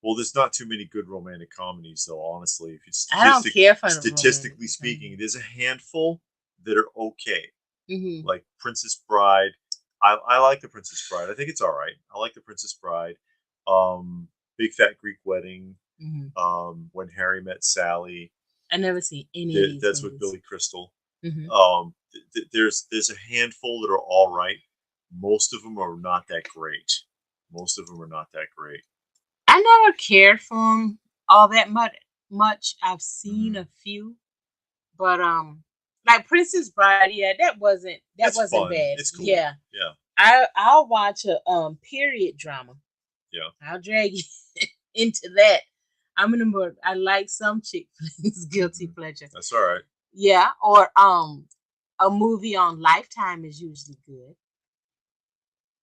Well, there's not too many good romantic comedies, though, honestly. If you
I don't care for
statistically speaking, there's a handful that are okay. Mm-hmm. Like Princess Bride. I like The Princess Bride. I think it's all right. I like The Princess Bride. Big Fat Greek Wedding. Mm-hmm. When Harry Met Sally.
I never seen any of these
That's
movies.
with Billy Crystal. Mm-hmm. There's a handful that are all right. Most of them are not that great.
I never cared for them all that much. I've seen a few, but like Princess Bride, yeah, that wasn't
fun.
bad.
It's cool.
Yeah. I'll watch a period drama.
Yeah.
I'll drag you into that. I like some chick flicks, guilty pleasure.
That's all right.
Yeah, or a movie on Lifetime is usually good.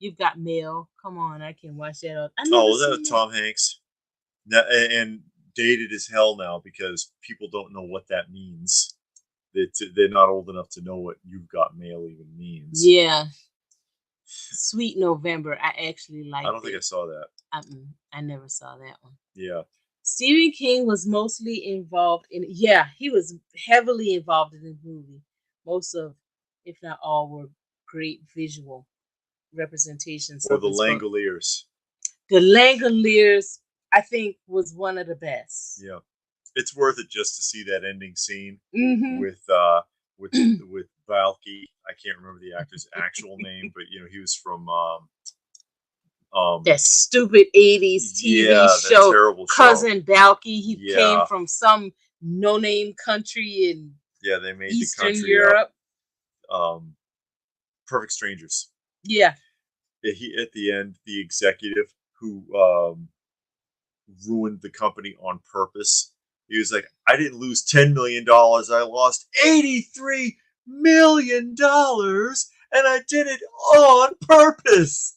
You've Got Mail. Come on, I can watch that.
Was that Tom Hanks? And dated as hell now because people don't know what that means. They're not old enough to know what You've Got Mail even means.
Yeah. Sweet November. I actually liked it.
I don't think I saw that.
I never saw that one.
Yeah.
Stephen King was mostly involved in. Yeah, he was heavily involved in the movie. Most of, if not all, were great visual representations.
Or the Langoliers.
The Langoliers, I think, was one of the best.
Yeah, it's worth it just to see that ending scene with Valky. I can't remember the actor's actual name, but he was from
that stupid 80s TV show,
terrible
Cousin Balky. He came from some no-name country in
they made
Eastern
the country
Europe.
Perfect Strangers.
Yeah.
He at the end, the executive who ruined the company on purpose He was like, I didn't lose $10 million. I lost $83 million, and I did it on purpose.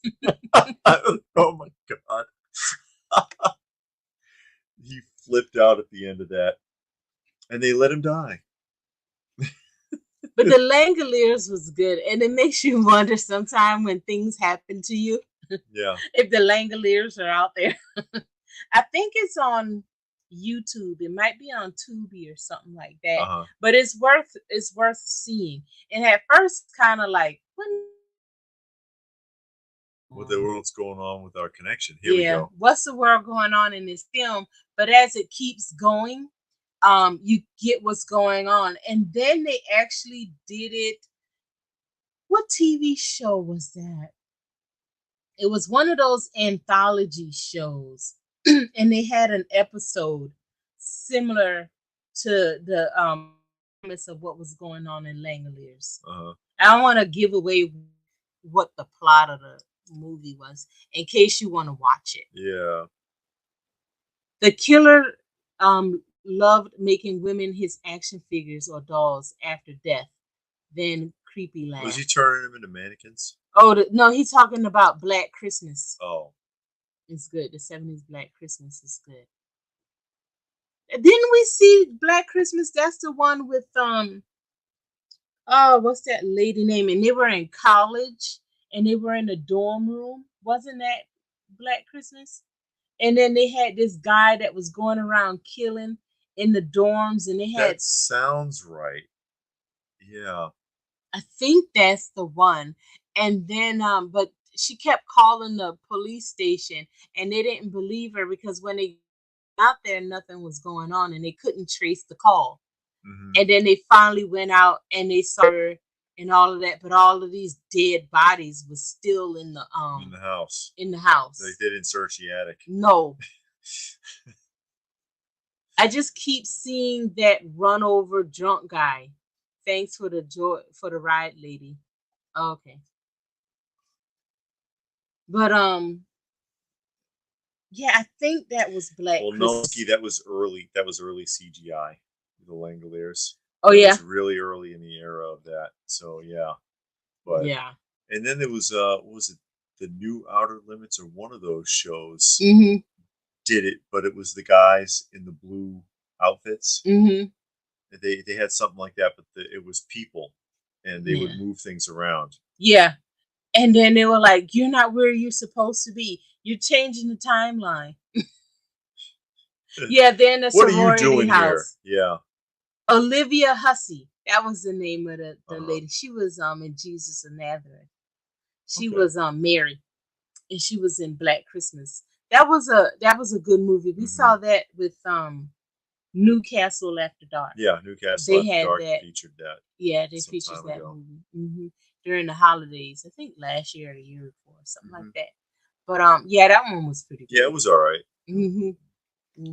Oh my God. He flipped out at the end of that, and they let him die.
But the Langoliers was good, and it makes you wonder sometime when things happen to you.
Yeah.
If the Langoliers are out there. I think it's on YouTube. It might be on Tubi or something like that.
Uh-huh.
But it's worth seeing. And at first, kind of like,
what the world's going on with our connection? Here we go.
What's the world going on in this film? But as it keeps going, you get what's going on, and then they actually did it. What TV show was that? It was one of those anthology shows, and they had an episode similar to the premise of what was going on in Langoliers. I don't want to give away what the plot of the movie was in case you want to watch it.
Yeah.
The killer loved making women his action figures or dolls after death. Then creepy laugh.
Was he turning them into mannequins?
Oh, no, he's talking about Black Christmas.
Oh.
It's good. The 70s Black Christmas is good. Didn't we see Black Christmas? That's the one with what's that lady name? And they were in college and they were in a dorm room. Wasn't that Black Christmas? And then they had this guy that was going around killing in the dorms, and they had.
That sounds right. Yeah.
I think that's the one. And then, but she kept calling the police station, and they didn't believe her because when they got out there, nothing was going on, and they couldn't trace the call. Mm-hmm. And then they finally went out and they saw her and all of that, but all of these dead bodies was still in the
house.
In the house.
They didn't search the attic.
No. I just keep seeing that run over drunk guy. Thanks for the ride, lady. Okay. But yeah, I think that was Black Christmas.
No, that was early. That was early CGI. The Langoliers.
Oh yeah,
it was really early in the era of that. So yeah, but
yeah.
And then there was what was it, the New Outer Limits, or one of those shows did it, but it was the guys in the blue outfits. They had something like that, but it was people, and they would move things around.
Yeah, and then they were like, "You're not where you're supposed to be. You're changing the timeline." Yeah, then the sorority
what are you doing
house.
Here? Yeah.
Olivia Hussey, that was the name of the lady. She was in Jesus of Nazareth. She was Mary, and she was in Black Christmas. That was a good movie. We saw that with Newcastle After Dark.
Yeah, Newcastle After Dark featured that.
Yeah, they featured that movie during the holidays. I think last year or the year before, something like that. But yeah, that one was pretty good.
Yeah, it was all right. It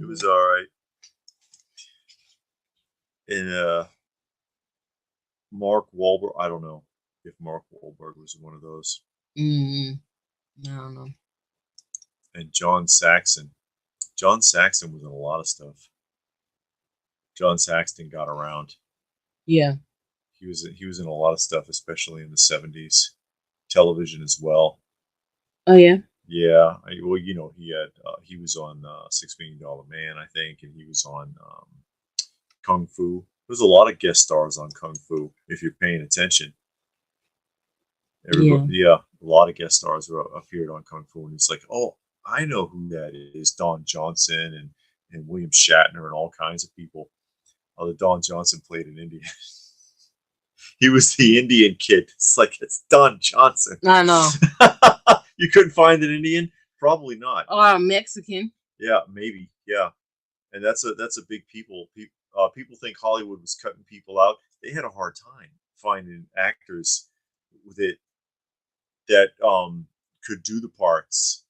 was all right. And Mark Wahlberg, I don't know if Mark Wahlberg was one of those.
I don't know.
And John Saxon. John Saxon was in a lot of stuff. John Saxon got around.
Yeah.
He was in a lot of stuff, especially in the 70s. Television as well.
Oh yeah.
Yeah. Well, you know, he was on $6 Million Man, I think, and he was on Kung Fu. There's a lot of guest stars on Kung Fu if you're paying attention. A lot of guest stars appeared on Kung Fu, and it's like, oh, I know who that is. Don Johnson and William Shatner and all kinds of people. Although Don Johnson played an Indian. He was the Indian kid. It's like, it's Don Johnson.
I know.
You couldn't find an Indian? Probably not.
Or a Mexican.
Yeah, maybe. Yeah. And that's a big people. People think Hollywood was cutting people out. They had a hard time finding actors that could do the parts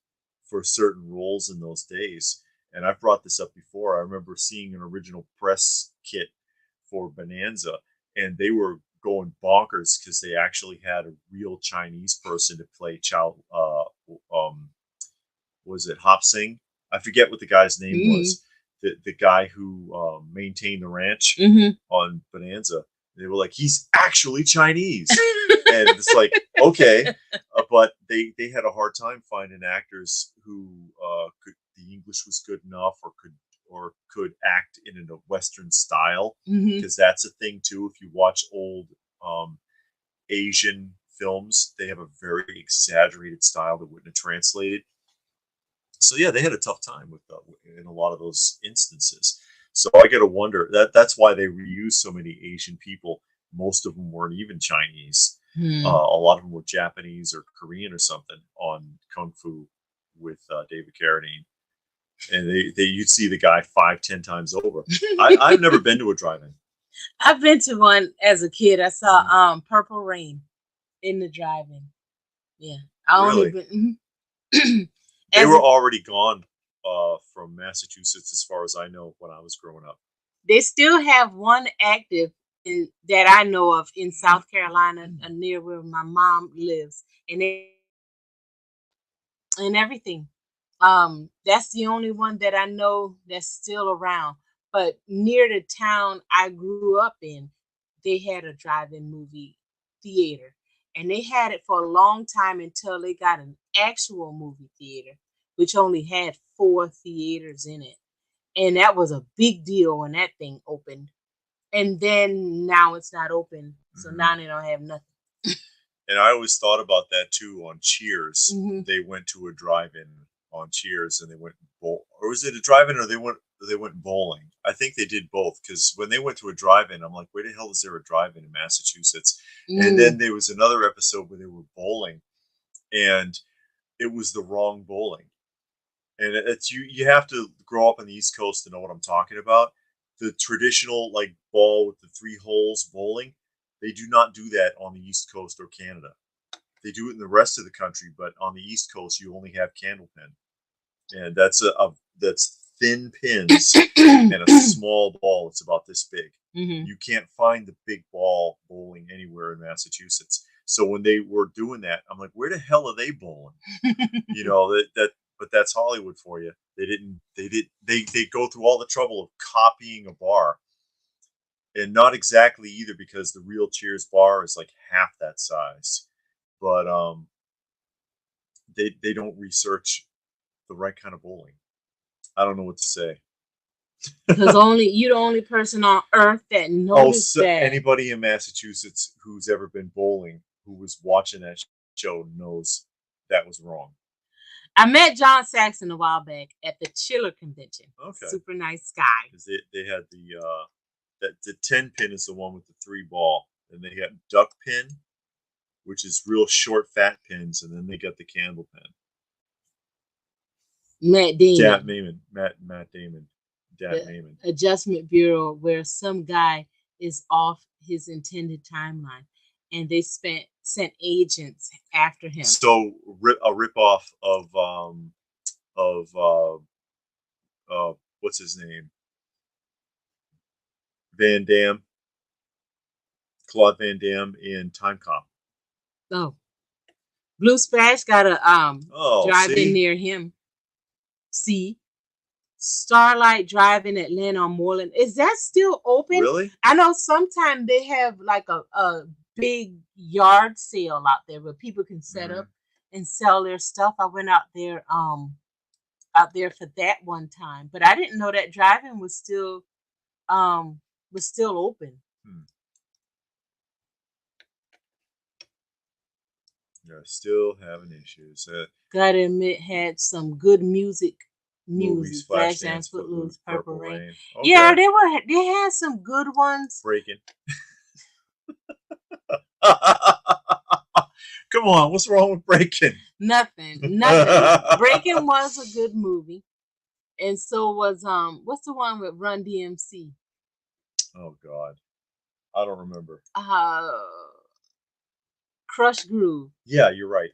for certain roles in those days. And I've brought this up before. I remember seeing an original press kit for Bonanza, and they were going bonkers because they actually had a real Chinese person to play was it Hop Sing? I forget what the guy's name was. the guy who maintained the ranch on Bonanza. They were like, he's actually Chinese, and it's like, okay, but they had a hard time finding actors who the English was good enough or could act in a Western style, because that's a thing too. If you watch old Asian films, they have a very exaggerated style that wouldn't have translated. So yeah, they had a tough time with in a lot of those instances. So I got to wonder that's why they reuse so many Asian people. Most of them weren't even Chinese. A lot of them were Japanese or Korean or something on Kung Fu with David Carradine, and you'd see the guy 5-10 times over. I've never been to a drive-in.
I've been to one as a kid. I saw Purple Rain in the drive-in. Yeah, I
really?
only been.
They were already gone from Massachusetts, as far as I know, when I was growing up.
They still have one active that I know of in South Carolina, near where my mom lives, and everything. That's the only one that I know that's still around. But near the town I grew up in, they had a drive-in movie theater, and they had it for a long time until they got an actual movie theater, which only had 4 theaters in it. And that was a big deal when that thing opened. And then now it's not open. So now they don't have nothing.
And I always thought about that too on Cheers. They went to a drive-in on Cheers, and they went or was it a drive-in, or they went bowling? I think they did both, because when they went to a drive-in, I'm like, where the hell is there a drive-in in Massachusetts? And then there was another episode where they were bowling, and it was the wrong bowling. And it's you have to grow up on the East Coast to know what I'm talking about. The traditional like ball with the 3 holes bowling, they do not do that on the East Coast or Canada. They do it in the rest of the country, but on the East Coast you only have candlepin, and that's that's thin pins and a small ball. It's about this big. You can't find the big ball bowling anywhere in Massachusetts. So when they were doing that, I'm like, where the hell are they bowling? You know, but that's Hollywood for you. They go through all the trouble of copying a bar, and not exactly either, because the real Cheers bar is like half that size. But they don't research the right kind of bowling. I don't know what to say.
Because you're the only person on earth that knows that.
Anybody in Massachusetts who's ever been bowling, who was watching that show, knows that was wrong.
I met John Saxon a while back at the Chiller convention.
Okay.
Super nice guy.
Because they had the 10 pin is the one with the 3 ball, and they got duck pin, which is real short fat pins, and then they got the candle pin.
Matt Damon.
Matt Damon. Damon.
Adjustment Bureau, where some guy is off his intended timeline, and they sent agents after him.
So a ripoff of what's his name? Van Damme. Claude Van Damme in Time Cop.
Oh. Blue Splash got a drive-in near him. See? Starlight Drive-In Atlanta on Moreland. Is that still open?
Really?
I know sometimes they have like a big yard sale out there where people can set up and sell their stuff. I went out there for that one time, but I didn't know that drive-in was still open.
Yeah, still having issues.
Gotta admit, had some good music.
Movies, Flashdance, Footloose, Purple Rain.
Okay. Yeah, they had some good ones.
Breaking. Come on, what's wrong with Breaking?
Nothing. Breaking was a good movie, and so was what's the one with Run DMC?
Oh God, I don't remember.
Crush Groove.
Yeah, you're right.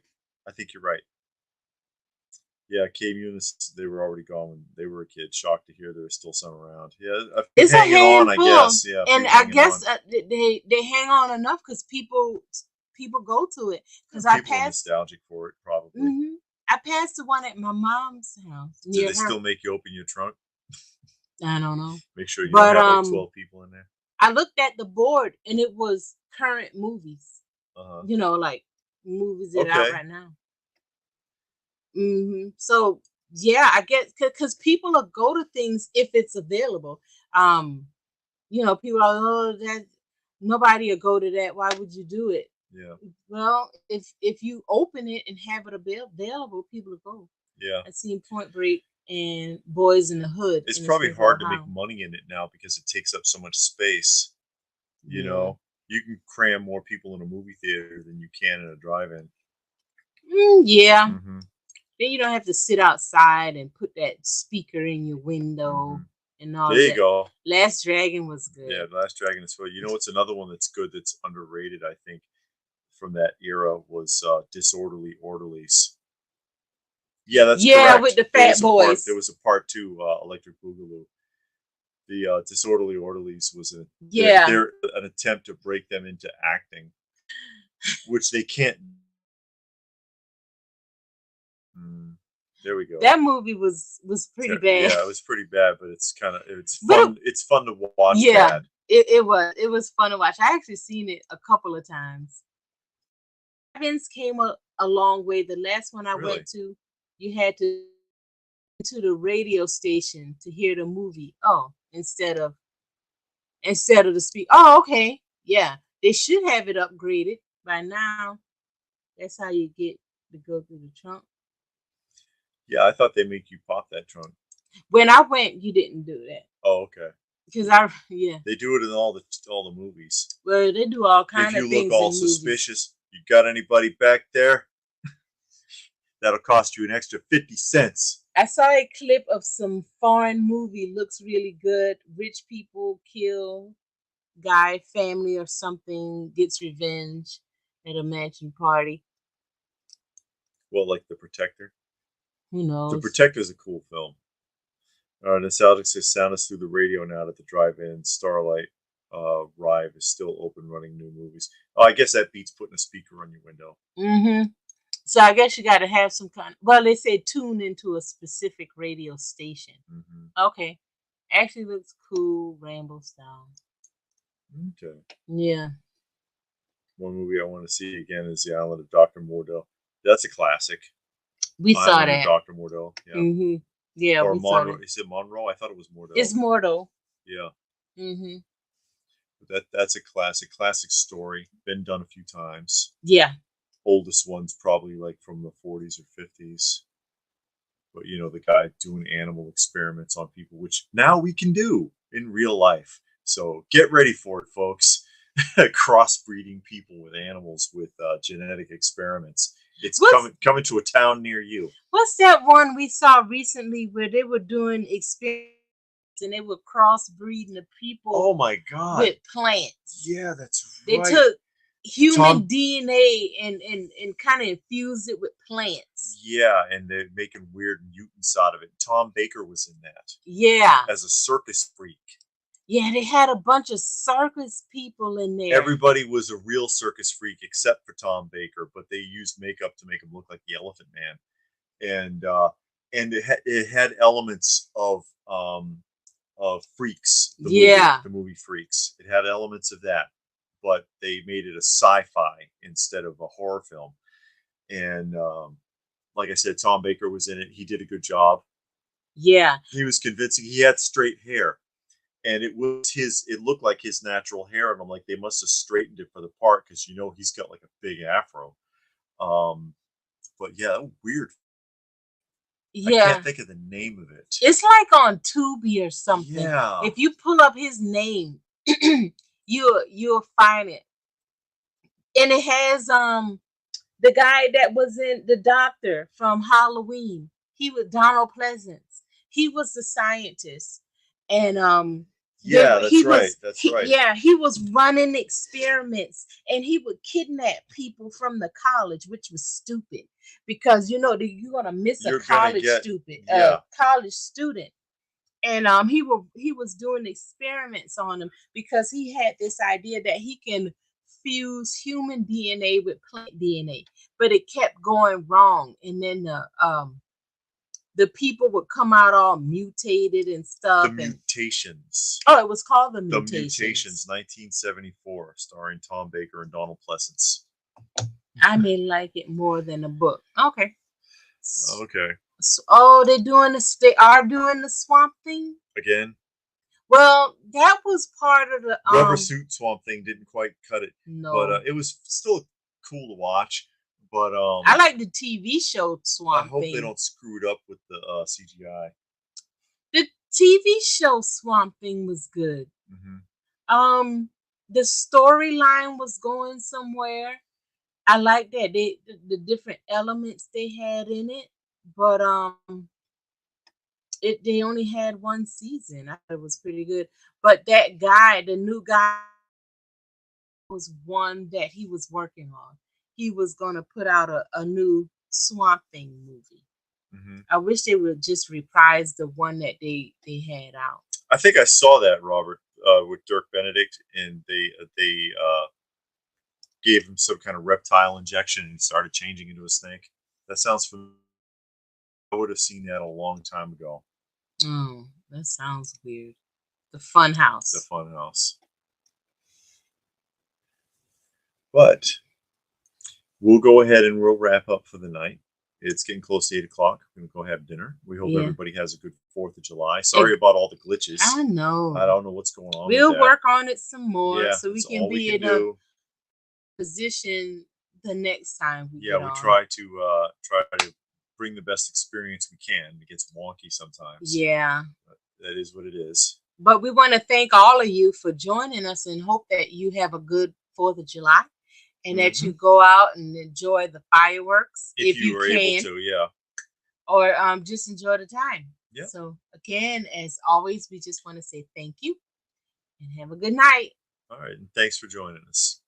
I think you're right. Yeah, K-Munis, they were already gone when they were a kid. Shocked to hear there was still some around. Yeah,
it's hanging on, I
guess. Yeah,
and I guess they hang on enough because people go to it. Because I passed
nostalgic for it, probably.
I passed the one at my mom's house.
Do they still make you open your trunk?
I don't know.
Make sure you
But
don't have like 12 people in there.
I looked at the board and it was current movies.
Uh-huh.
You know, like movies that are out right now. So yeah, I guess because people will go to things if it's available. You know, people are, oh, that nobody will go to that. Why would you do it?
Yeah.
Well, if you open it and have it available, people will go.
Yeah.
I've seen Point Break and Boys in the Hood.
It's probably hard to make money in it now because it takes up so much space. You know, you can cram more people in a movie theater than you can in a drive-in.
Yeah. Then you don't have to sit outside and put that speaker in your window and all that.
There you go.
Last Dragon was good.
Yeah, Last Dragon is good. You know what's another one that's good that's underrated, I think, from that era was Disorderly Orderlies. Yeah, that's correct.
With the fat boys.
There was a part 2, Electric Boogaloo. The Disorderly Orderlies was they're an attempt to break them into acting, which they can't. There we go.
That movie was pretty bad.
Yeah, it was pretty bad, but it's fun. It's fun to watch.
Yeah,
bad.
It was fun to watch. I actually seen it a couple of times. Vince came a long way. The last one I went to, you had to the radio station to hear the movie. Oh, instead of the speak. Oh, okay. Yeah, they should have it upgraded by now. That's how you get to go through the trunk.
Yeah, I thought they make you pop that trunk.
When I went, you didn't do that.
Oh, okay.
Because they
do it in all the movies.
Well, they do all kinds of things.
If you look all suspicious, you got anybody back there? That'll cost you an extra 50 cents.
I saw a clip of some foreign movie. Looks really good. Rich people kill guy family or something, gets revenge at a mansion party.
Well, like The Protector?
Who knows?
The Protector is a cool film. Nostalgic says, sound us through the radio now at the drive-in. Starlight Rive is still open, running new movies. Oh, I guess that beats putting a speaker on your window.
So I guess you got to have some kind. Well, they say tune into a specific radio station. Okay, actually looks cool, Rambo style.
Okay.
Yeah.
One movie I want to see again is The Island of Dr. Moreau. That's a classic.
We saw that.
Dr. Moreau. Yeah.
Yeah.
Or Monroe. Is it Monroe? I thought it was Moreau.
It's Moreau.
Yeah. That's a classic story. Been done a few times.
Yeah.
Oldest one's probably like from the 40s or 50s. But you know, the guy doing animal experiments on people, which now we can do in real life. So get ready for it, folks. Crossbreeding people with animals with genetic experiments. It's coming to a town near you.
What's that one we saw recently where they were doing experiments and they were crossbreeding the people?
Oh my God!
With plants.
Yeah, that's
right. They took human DNA and kind of infused it with plants.
Yeah, and they're making weird mutants out of it. Tom Baker was in that.
Yeah.
As a circus freak.
Yeah, they had a bunch of circus people in there.
Everybody was a real circus freak except for Tom Baker, but they used makeup to make him look like the Elephant Man, and it had elements of Freaks. The movie Freaks. It had elements of that, but they made it a sci-fi instead of a horror film. And like I said, Tom Baker was in it. He did a good job.
Yeah,
he was convincing. He had straight hair. And it looked like his natural hair. And I'm like, they must have straightened it for the part because, you know, he's got like a big afro. But yeah, weird.
Yeah.
I can't think of the name of it.
It's like on Tubi or something.
Yeah.
If you pull up his name, you'll find it. And it has the guy that was in The Doctor from Halloween. He was Donald Pleasance. He was the scientist. And that's right. Yeah, he was running experiments and he would kidnap people from the college, which was stupid because you know you're gonna miss a college student. And he was doing experiments on them because he had this idea that he can fuse human DNA with plant DNA, but it kept going wrong. And then the people would come out all mutated and stuff.
The Mutations.
Oh, it was called The
The
Mutations.
Mutations, 1974, starring Tom Baker and Donald Pleasence.
I may like it more than a book. Okay.
Okay.
So, they are doing the Swamp Thing
again.
Well, that was part of the
Rubber Suit Swamp Thing didn't quite cut it.
No,
but it was still cool to watch. But
I like the TV show Swamp
Thing. I hope
Thing.
They don't screw it up with the CGI.
The TV show Swamp Thing was good. Mm-hmm. The storyline was going somewhere. I like that the different elements they had in it, but they only had one season. I thought it was pretty good. But that guy, the new guy, was one that he was working on. He was gonna put out a new Swamp Thing movie. Mm-hmm. I wish they would just reprise the one that they had out.
I think I saw that, Robert, with Dirk Benedict, and they gave him some kind of reptile injection and he started changing into a snake. That sounds familiar. I would have seen that a long time ago.
Oh, that sounds weird. The Fun House.
The Fun House. But we'll go ahead and we'll wrap up for the night. It's getting close to 8 o'clock. We're going to go have dinner. We hope everybody has a good 4th of July. Sorry about all the glitches.
I know.
I don't know what's going on.
We'll work on it some more so we can be in
a
position the next time we
try to bring the best experience we can. It gets wonky sometimes.
Yeah.
But that is what it is.
But we want to thank all of you for joining us and hope that you have a good 4th of July. And that you go out and enjoy the fireworks if you are able to, or just enjoy the time. Yeah. So again, as always, we just want to say thank you and have a good night.
All right, and thanks for joining us.